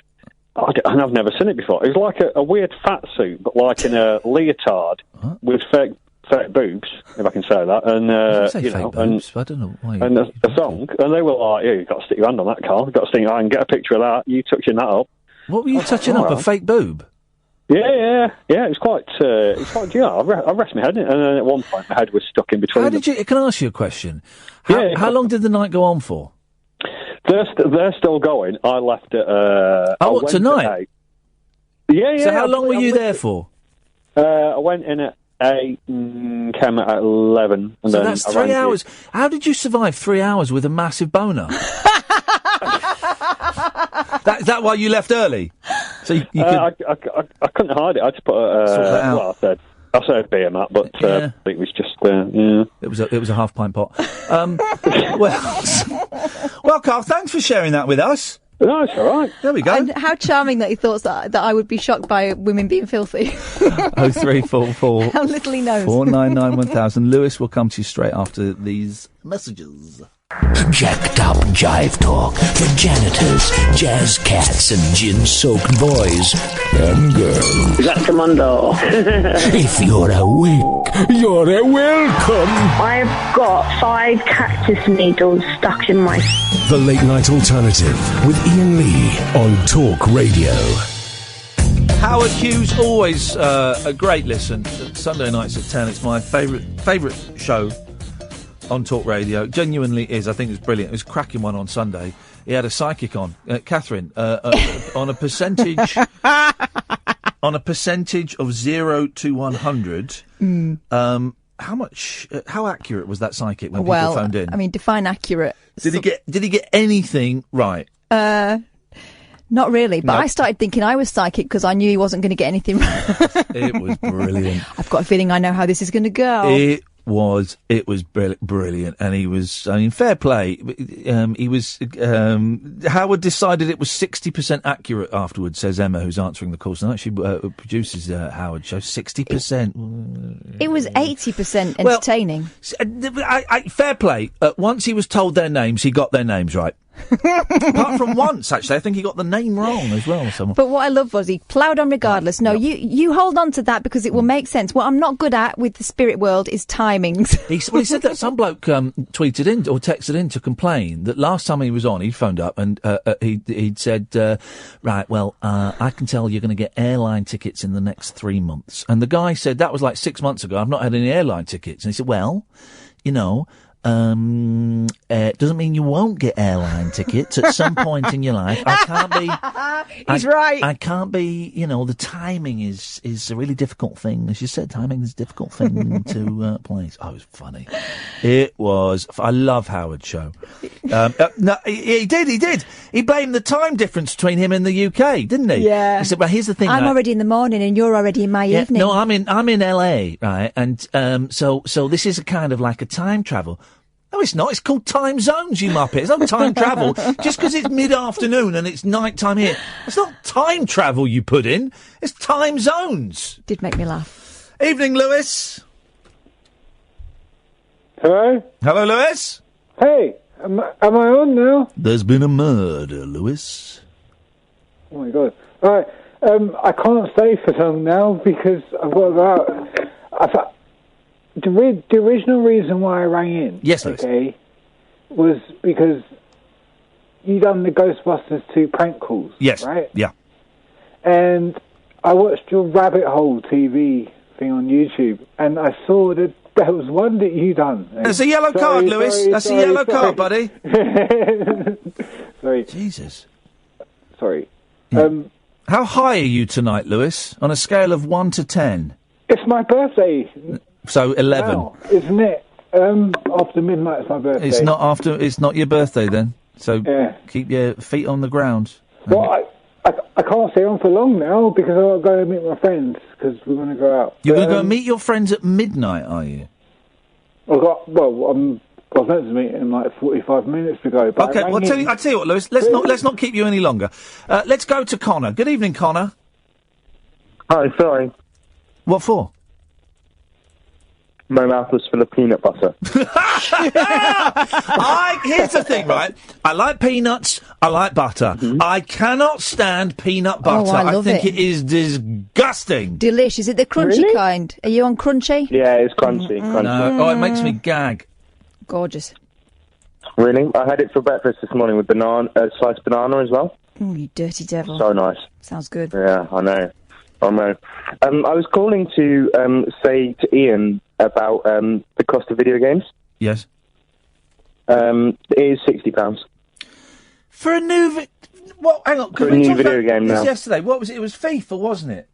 and I've never seen it before. It was like a weird fat suit, but like in a leotard with fake boobs, if I can say that, and fake boobs? I don't know why. And a thong, and they were like, "Yeah, you've got to stick your hand on that, Carl. You've got to stick your hand, get a picture of that. You touching that up." What were you touching up? Right. A fake boob? Yeah. It's quite. I rest my head in it, and then at one point my head was stuck in between. How did you? Can I ask you a question? How long did the night go on for? They're still going. I left at. Tonight? Yeah. So how long were you there for? I went in at 8, came out at 11. And so then that's 3 hours. How did you survive 3 hours with a massive boner? Is that why you left early? So you could... I couldn't hide it. I just put I said beer, Matt, but it was just It was a half pint pot. Well, Carl, thanks for sharing that with us. No, it's all right. There we go. And how charming that he thought that I would be shocked by women being filthy. 0344. How little he knows. 499 1000. Lewis will come to you straight after these messages. Jacked up jive talk for janitors, jazz cats, and gin-soaked boys and girls. Is that Commando? If you're awake, you're welcome. I've got 5 cactus needles stuck in my... The Late Night Alternative with Iain Lee on Talk Radio. Howard Hughes, always a great listen. Sunday nights at 10. It's my favourite show on Talk Radio. Genuinely is. I think it's brilliant. It was a cracking one on Sunday. He had a psychic on, Catherine, on a percentage on a percentage of 0 to 100. How accurate was that psychic when people phoned in? I mean, define accurate. Did he get anything right? Not really, but I started thinking I was psychic because I knew he wasn't going to get anything right. It was brilliant. I've got a feeling I know how this is going to go. It was brilliant, and he was, I mean, fair play. He was, Howard decided it was 60% accurate afterwards, says Emma, who's answering the call tonight. She produces Howard show. 60%. It was 80% entertaining. Fair play. Once he was told their names, he got their names right. Apart from once, actually. I think he got the name wrong as well. Someone. But what I loved was he ploughed on regardless. No, you hold on to that because it will make sense. What I'm not good at with the spirit world is timings. He said that some bloke tweeted in or texted in to complain that last time he was on, he'd phoned up and he'd said, right, well, I can tell you're going to get airline tickets in the next 3 months. And the guy said, that was like 6 months ago. I've not had any airline tickets. And he said, well, you know, doesn't mean you won't get airline tickets at some point in your life. I can't be. He's right. I can't be. You know, the timing is a really difficult thing. As you said, timing is a difficult thing to place. Oh, it was funny. It was. I love Howard's show. No, he did. He blamed the time difference between him and the UK, didn't he? Yeah. He said, "Well, here's the thing. I'm already in the morning, and you're already in my evening." No, I'm in LA, right? And so this is a kind of like a time travel. No, it's not. It's called time zones, you muppet. It's not time travel. Just because it's mid-afternoon and it's night time here. It's not time travel you put in. It's time zones. Did make me laugh. Evening, Lewis. Hello? Hello, Lewis. Hey, am I on now? There's been a murder, Lewis. Oh, my God. All right. I can't stay for long now because I've got to go out. The original reason why I rang in, yes, okay, was because you done the Ghostbusters 2 prank calls, yes, right? Yeah. And I watched your Rabbit Hole TV thing on YouTube, and I saw that there was one that you done. That's a yellow card, Lewis. That's a yellow card, buddy. Sorry. Jesus. Sorry. How high are you tonight, Lewis? On a scale of 1 to 10? It's my birthday. So 11. Wow, isn't it? After midnight is my birthday. It's not your birthday then. So keep your feet on the ground. Well, I can't stay on for long now because I've got to go and meet my friends because we're going to go out. You're going to go and meet your friends at midnight, are you? I was meant to meet in like 45 minutes ago. But okay, well, I tell you what, Lewis. Let's not keep you any longer. Let's go to Connor. Good evening, Connor. Hi, sorry. What for? My mouth was full of peanut butter. Here's the thing, right? I like peanuts. I like butter. Mm-hmm. I cannot stand peanut butter. I love think it. it is disgusting. Delish. Is it the crunchy kind? Are you on crunchy? Yeah, it's crunchy. No, it makes me gag. Gorgeous. Really? I had it for breakfast this morning with sliced banana as well. Oh, you dirty devil. So nice. Sounds good. Yeah, I know. I was calling to say to Iain about the cost of video games. Yes. It is £60 for a new. Hang on. For a new video game now. Yesterday, what was it? It was FIFA, wasn't it?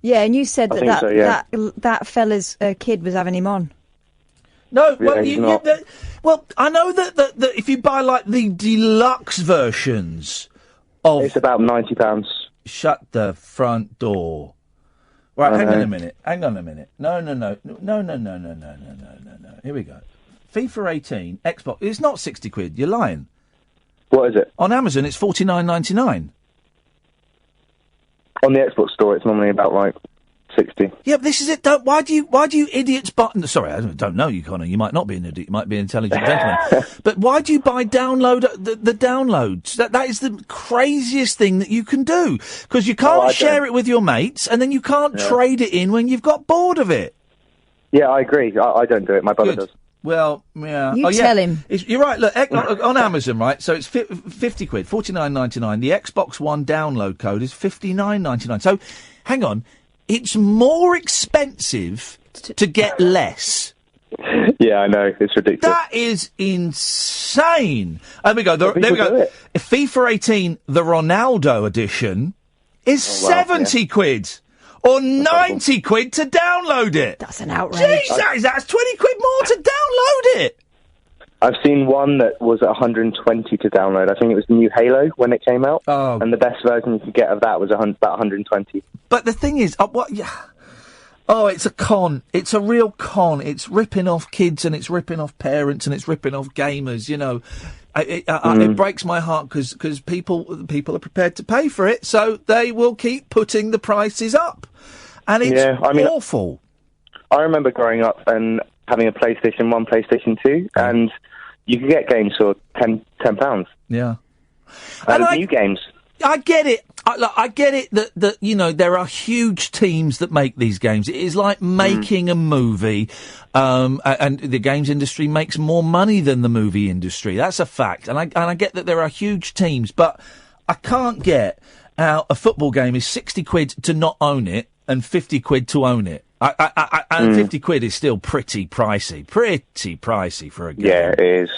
Yeah, and you said that fella's kid was having him on. No, Yeah, well, I know that if you buy like the deluxe versions of, it's about £90. Shut the front door. Right, hang on a minute. No. Here we go. FIFA 18, Xbox. It's not 60 quid. You're lying. What is it? On Amazon, it's $49.99. On the Xbox store, it's normally about like 60. Yeah, but this is it. Why do you idiots Sorry, I don't know you, Connor. You might not be an idiot. You might be an intelligent gentleman. But why do you buy download the downloads? That is the craziest thing that you can do because you can't share it with your mates, and then you can't trade it in when you've got bored of it. Yeah, I agree. I don't do it. My brother does. Well, yeah. You tell him. You're right. Look, on Amazon, right? So it's 50 quid, $49.99. The Xbox One download code is $59.99. So, hang on. It's more expensive to get less. Yeah, I know. It's ridiculous. That is insane. There we go. There we go. FIFA 18, the Ronaldo edition, is 70 quid. Or 90 quid to download it. That's an outrage. Jesus, that's 20 quid more to download it. I've seen one that was at 120 to download. I think it was the new Halo when it came out. Oh. And the best version you could get of that was about 120. But the thing is, it's a con. It's a real con. It's ripping off kids and it's ripping off parents and it's ripping off gamers, you know. It breaks my heart because people are prepared to pay for it, so they will keep putting the prices up. And it's awful. I remember growing up and having a PlayStation 1, PlayStation 2, and you can get games for £10. Yeah. New games. I get it. I get it that you know there are huge teams that make these games. It is like making a movie, and the games industry makes more money than the movie industry. That's a fact, and I get that there are huge teams, but I can't get how a football game is £60 to not own it and £50 to own it. And £50 is still pretty pricey for a game. Yeah, it is.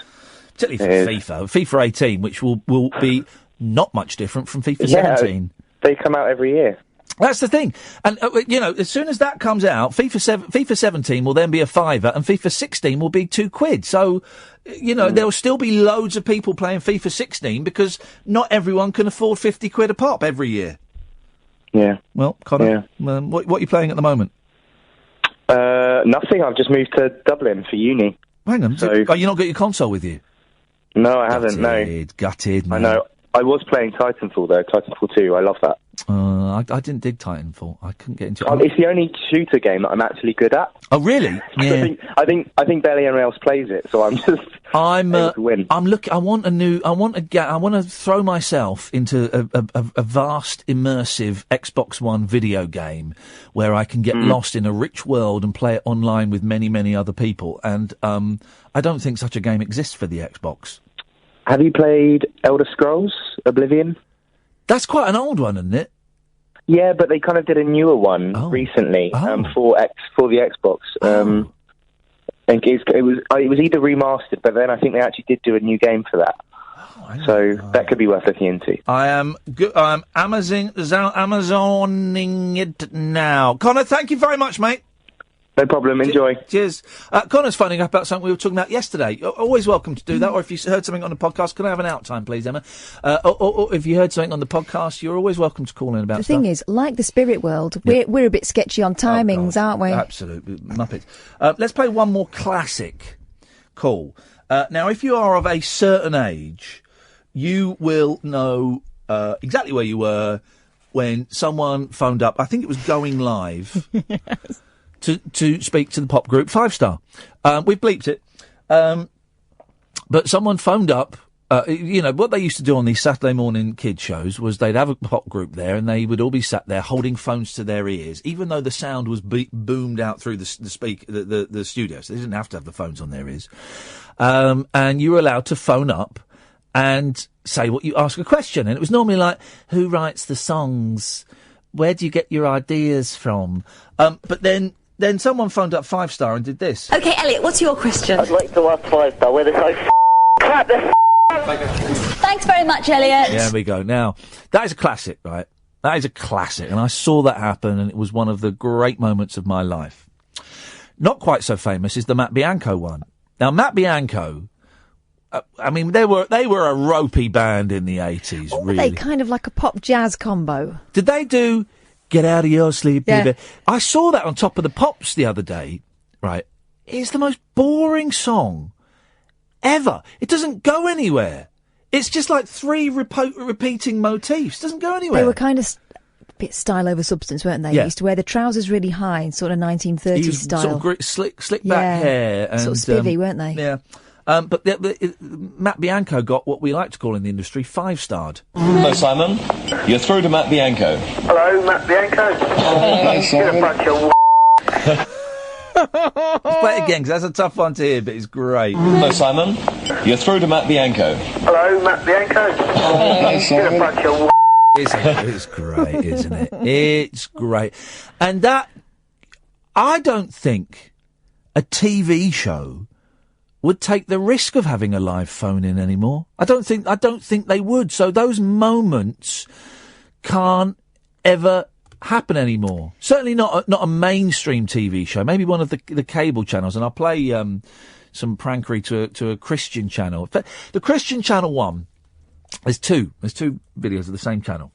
Particularly for FIFA 18, which will be not much different from FIFA 17. They come out every year. That's the thing. And, you know, as soon as that comes out, FIFA 17 will then be a £5 and FIFA 16 will be £2. So, you know, there will still be loads of people playing FIFA 16 because not everyone can afford £50 a pop every year. Yeah. Well, Connor, what are you playing at the moment? Nothing. I've just moved to Dublin for uni. Hang on. So, you not got your console with you? No, I haven't, no. Gutted, man. I know. I was playing Titanfall, though. Titanfall 2. I love that. I didn't dig Titanfall. I couldn't get into it. It's the only shooter game that I'm actually good at. Oh, really? Yeah. I think barely anyone else plays it, so I'm just able to win. I'm looking. I want to throw myself into a vast, immersive Xbox One video game where I can get lost in a rich world and play it online with many, many other people. And I don't think such a game exists for the Xbox. Have you played Elder Scrolls Oblivion? That's quite an old one, isn't it? Yeah, but they kind of did a newer one recently for the Xbox. I think it was either remastered, but then I think they actually did do a new game for that. So that could be worth looking into. I'm Amazoning it now. Connor, thank you very much, mate. No problem. Enjoy. Cheers. Connor's phoning up about something we were talking about yesterday. You're always welcome to do that. Or if you heard something on the podcast, can I have an out time, please, Emma? Or if you heard something on the podcast, you're always welcome to call in about stuff. The thing is, like the spirit world, we're a bit sketchy on timings, aren't we? Absolutely. Muppets. Let's play one more classic call. Now, if you are of a certain age, you will know exactly where you were when someone phoned up. I think it was Going Live. Yes. To speak to the pop group 5 Star. We've bleeped it. But someone phoned up. You know, what they used to do on these Saturday morning kid shows was they'd have a pop group there and they would all be sat there holding phones to their ears, even though the sound was boomed out through the studio. So they didn't have to have the phones on their ears. And you were allowed to phone up and say what you ask a question. And it was normally like, who writes the songs? Where do you get your ideas from? But then someone phoned up 5 Star and did this. OK, Elliot, what's your question? I'd like to ask 5 Star where they're so crap. Thanks very much, Elliot. There we go. Now, that is a classic, right? That is a classic. And I saw that happen, and it was one of the great moments of my life. Not quite so famous is the Matt Bianco one. Now, Matt Bianco, I mean, they were a ropey band in the 80s, or really. Were they kind of like a pop jazz combo? Did they do Get Out of Your Sleep, Baby? I saw that on Top of the Pops the other day, right? It's the most boring song ever. It doesn't go anywhere. It's just like 3 repeating motifs. It doesn't go anywhere. They were kind of a bit style over substance, weren't they? Yeah. They used to wear the trousers really high, sort of 1930s style. Sort of slick back hair. And, sort of spivvy, weren't they? Yeah. But Matt Bianco got what we like to call in the industry 5-starred. Hello, Simon. You're through to Matt Bianco. Hello, Matt Bianco. Hello, Simon. You're a bunch of Let's play it again, because that's a tough one to hear, but it's great. Hello, Simon. You're through to Matt Bianco. Hello, Matt Bianco. Hello, Simon. You're a bunch of It's great, isn't it? It's great. And that, I don't think a TV show would take the risk of having a live phone in anymore. I don't think they would. So those moments can't ever happen anymore. Certainly not a mainstream TV show. Maybe one of the cable channels. And I'll play some prankery to a Christian channel. The Christian channel one. There's two videos of the same channel.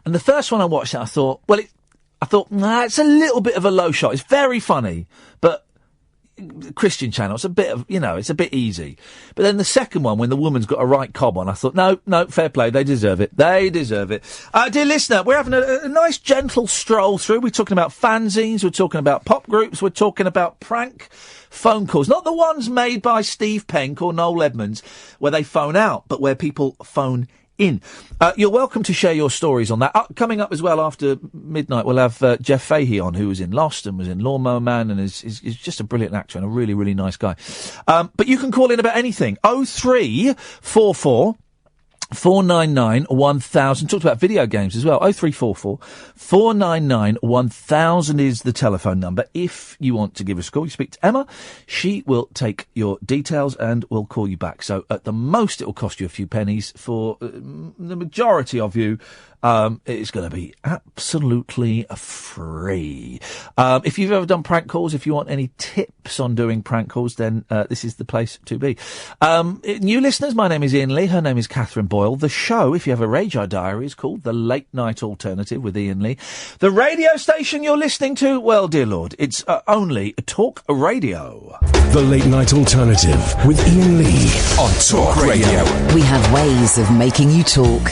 And the first one I watched, I thought, it's a little bit of a low shot. It's very funny, but Christian channel, it's a bit of, it's a bit easy. But then the second one, when the woman's got a right cob on, I thought, no, fair play, they deserve it. Dear listener, we're having a nice gentle stroll through. We're talking about fanzines, we're talking about pop groups, we're talking about prank phone calls. Not the ones made by Steve Penk or Noel Edmonds, where they phone out, but where people phone in. You're welcome to share your stories on that. Coming up as well after midnight, we'll have Jeff Fahey on, who was in Lost and was in Lawnmower Man and is just a brilliant actor and a really, really nice guy. But you can call in about anything. 0344 499 1000. Talked about video games as well. 0344 499 1000 is the telephone number. If you want to give us a call, you speak to Emma. She will take your details and will call you back. So at the most, it will cost you a few pennies. For the majority of you, it's going to be absolutely free. If you've ever done prank calls, if you want any tips on doing prank calls, then this is the place to be. New listeners, my name is Iain Lee. Her name is Catherine Boyle. The show, if you have a Radar Diary, is called The Late Night Alternative with Iain Lee. The radio station you're listening to, well, dear Lord, it's only Talk Radio. The Late Night Alternative with Iain Lee on Talk Radio. We have ways of making you talk.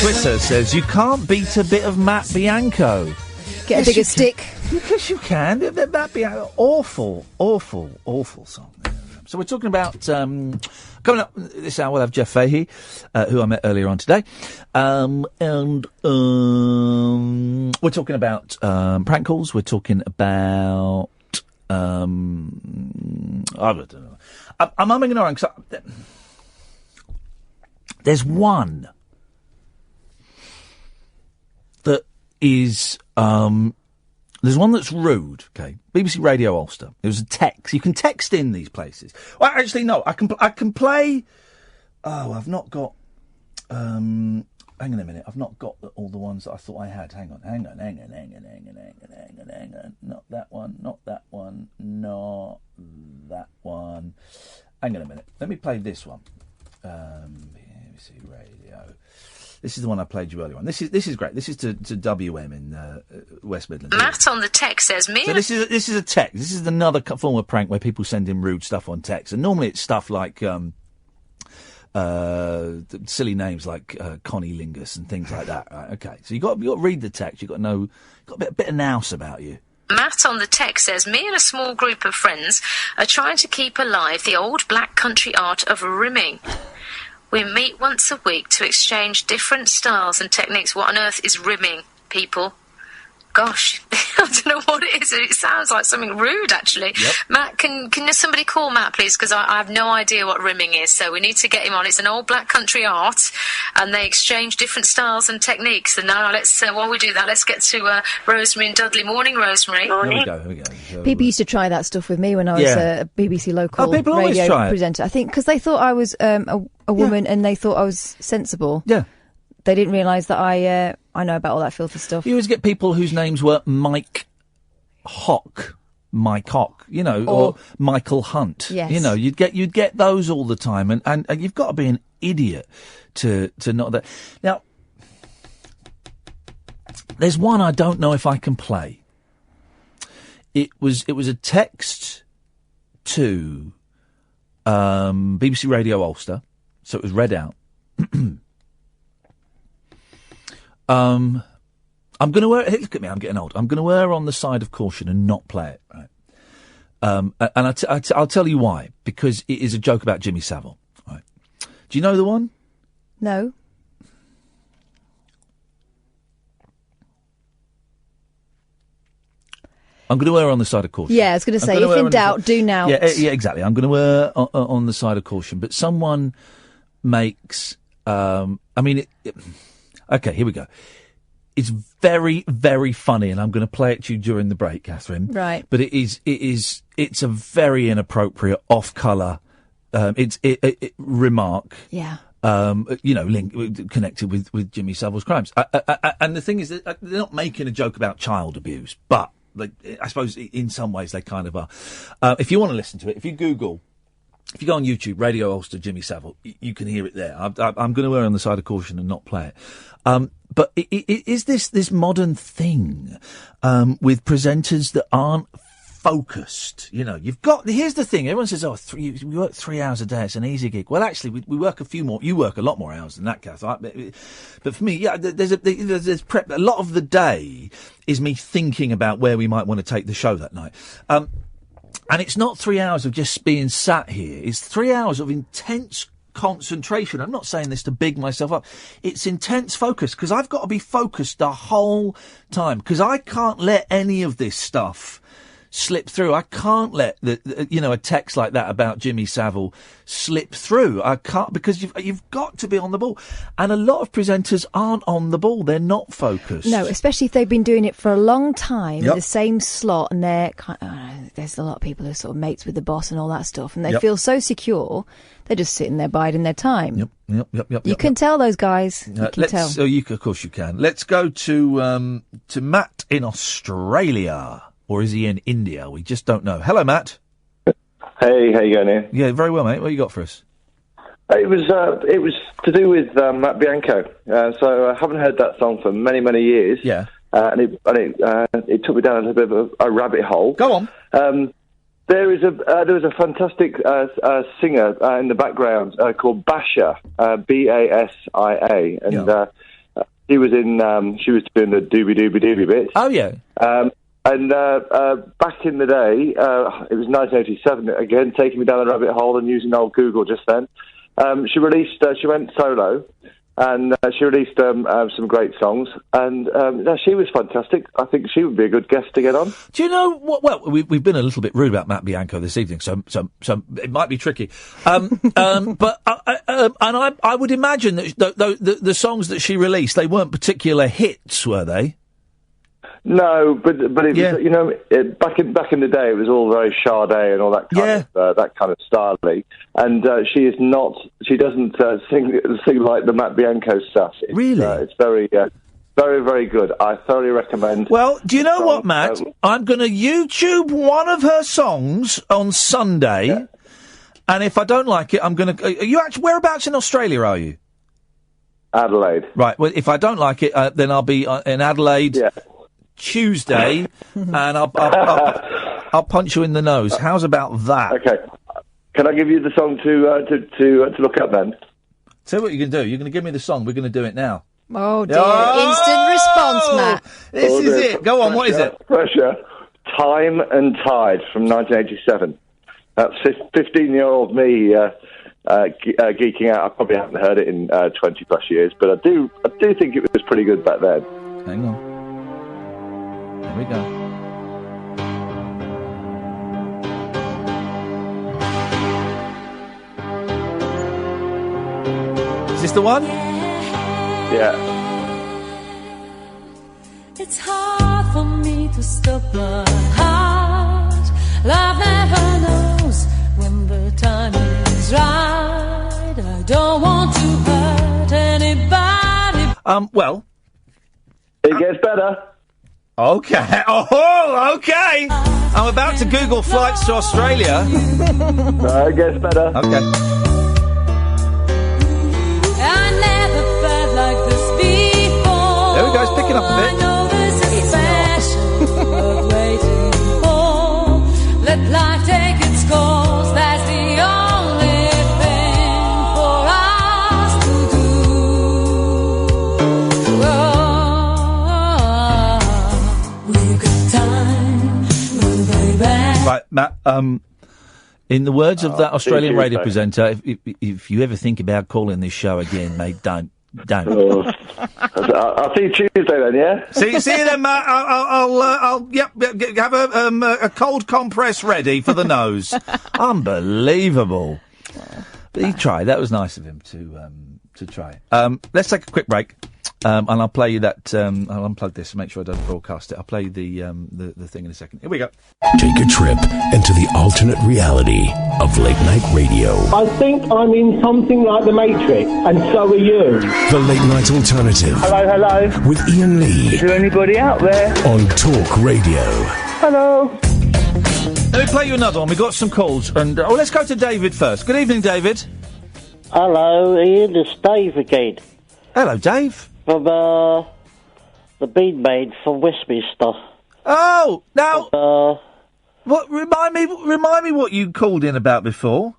Twitter says you can't beat a bit of Matt Bianco. Get a bigger stick. Yes, you can. Matt Bianco, awful song. So we're talking about coming up this hour. We'll have Jeff Fahey, who I met earlier on today, and we're talking about prank calls. We're talking about I don't know. I'm umming and ahhing. There's one that is... there's one that's rude, okay? BBC Radio Ulster. It was a text. You can text in these places. Well, actually, no. I can play... Oh, I've not got... hang on a minute. I've not got all the ones that I thought I had. Hang on. Not that one. Not that one. Not that one. Hang on a minute. Let me play this one. BBC Radio. This is the one I played you earlier on. This is great. This is to WM in West Midlands. Matt on the text says me. So this is a text. This is another form of prank where people send in rude stuff on text, and normally it's stuff like silly names like Connie Lingus and things like that. Right? Okay, so you got to read the text. You got to know. Got a bit of nous about you. Matt on the text says, me and a small group of friends are trying to keep alive the old black country art of rimming. We meet once a week to exchange different styles and techniques. What on earth is rimming, people? Gosh, I don't know what it is. It sounds like something rude, actually. Yep. Matt, can somebody call Matt, please? Because I have no idea what rimming is, so we need to get him on. It's an old black country art, and they exchange different styles and techniques. And now let's, while we do that, let's get to Rosemary and Dudley. Morning, Rosemary. Here we go. So, people used to try that stuff with me when I was a BBC local radio presenter. I think because they thought I was a woman and they thought I was sensible. Yeah. They didn't realise that I know about all that filthy stuff. You always get people whose names were Mike Hock, you know, or Michael Hunt. Yes. You know, you'd get those all the time, and you've got to be an idiot to not that. Now, there's one I don't know if I can play. It was a text to BBC Radio Ulster, so it was read out. I'm going to err. Look at me, I'm getting old. I'm going to err on the side of caution and not play it. Right? And I'll tell you why. Because it is a joke about Jimmy Savile. Right? Do you know the one? No. I'm going to err on the side of caution. Yeah, I was going to say, if in doubt, do now. Yeah, exactly. I'm going to err on the side of caution. But someone makes... Okay, here we go. It's very, very funny, and I'm going to play it to you during the break, Catherine. Right. But it's a very inappropriate, off-colour, remark. Yeah. Connected with Jimmy Savile's crimes. And the thing is that they're not making a joke about child abuse, but I suppose in some ways they kind of are. If you want to listen to it, if you go on YouTube, Radio Ulster, Jimmy Savile, you can hear it there. I'm going to err on the side of caution and not play it. But it is this modern thing with presenters that aren't focused. You know, here's the thing. Everyone says, we work 3 hours a day. It's an easy gig. Well, actually, we work a few more. You work a lot more hours than that, Kath. But for me, there's prep. A lot of the day is me thinking about where we might want to take the show that night. And it's not 3 hours of just being sat here. It's 3 hours of intense concentration. I'm not saying this to big myself up. It's intense focus, because I've got to be focused the whole time, because I can't let any of this stuff slip through. I can't let a text like that about Jimmy Savile slip through. I can't, because you've got to be on the ball. And a lot of presenters aren't on the ball. They're not focused. No, especially if they've been doing it for a long time in the same slot, and they're there's a lot of people who are sort of mates with the boss and all that stuff, and they feel so secure. They're just sitting there biding their time. Yep. You can tell those guys. You can tell. Of course you can. Let's go to Matt in Australia. Or is he in India? We just don't know. Hello, Matt. Hey, how you going, Ian? Yeah, very well, mate. What you got for us? It was to do with Matt Bianco. So I haven't heard that song for many, many years. Yeah. And it took me down a little bit of a rabbit hole. Go on. There was a fantastic singer in the background called Basia, Basia, and she was doing the doobie bits. Oh yeah. And back in the day, it was 1987, again, taking me down the rabbit hole and using old Google just then, she went solo, And she released some great songs, and no, she was fantastic. I think she would be a good guest to get on. Do you know what? Well, we've been a little bit rude about Matt Bianco this evening, so it might be tricky. But I would imagine that the songs that she released, they weren't particular hits, were they? No, but it was, back in the day, it was all very Sade and all that kind of style-y. And she doesn't sing like the Matt Bianco stuff. Really? It's very, very, very good. I thoroughly recommend. Well, do you know what, Matt? I'm going to YouTube one of her songs on Sunday, and if I don't like it, I'm going to. Are you actually whereabouts in Australia? Are you? Adelaide. Right. Well, if I don't like it, then I'll be in Adelaide. Yeah. Tuesday, and I'll punch you in the nose. How's about that? Okay. Can I give you the song to look up then? Tell you what you can do. You're going to give me the song. We're going to do it now. Oh dear! Instant response, Matt. This is it. Go on. What is it? Pressure. Time and Tide from 1987. That's 15-year-old me geeking out. I probably haven't heard it in 20 plus years, but I do think it was pretty good back then. Hang on. Here we go. Is this the one? Yeah. It's hard for me to stop the heart. Love never knows when the time is right. I don't want to hurt anybody. Well. It gets better. Okay. Oh, okay. I'm about to Google flights to Australia. It gets better. Okay. I never felt like this before. There we go. It's picking up a bit. I know this is special, but waiting for. Let life take its course. That's the only thing for us to do. We've got time, baby. Right, Matt. In the words of that Australian radio presenter, if you ever think about calling this show again, mate, don't. I'll see you Tuesday then, yeah? See you then, Matt. I'll have a cold compress ready for the nose. Unbelievable. But he tried. That was nice of him to try. Let's take a quick break. And I'll play you that. I'll unplug this and make sure I don't broadcast it. I'll play the thing in a second. Here we go. Take a trip into the alternate reality of late night radio. I think I'm in something like the Matrix, and so are you. The Late Night Alternative. Hello. With Iain Lee. Is there anybody out there? On Talk Radio. Hello. Let me play you another one. We've got some calls. And let's go to David first. Good evening, David. Hello, Iain. It's Dave again. Hello, Dave. From the Bean Maid from Westminster. Oh, now, what? Remind me what you called in about before.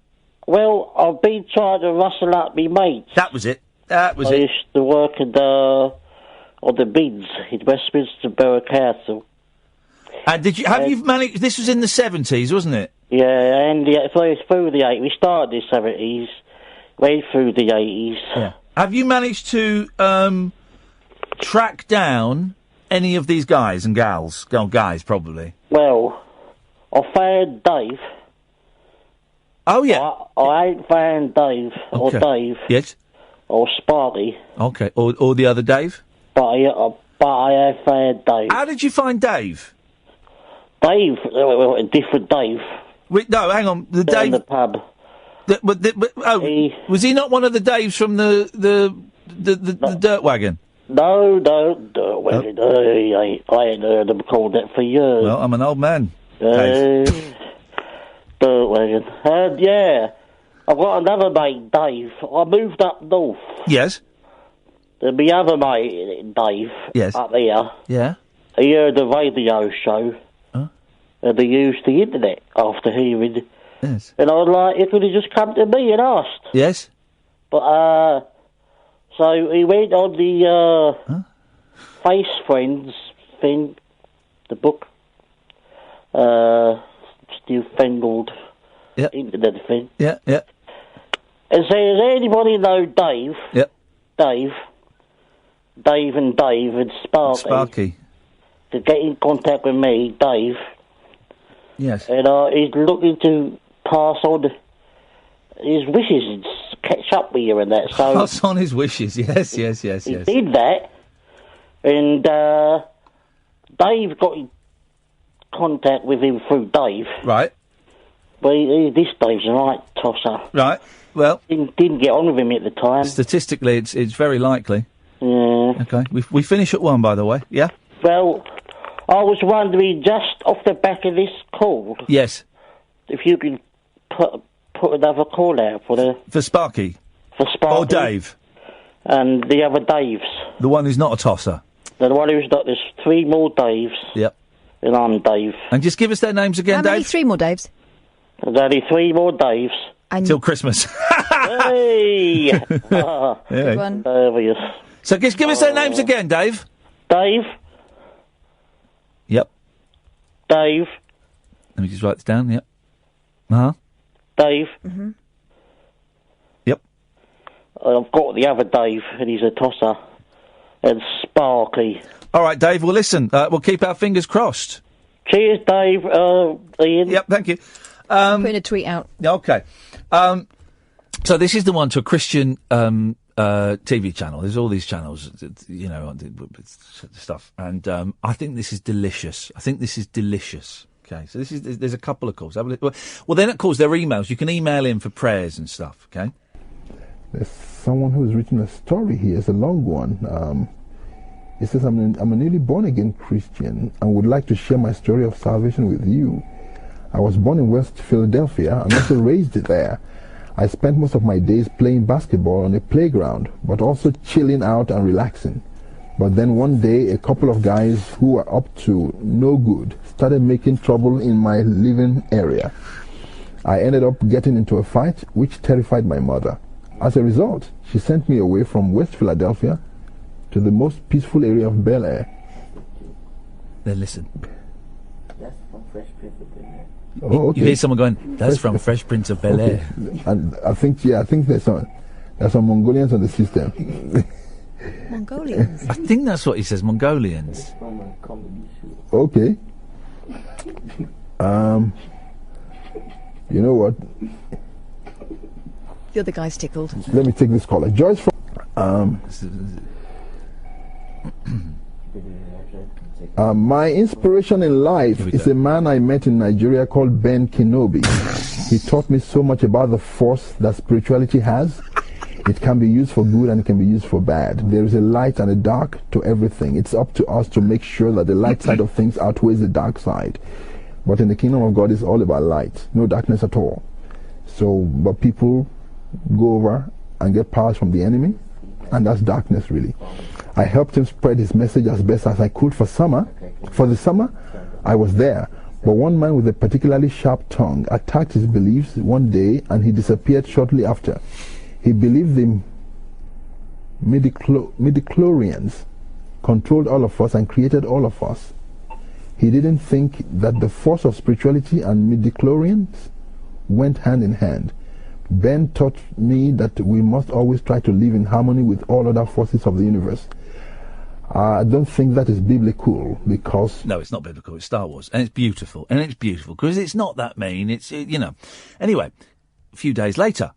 Well, I've been trying to rustle up me mates. That was it. I used to work on the bins in Westminster Borough Council. And have you managed? This was in the 70s, wasn't it? Yeah, and through the 80s. We started in the 70s, went through the 80s. Yeah. Have you managed to track down any of these guys and gals? Oh, guys, probably. Well, I found Dave. Oh, yeah. I ain't found Dave or Dave. Yes. Or Sparky. Okay. Or the other Dave? But I have found Dave. How did you find Dave? Dave, a different Dave. No, hang on. The Dave in the pub. Was he not one of the Daves from the dirt wagon? No, dirt wagon. I ain't heard them called that for years. Well, I'm an old man. Dirt wagon. And yeah, I've got another mate, Dave. I moved up north. Yes. There'll be other mate, Dave. Yes. Up there. Yeah. He heard the radio show. And he used the internet after hearing. Yes. And I was like, he could have just come to me and asked. Yes. But, so he went on the, Face Friends thing, the book, Steve Fangled internet thing. Yeah. And said, does anybody know Dave? Yep. Dave and Sparky. To get in contact with me, Dave. Yes. And he's looking to pass on his wishes and catch up with you and that. So Pass on his wishes. Yes. he did that, and Dave got in contact with him through Dave. Right. But this Dave's a right tosser. Right. Well, didn't get on with him at the time. Statistically, it's very likely. Yeah. Okay. We finish at 1, by the way. Yeah. Well, I was wondering, just off the back of this call, Yes. if you could put another call out for Sparky. For Sparky. Or Dave. And the other Daves. The one who's not a tosser. The one who's not. There's 3 more Daves. Yep. And I'm Dave. And just give us their names again, How Dave. many 3 more Daves? There's only 3 more Daves. Till Christmas. Hey! Good one. So just give us their names again, Dave. Dave. Yep. Dave. Let me just write this down. Yep. Uh-huh. Dave. Mm-hmm. Yep. I've got the other Dave, and he's a tosser. And Sparky. All right, Dave. Well, listen. We'll keep our fingers crossed. Cheers, Dave. Ian. Yep. Thank you. Putting a tweet out. Okay. So this is the one to a Christian TV channel. There's all these channels, stuff, and I think this is delicious. Okay, so there's a couple of calls. Well, then, of course, there are emails. You can email in for prayers and stuff. Okay. There's someone who's written a story here. It's a long one. It says, I'm a newly born-again Christian and would like to share my story of salvation with you. I was born in West Philadelphia and also raised there. I spent most of my days playing basketball on a playground, but also chilling out and relaxing. But then one day, a couple of guys who were up to no good started making trouble in my living area. I ended up getting into a fight, which terrified my mother. As a result, she sent me away from West Philadelphia to the most peaceful area of Bel Air. Then listen. That's from Fresh Prince of Bel Air. Oh, okay. You hear someone going, that's from Fresh Prince of Bel Air. Okay. And I think there's some Mongolians on the system. Mongolians? I think that's what he says, Mongolians. Okay. You know what? The other guy's tickled. Let me take this caller. Joyce from... my inspiration in life is a man I met in Nigeria called Ben Kenobi. He taught me so much about the force that spirituality has. It can be used for good and it can be used for bad. There is a light and a dark to everything. It's up to us to make sure that the light side of things outweighs the dark side. But in the kingdom of God, it's all about light, no darkness at all. So, but people go over and get powers from the enemy, and that's darkness really. I helped him spread his message as best as I could for the summer. I was there, but one man with a particularly sharp tongue attacked his beliefs one day and he disappeared shortly after. He believed the midichlorians controlled all of us and created all of us. He didn't think that the force of spirituality and midichlorians went hand in hand. Ben taught me that we must always try to live in harmony with all other forces of the universe. I don't think that is biblical because... No, it's not biblical. It's Star Wars. And it's beautiful. Because it's not that mean. Anyway, a few days later,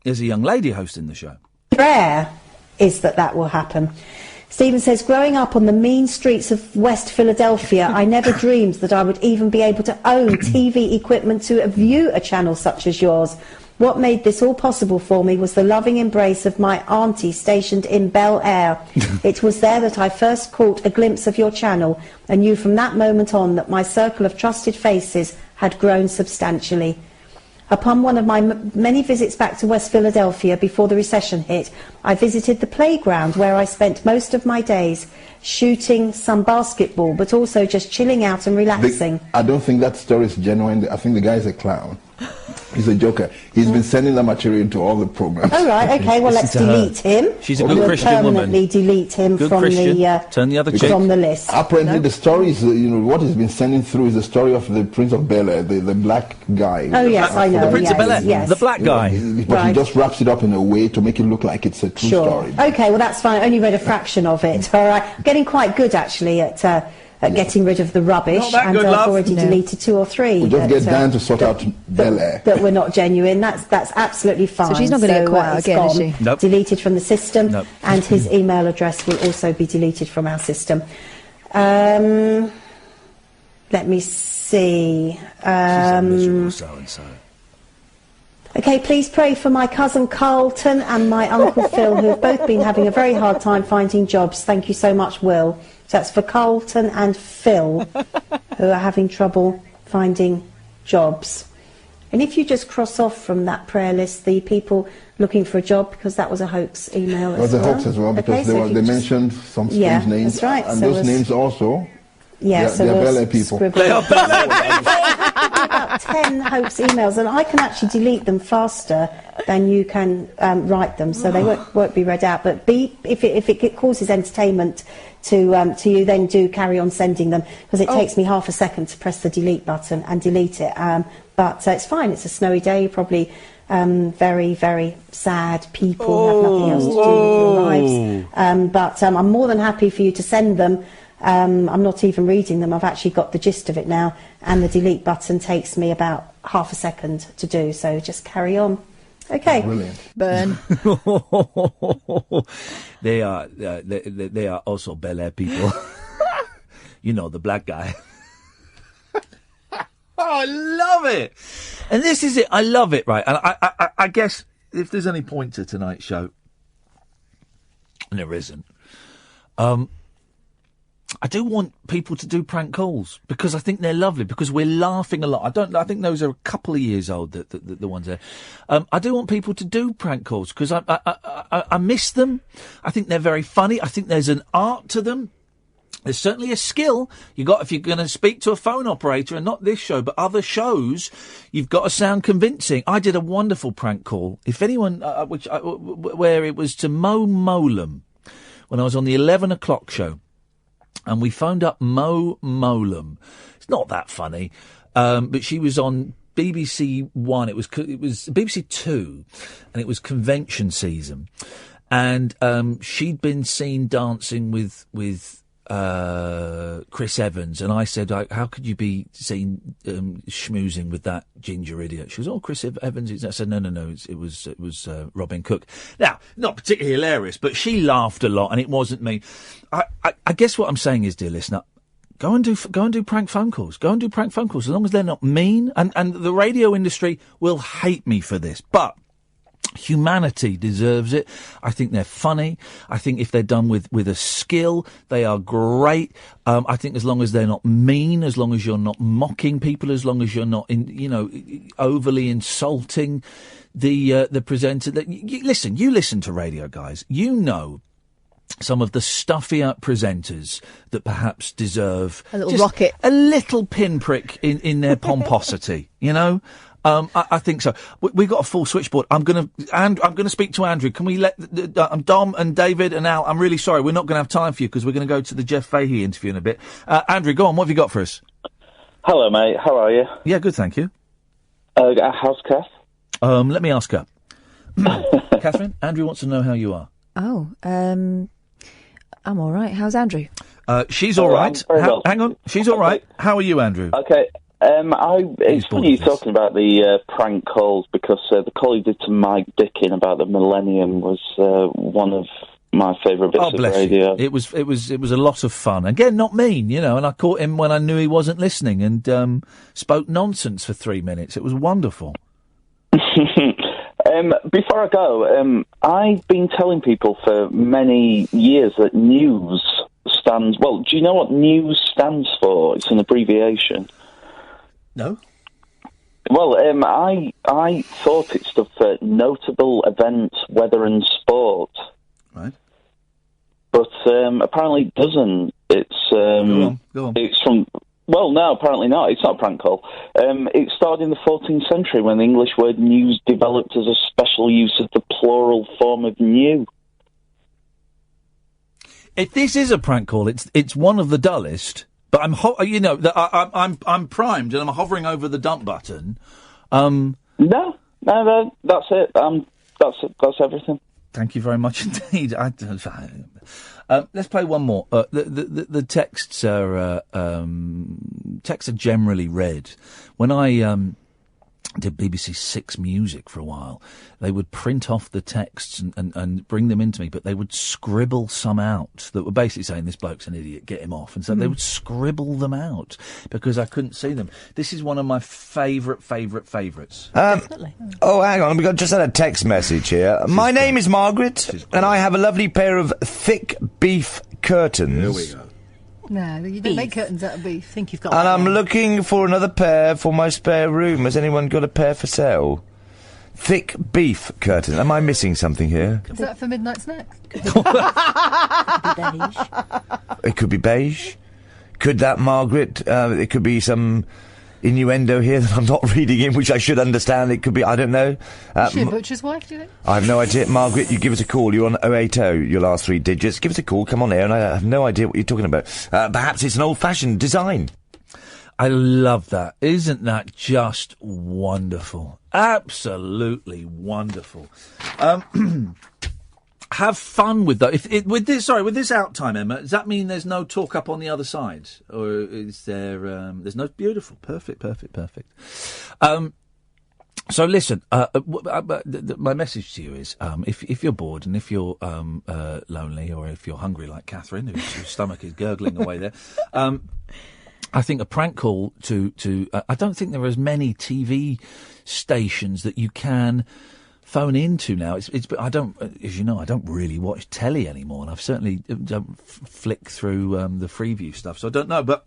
there's a young lady hosting the show. Prayer is that will happen. Stephen says, growing up on the mean streets of West Philadelphia, I never dreamed that I would even be able to own TV equipment to view a channel such as yours. What made this all possible for me was the loving embrace of my auntie stationed in Bel Air. It was there that I first caught a glimpse of your channel and knew from that moment on that my circle of trusted faces had grown substantially. Upon one of my many visits back to West Philadelphia before the recession hit, I visited the playground where I spent most of my days shooting some basketball, but also just chilling out and relaxing. I don't think that story is genuine. I think the guy is a clown. He's a joker. He's been sending that material into all the programs. Oh, right, okay, well, let's delete him. She's a good We'll Christian woman. permanently delete him Good from Christian. the Turn the other cheek. from the list. Apparently, the story is, what he's been sending through is the story of the Prince of Bel-Air, the black guy. Oh, yes, I know. The Prince of Bel-Air, yes. the black guy. But he just wraps it up in a way to make it look like it's a true story. Okay, well, that's fine. I only read a fraction of it. All right. Getting quite good, actually, at getting rid of the rubbish. Not that and good, I've love. already deleted 2 or 3. We just get Dan to sort out Bel-Air. That were not genuine. That's absolutely fine. So she's not going to get caught out it's again, gone. is she? Nope. Deleted from the system. Nope. And his email address will also be deleted from our system. Let me see. So-and-so. Okay, please pray for my cousin Carlton and my uncle Phil, who have both been having a very hard time finding jobs. Thank you so much, Will. So that's for Carlton and Phil, who are having trouble finding jobs. And if you just cross off from that prayer list the people looking for a job, because that was a hoax email It was a hoax as well, because they mentioned some strange names. That's right. And So those names also, yeah, they're Bel-Air people. They are about 10 hoax emails, and I can actually delete them faster than you can write them, so they won't be read out. But if it causes entertainment to you, then do carry on sending them, because it takes me half a second to press the delete button and delete it. But it's fine. It's a snowy day, probably very, very sad people have nothing else to do with your lives. But I'm more than happy for you to send them. I'm not even reading them. I've actually got the gist of it now, and the delete button takes me about half a second to do, so just carry on. Okay. Brilliant. Burn. They are also Bel-Air people. You know, the black guy. Oh, I love it. And this is it. I love it, right? And I guess if there's any point to tonight's show, and there isn't, I do want people to do prank calls, because I think they're lovely, because we're laughing a lot. I think those are a couple of years old, the ones there. I do want people to do prank calls, because I miss them. I think they're very funny. I think there's an art to them. There's certainly a skill you got if you're going to speak to a phone operator, and not this show, but other shows. You've got to sound convincing. I did a wonderful prank call. If anyone, where it was to Mo Molam, when I was on the 11 o'clock show, and we phoned up Mo Molam. It's not that funny, but she was on BBC One. It was BBC Two, and it was convention season, and she'd been seen dancing with Chris Evans, and I said, how could you be seen schmoozing with that ginger idiot? She was, Chris Evans. I said, no, it was Robin Cook. Now, not particularly hilarious, but she laughed a lot, and it wasn't me. I guess what I'm saying is, dear listener, go and do prank phone calls. Go and do prank phone calls, as long as they're not mean. And the radio industry will hate me for this, but humanity deserves it. I think they're funny. I think if they're done with a skill, they are great. I think as long as they're not mean, as long as you're not mocking people, as long as you're not overly insulting the presenter. You listen to radio, guys. You know some of the stuffier presenters that perhaps deserve a little rocket, a little pinprick in their pomposity, you know. I think so. We've got a full switchboard. I'm going to speak to Andrew. Can we let Dom and David and Al? I'm really sorry. We're not going to have time for you, because we're going to go to the Jeff Fahey interview in a bit. Andrew, go on. What have you got for us? Hello, mate. How are you? Yeah, good, thank you. How's Kath? Let me ask her. Catherine, Andrew wants to know how you are. Oh, I'm all right. How's Andrew? She's all right. Hang on. She's all right. How are you, Andrew? Okay. It's funny you're talking about the prank calls, because the call you did to Mike Dickin about the millennium was one of my favourite bits of radio. You. It was a lot of fun. Again, not mean, and I caught him when I knew he wasn't listening, and spoke nonsense for 3 minutes. It was wonderful. Before I go, I've been telling people for many years that news stands... Well, do you know what news stands for? It's an abbreviation. No. Well, I thought it stood for notable events, weather and sport. Right. But apparently it doesn't. It's go on. It's from Well, no, apparently not. It's not a prank call. It started in the 14th century when the English word news developed as a special use of the plural form of new. If this is a prank call, it's one of the dullest. But I'm primed and I'm hovering over the dump button. No, that's it. That's everything. Thank you very much indeed. Let's play one more. The texts are generally read. When I did BBC Six Music for a while, they would print off the texts and bring them into me, but they would scribble some out that were basically saying, this bloke's an idiot, get him off. And so they would scribble them out because I couldn't see them. This is one of my favourites. Oh, hang on, we've just had a text message here. My name is Margaret, and I have a lovely pair of thick beef curtains. Here we go. No, you don't make curtains out of beef. I think you've got. And I'm looking for another pair for my spare room. Has anyone got a pair for sale? Thick beef curtains. Am I missing something here? Is that for midnight snacks? It could be beige. Could that, Margaret? It could be some innuendo here that I'm not reading in, which I should understand. It could be, I don't know. Is she a butcher's wife, do you think? I have no idea. Margaret, you give us a call. You're on 080, your last 3 digits. Give us a call, come on air, and I have no idea what you're talking about. Perhaps it's an old-fashioned design. I love that. Isn't that just wonderful? Absolutely wonderful. Have fun with that. With this out time, Emma, does that mean there's no talk up on the other side? Or is there, there's no, beautiful, perfect. So listen, my message to you is, if you're bored and if you're, lonely or if you're hungry like Catherine, whose stomach is gurgling away there, I think a prank call to I don't think there are as many TV stations that you can phone into now. It's I don't, as you know, I don't really watch telly anymore, and I've certainly don't flick through the Freeview stuff, so I don't know. But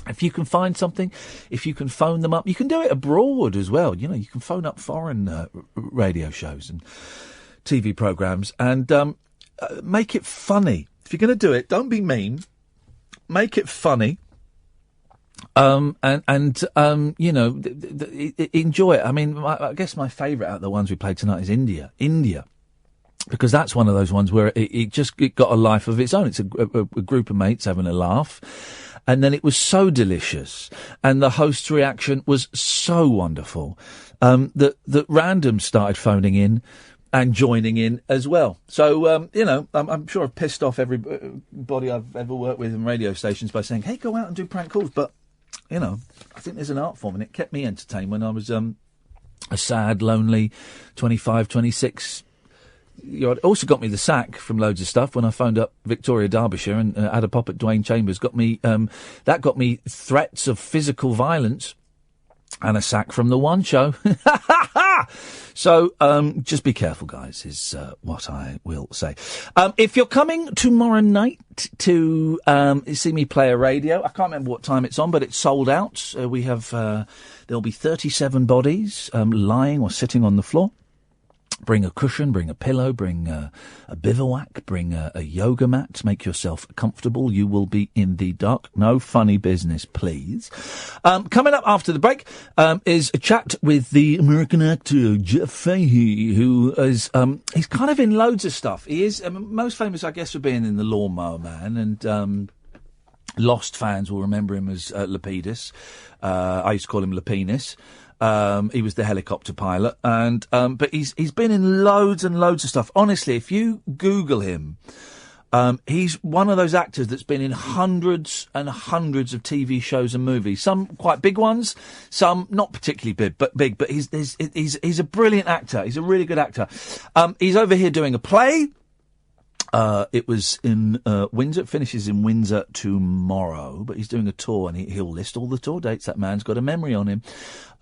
if you can find something, if you can phone them up, you can do it abroad as well. You know, you can phone up foreign radio shows and TV programmes and make it funny. If you're going to do it, don't be mean. Make it funny. You know, enjoy it. I mean, I guess my favourite out of the ones we played tonight is India, because that's one of those ones where it got a life of its own. It's a group of mates having a laugh, and then it was so delicious, and the host's reaction was so wonderful that random started phoning in and joining in as well. So, you know, I'm sure I've pissed off everybody I've ever worked with in radio stations by saying, hey, go out and do prank calls, but you know, I think there's an art form, and it kept me entertained when I was a sad, lonely 25, 26. It also got me the sack from loads of stuff when I phoned up Victoria, Derbyshire, and had a pop at Dwayne Chambers. Got me threats of physical violence and a sack from the One Show. So, just be careful, guys, is what I will say. If you're coming tomorrow night to see me play a radio, I can't remember what time it's on, but it's sold out. We have, there'll be 37 bodies lying or sitting on the floor. Bring a cushion, bring a pillow, bring a bivouac, bring a yoga mat. Make yourself comfortable. You will be in the dark. No funny business, please. Coming up after the break is a chat with the American actor Jeff Fahey, who is he's kind of in loads of stuff. He is most famous, I guess, for being in The Lawnmower Man, and Lost fans will remember him as Lapidus. I used to call him Lapinis. He was the helicopter pilot, and but he's been in loads and loads of stuff. Honestly, if you Google him, he's one of those actors that's been in hundreds and hundreds of TV shows and movies. Some quite big ones, some not particularly big. But he's a brilliant actor. He's a really good actor. He's over here doing a play. It was in Windsor. It finishes in Windsor tomorrow, but he's doing a tour, and he'll list all the tour dates. That man's got a memory on him.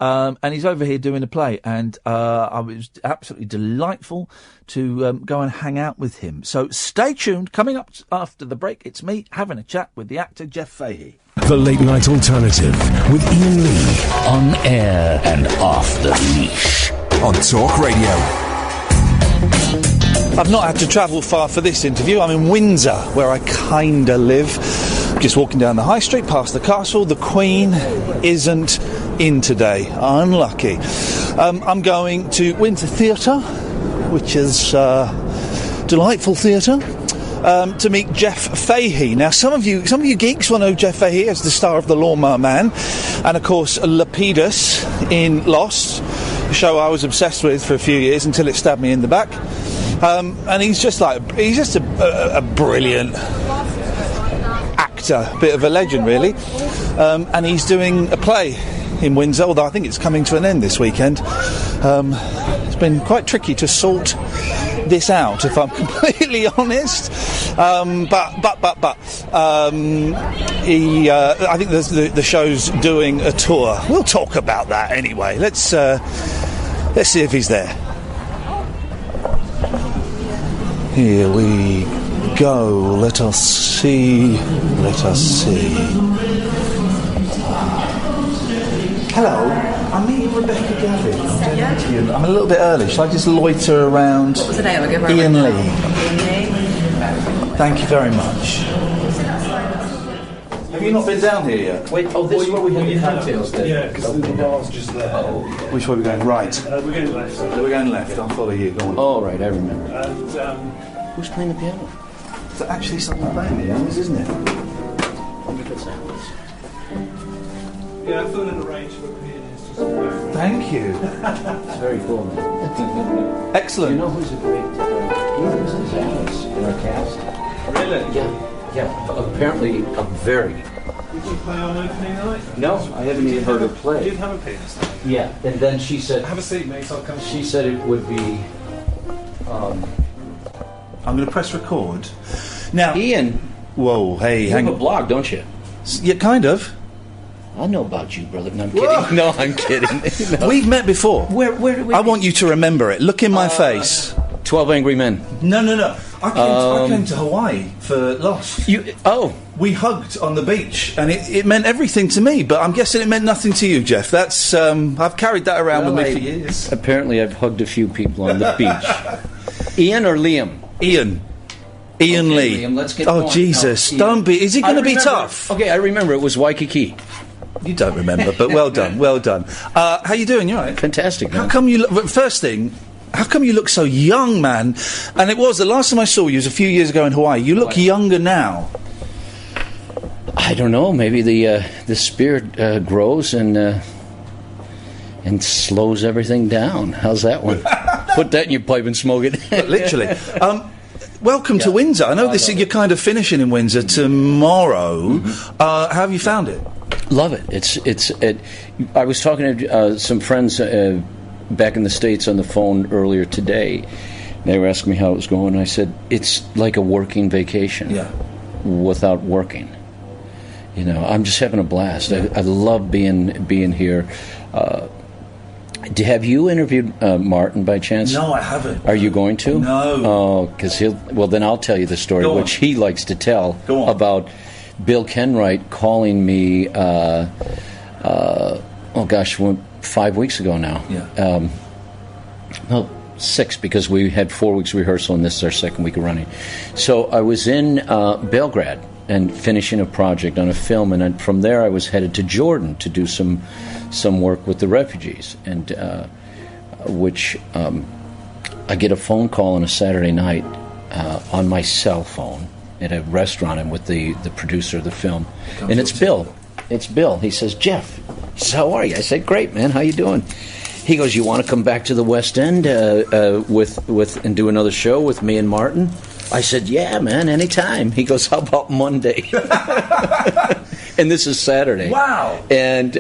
And he's over here doing a play, and it was absolutely delightful to go and hang out with him. So stay tuned. Coming up after the break, it's me having a chat with the actor Jeff Fahey. The Late Night Alternative with Iain Lee. On air and off the leash. On Talk Radio. I've not had to travel far for this interview. I'm in Windsor, where I kinda live. Just walking down the high street, past the castle. The Queen isn't in today. Unlucky. I'm going to Windsor Theatre, which is delightful theatre, to meet Jeff Fahey. Now, some of you geeks will know Jeff Fahey as the star of The Lawnmower Man, and of course Lapidus in Lost, a show I was obsessed with for a few years until it stabbed me in the back. And he's just a brilliant actor, bit of a legend, really. And he's doing a play in Windsor, although I think it's coming to an end this weekend. It's been quite tricky to sort this out, if I'm completely honest. I think the show's doing a tour. We'll talk about that anyway. Let's see if he's there. Here we go. Let us see. Hello, I'm meeting Rebecca Gavin. I'm a little bit early. Shall I just loiter around? What was the name? I'll give her Iain Lee. Iain Lee. Thank you very much. Have you not been down here yet? Wait, this is where we had the cocktails then. Yeah, because the bar's just there. Which way are we going? Right. We're going left. We're going left. I'll follow you. Go on. Oh, right, I remember. And, who's playing the piano? Is that actually someone playing the piano, isn't it? Yeah, I thought it arranged for a pianist. Thank you. It's very cool, man. Excellent. You know who's a great pianist is Alice in our cast? Really? Yeah. Apparently, a very. Did you play on opening night? No, I haven't even heard her play. You did have a pianist. Yeah, and then she said. Have a seat, mate. I'll come. She said it would be. I'm going to press record. Now, Iain. Whoa, hey, You hang have on. a blog, don't you? Yeah, kind of. I know about you, brother. No, I'm kidding. No, I'm kidding. No. We've met before. Where did we? I want you to remember it. Look in my face. 12 Angry Men. No. I came to Hawaii for Lost. We hugged on the beach, and it meant everything to me, but I'm guessing it meant nothing to you, Jeff. That's I've carried that around with me for years. Apparently, I've hugged a few people on the beach. Iain or Liam? Iain Lee. Liam, let's get going. going. Jesus, No, don't be. Is he going to be tough? Okay, I remember it was Waikiki. You don't remember, but well done, well done. How you doing? You all right? Fantastic, man. How come you look... First thing, how come you look so young, man? And it was, the last time I saw you was a few years ago in Hawaii. You look younger now. I don't know. Maybe the spirit grows and slows everything down. How's that one? Put that in your pipe and smoke it. Literally. Welcome to Windsor. I know you're kind of finishing in Windsor tomorrow. Mm-hmm. How have you found it? Love it. I was talking to some friends back in the States on the phone earlier today. They were asking me how it was going. I said it's like a working vacation. Yeah. Without working. You know, I'm just having a blast. I love being here. Have you interviewed Martin by chance? No, I haven't. Are you going to? No. Oh, because then I'll tell you the story, which he likes to tell about Bill Kenwright calling me, 5 weeks ago now. Yeah. 6, because we had 4 weeks rehearsal and this is our second week of running. So I was in Belgrade and finishing a project on a film, and then from there I was headed to Jordan to do some work with the refugees, and which I get a phone call on a Saturday night on my cell phone at a restaurant. I'm with the producer of the film, and it's Bill. It's Bill. He says, Jeff, how are you? I said, great, man. How you doing? He goes, you want to come back to the West End with and do another show with me and Martin? I said, yeah, man, anytime. He goes, how about Monday? And this is Saturday. Wow. And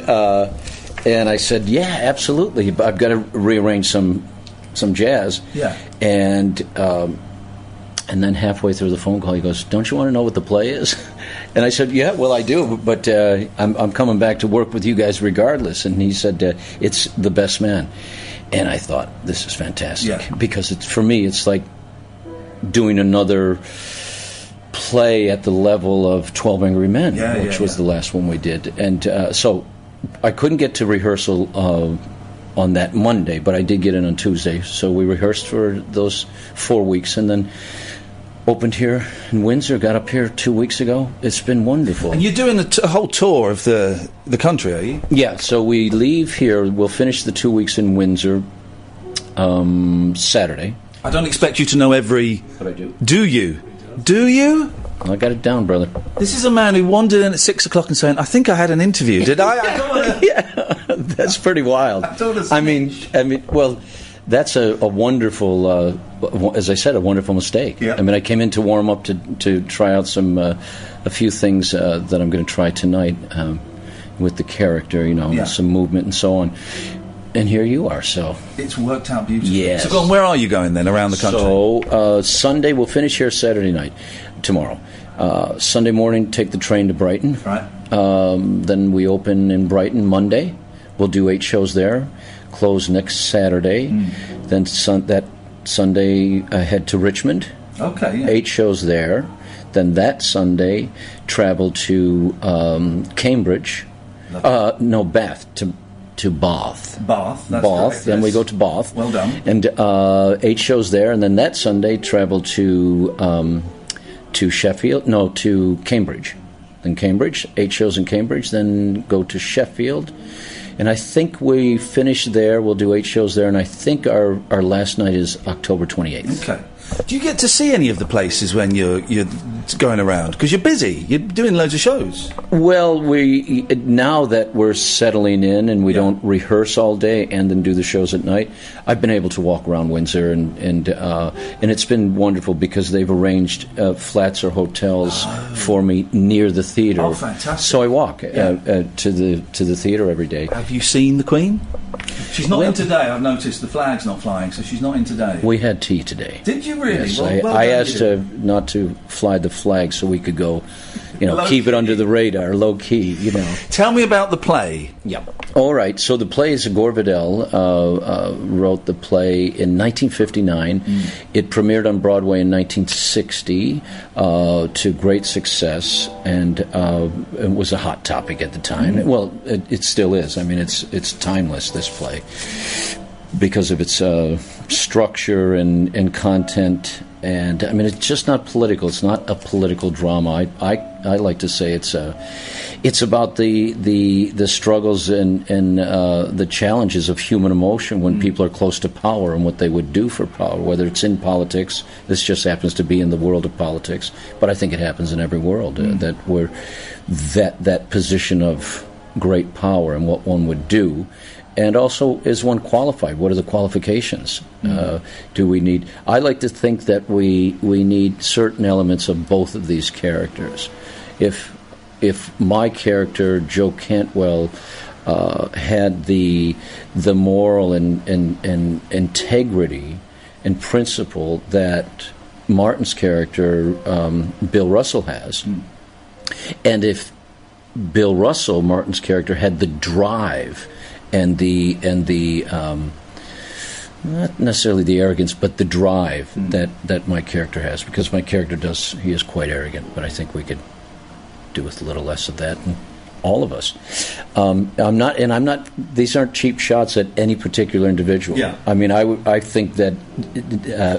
I said, yeah, absolutely. But I've got to rearrange some jazz. Yeah. And then halfway through the phone call, he goes, don't you want to know what the play is? And I said, yeah, well, I do, but I'm coming back to work with you guys regardless. And he said, it's The Best Man. And I thought, this is fantastic. Yeah. Because for me, it's like doing another play at the level of 12 Angry Men, which was the last one we did. And so I couldn't get to rehearsal on that Monday, but I did get in on Tuesday. So we rehearsed for those 4 weeks, and then Opened here in Windsor, got up here 2 weeks ago. It's been wonderful. And you're doing a whole tour of the country, are you? Yeah, so we leave here, we'll finish the 2 weeks in Windsor Saturday. I don't expect you to know every... But I do. Do you? Do you? I got it down, brother. This is a man who wandered in at 6 o'clock and saying, I think I had an interview. Did I? I don't want to... Yeah, that's pretty wild. I mean, well... That's a wonderful, as I said, a wonderful mistake. Yeah. I mean, I came in to warm up to try out a few things that I'm going to try tonight with the character, some movement and so on. And here you are, so... It's worked out beautifully. Yes. So go on, where are you going then, around the country? So, Sunday, we'll finish here Saturday night, tomorrow. Sunday morning, take the train to Brighton. Right. Then we open in Brighton Monday. We'll do 8 shows there. Close next Saturday. Then that Sunday I head to Richmond. Okay. Yeah. 8 shows there. Then that Sunday travel to Cambridge. Bath to Bath. Bath. That's Bath. correct, Then yes. we go to Bath. Well done. And 8 shows there. And then that Sunday travel to Sheffield. No, to Cambridge. Then Cambridge. 8 shows in Cambridge. Then go to Sheffield. And I think we finish there. We'll do 8 shows there, and I think our last night is October 28th. Okay. Do you get to see any of the places when you're going around? Because you're busy. You're doing loads of shows. Well, now that we're settling in and we don't rehearse all day and then do the shows at night, I've been able to walk around Windsor and it's been wonderful because they've arranged flats or hotels for me near the theatre. Oh, fantastic! So I walk to the theatre every day. Have you seen the Queen? She's not in today. I've noticed the flag's not flying, so she's not in today. We had tea today. Did you really? Yes, Well I done, asked her not to fly the flag so we could go, Low keep key. it under the radar, low key, Tell me about the play. Yep. All right, so the play is Gore Vidal wrote the play in 1959. It premiered on Broadway in 1960 to great success, and it was a hot topic at the time. Well, it still is. I mean, it's timeless, this play, because of its structure and content. And I mean, it's just not political. It's not a political drama. I like to say it's about the struggles and the challenges of human emotion when people are close to power and what they would do for power. Whether it's in politics, this just happens to be in the world of politics, but I think it happens in every world that position of great power and what one would do. And also, is one qualified? What are the qualifications? Do we need... I like to think that we need certain elements of both of these characters. If my character, Joe Cantwell, had the moral and integrity and principle that Martin's character, Bill Russell, has, and if Bill Russell, Martin's character, had the drive and the not necessarily the arrogance, but the drive that my character has, because my character he is quite arrogant, but I think we could do with a little less of that, and all of us. I'm not. These aren't cheap shots at any particular individual. Yeah. I mean, I think that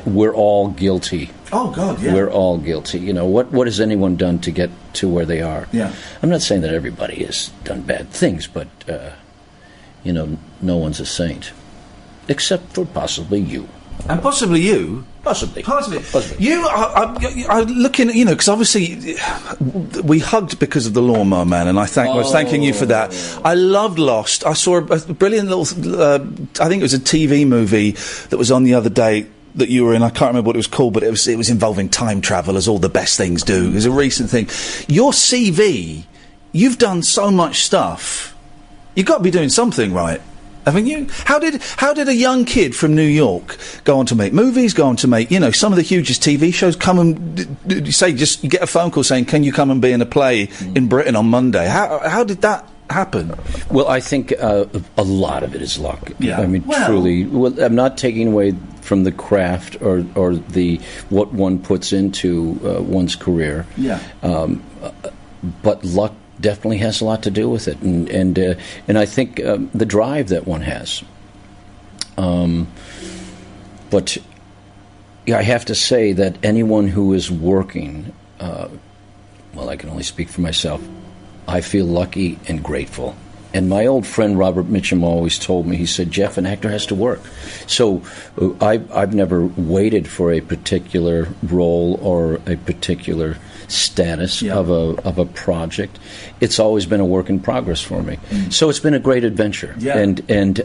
we're all guilty. Oh God, yeah. We're all guilty. What has anyone done to get to where they are? Yeah. I'm not saying that everybody has done bad things, but no one's a saint, except for possibly you. And possibly you. Possibly. You are looking, because obviously we hugged because of the Lawnmower Man, and I was thanking you for that. I loved Lost. I saw a brilliant little, I think it was a TV movie that was on the other day that you were in. I can't remember what it was called, but it was involving time travel, as all the best things do. It was a recent thing. Your CV, you've done so much stuff. You've got to be doing something right, haven't you? How did a young kid from New York go on to make movies, go on to make, some of the hugest TV shows, come and you get a phone call saying, can you come and be in a play in Britain on Monday? How did that happen? Well, I think a lot of it is luck. Yeah. I mean, truly. Well, I'm not taking away from the craft or the what one puts into one's career. Yeah. But luck definitely has a lot to do with it, and I think the drive that one has. But I have to say that anyone who is working, well, I can only speak for myself, I feel lucky and grateful. And my old friend Robert Mitchum always told me, he said, Jeff, an actor has to work. So I've never waited for a particular role or a particular status of a project. It's always been a work in progress for me. So it's been a great adventure. Yeah. And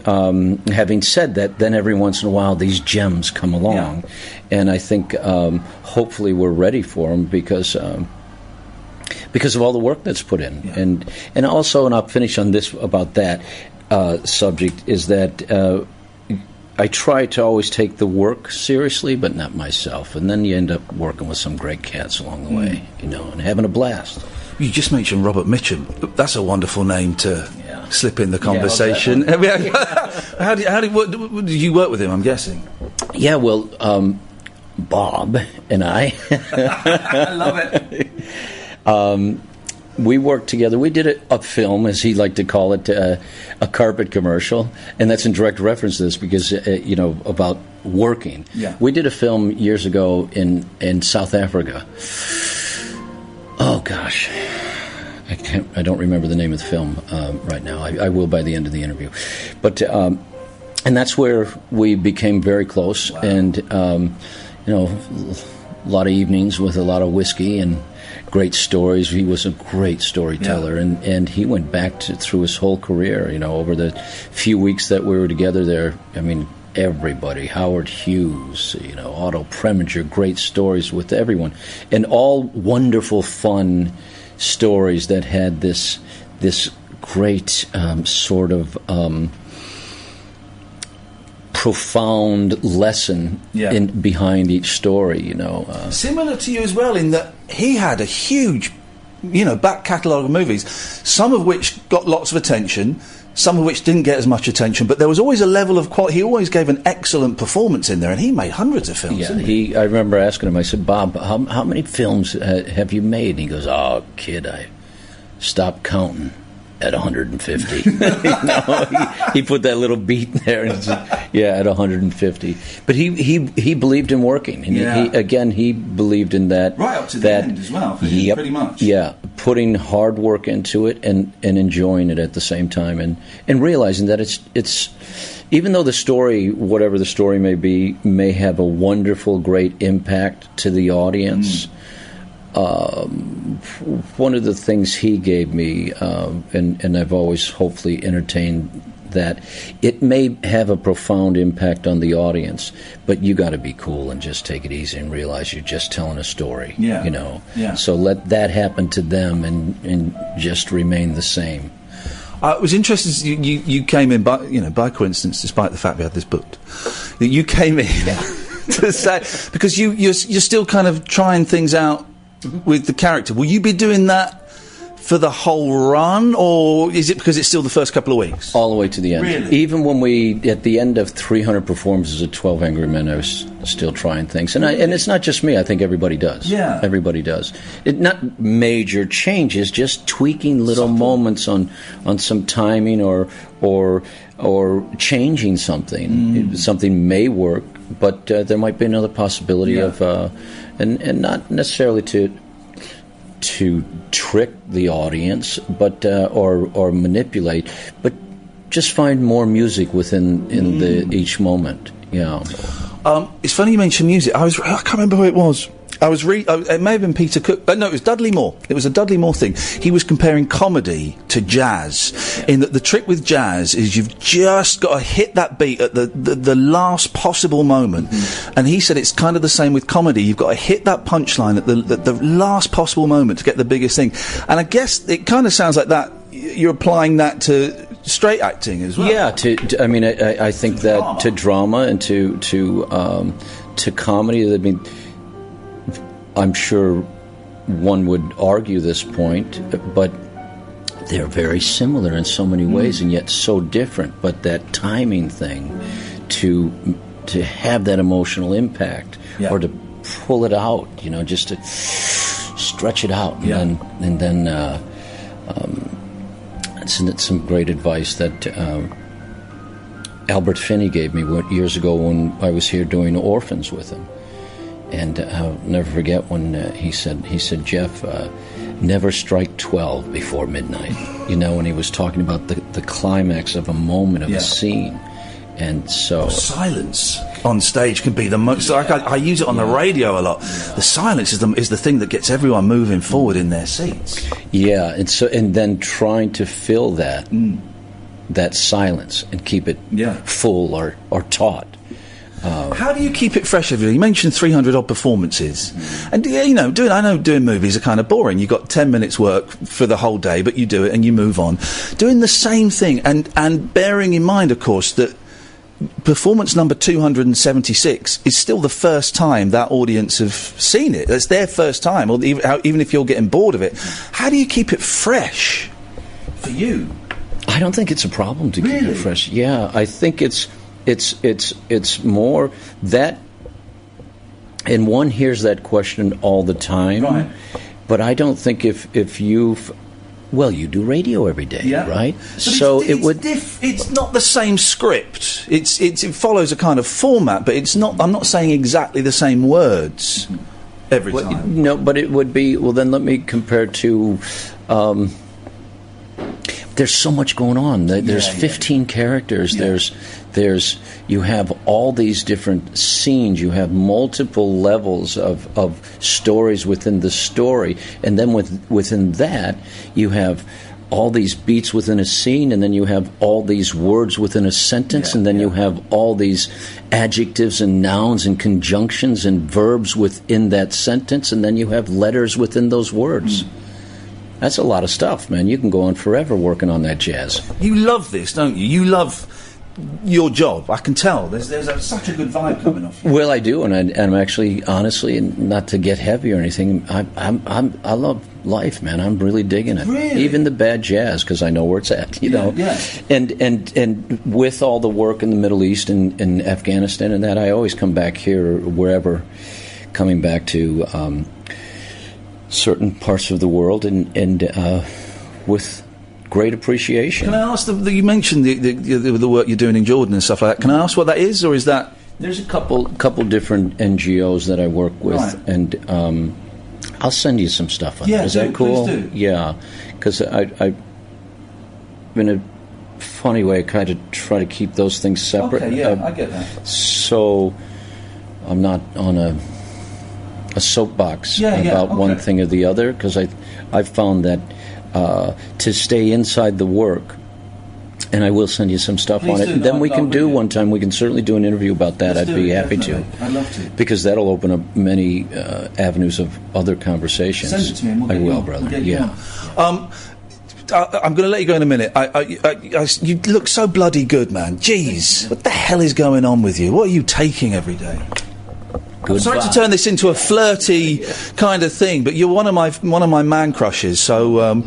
having said that, then every once in a while these gems come along. And I think hopefully we're ready for them because of all the work that's put in. And also, and I'll finish on this about that subject, is that I try to always take the work seriously, but not myself. And then you end up working with some great cats along the way, and having a blast. You just mentioned Robert Mitchum. That's a wonderful name to slip in the conversation. How did you work with him, I'm guessing? Yeah, well, Bob and I... I love it. We worked together. We did a film, as he liked to call it, a carpet commercial, and that's in direct reference to this because about working. Yeah. We did a film years ago in South Africa. Oh gosh, I don't remember the name of the film right now. I will by the end of the interview, but and that's where we became very close, and a lot of evenings with a lot of whiskey and great stories. He was a great storyteller, and he went back through his whole career. Over the few weeks that we were together there, I mean, everybody, Howard Hughes, Otto Preminger, great stories with everyone, and all wonderful, fun stories that had this great sort of profound lesson behind each story. Similar to you as well, in that he had a huge, back catalogue of movies, some of which got lots of attention, some of which didn't get as much attention, but there was always a level of quality. He always gave an excellent performance in there, and he made hundreds of films. I remember asking him, I said, Bob, how many films have you made? And he goes, oh, kid, I stopped counting at 150. He put that little beat there and said, at 150. But he believed in working. And he believed in that. Right up to the end as well, for him, pretty much. Yeah, putting hard work into it and enjoying it at the same time and realizing that it's even though the story, whatever the story may be, may have a wonderful, great impact to the audience. One of the things he gave me, and I've always hopefully entertained that, it may have a profound impact on the audience, but you got to be cool and just take it easy and realize you're just telling a story. So let that happen to them and just remain the same. It was interesting. You came in by coincidence, despite the fact we had this booked. You came in to say, because you're still kind of trying things out with the character. Will you be doing that for the whole run, or is it because it's still the first couple of weeks? All the way to the end. Really? Even when at the end of 300 performances of 12 Angry Men, I was still trying things. And it's not just me, I think everybody does. Yeah. Everybody does. Not major changes, just tweaking little moments on some timing or changing something. Something may work, but there might be another possibility of... And not necessarily to trick the audience, but or manipulate, but just find more music within each moment. It's funny you mention music. I can't remember who it was. It may have been Peter Cook. No, it was Dudley Moore. It was a Dudley Moore thing. He was comparing comedy to jazz, in that the trick with jazz is you've just got to hit that beat at the last possible moment. And he said it's kind of the same with comedy. You've got to hit that punchline at the last possible moment to get the biggest thing. And I guess it kind of sounds like that. You're applying that to straight acting as well. Yeah, I think that to drama and to comedy. I mean, I'm sure one would argue this point, but they're very similar in so many ways and yet so different. But that timing thing, to have that emotional impact, or to pull it out, just to stretch it out, and then it's some great advice that Albert Finney gave me years ago when I was here doing Orphans with him. And I'll never forget when he said, Jeff, never strike 12 before midnight. You know, when he was talking about the climax of a moment of a scene. And so silence on stage can be the most. Like I use it on the radio a lot. The silence is the thing that gets everyone moving forward in their seats. Yeah, and then trying to fill that silence and keep it full or taut. How do you keep it fresh every day? You mentioned 300 odd performances, and you know, doing movies are kind of boring. You've got 10 minutes work for the whole day, but you do it and you move on. Doing the same thing, and bearing in mind, of course, that performance number 276 is still the first time that audience have seen it. That's their first time, or even if you're getting bored of it. How do you keep it fresh for you? I don't think it's a problem to keep it fresh. Yeah, I think it's more that, and one hears that question all the time. Right. But I don't think if you've, well, you do radio every day, right? But so it's not the same script. It follows a kind of format, but it's not. I'm not saying exactly the same words every time. No, but it would be. Well, then let me compare to. There's so much going on. There's 15 characters. There's you have all these different scenes. You have multiple levels of stories within the story, and then within that you have all these beats within a scene, and then you have all these words within a sentence, and then you have all these adjectives and nouns and conjunctions and verbs within that sentence, and then you have letters within those words. That's a lot of stuff, man. You can go on forever working on that jazz. You love this, don't you? You love your job. I can tell. There's such a good vibe coming off you. Well, I do, and I'm actually, honestly, and not to get heavy or anything, I love life, man. I'm really digging it. Really? Even the bad jazz, because I know where it's at, you know. Yeah. And with all the work in the Middle East and Afghanistan and that, I always come back here, wherever, coming back to certain parts of the world, and with great appreciation. Can I ask, you mentioned the work you're doing in Jordan and stuff like that. Can I ask what that is, or is that... There's a couple different NGOs that I work with, right. And I'll send you some stuff on that. Is that cool? Please do. Yeah, because I in a funny way, I kind of try to keep those things separate. Okay, yeah, I get that. So I'm not on a soapbox about one thing or the other, because I've found that to stay inside the work, and I will send you some stuff on it. And then we can do one time. We can certainly do an interview about that. I'd be happy to. I'd love to, because that'll open up many avenues of other conversations. Send it to me, and we'll get I will, on. brother. We'll get I'm going to let you go in a minute. You look so bloody good, man. Jeez, what the hell is going on with you? What are you taking every day? I'm sorry to turn this into a flirty kind of thing, but you're one of my man crushes. So,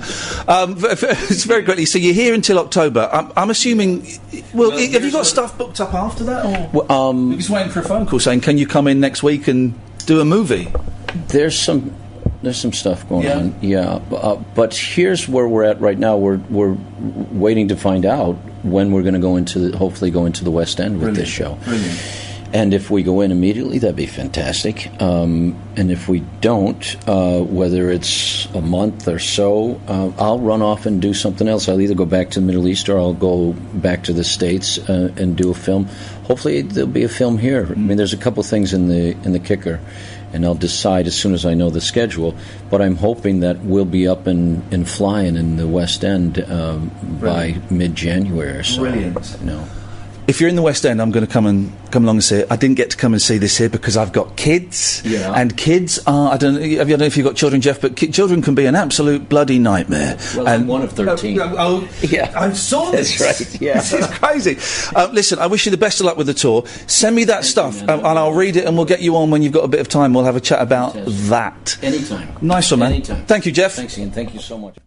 it's very quickly. So you're here until October. I'm assuming. Well, have you got stuff booked up after that, or you're just waiting for a phone call saying, "Can you come in next week and do a movie?" There's some stuff going on. But here's where we're at right now. We're waiting to find out when we're going to hopefully go into the West End with this show. Brilliant. And if we go in immediately, that'd be fantastic. And if we don't, whether it's a month or so, I'll run off and do something else. I'll either go back to the Middle East or I'll go back to the States and do a film. Hopefully there'll be a film here. I mean, there's a couple things in the kicker, and I'll decide as soon as I know the schedule. But I'm hoping that we'll be up and flying in the West End by mid-January or so. Brilliant. You know. If you're in the West End, I'm going to come along and see it. I didn't get to come and see this here because I've got kids. Yeah. And kids are, I don't know if you've got children, Jeff, but children can be an absolute bloody nightmare. Well, I'm one of 13. Yeah. I saw this. That's right, yeah. This is crazy. Listen, I wish you the best of luck with the tour. Send me that stuff, and I'll read it, and we'll get you on when you've got a bit of time. We'll have a chat about that. Anytime. Nice one, man. Anytime. Thank you, Jeff. Thanks, Ian. Thank you so much.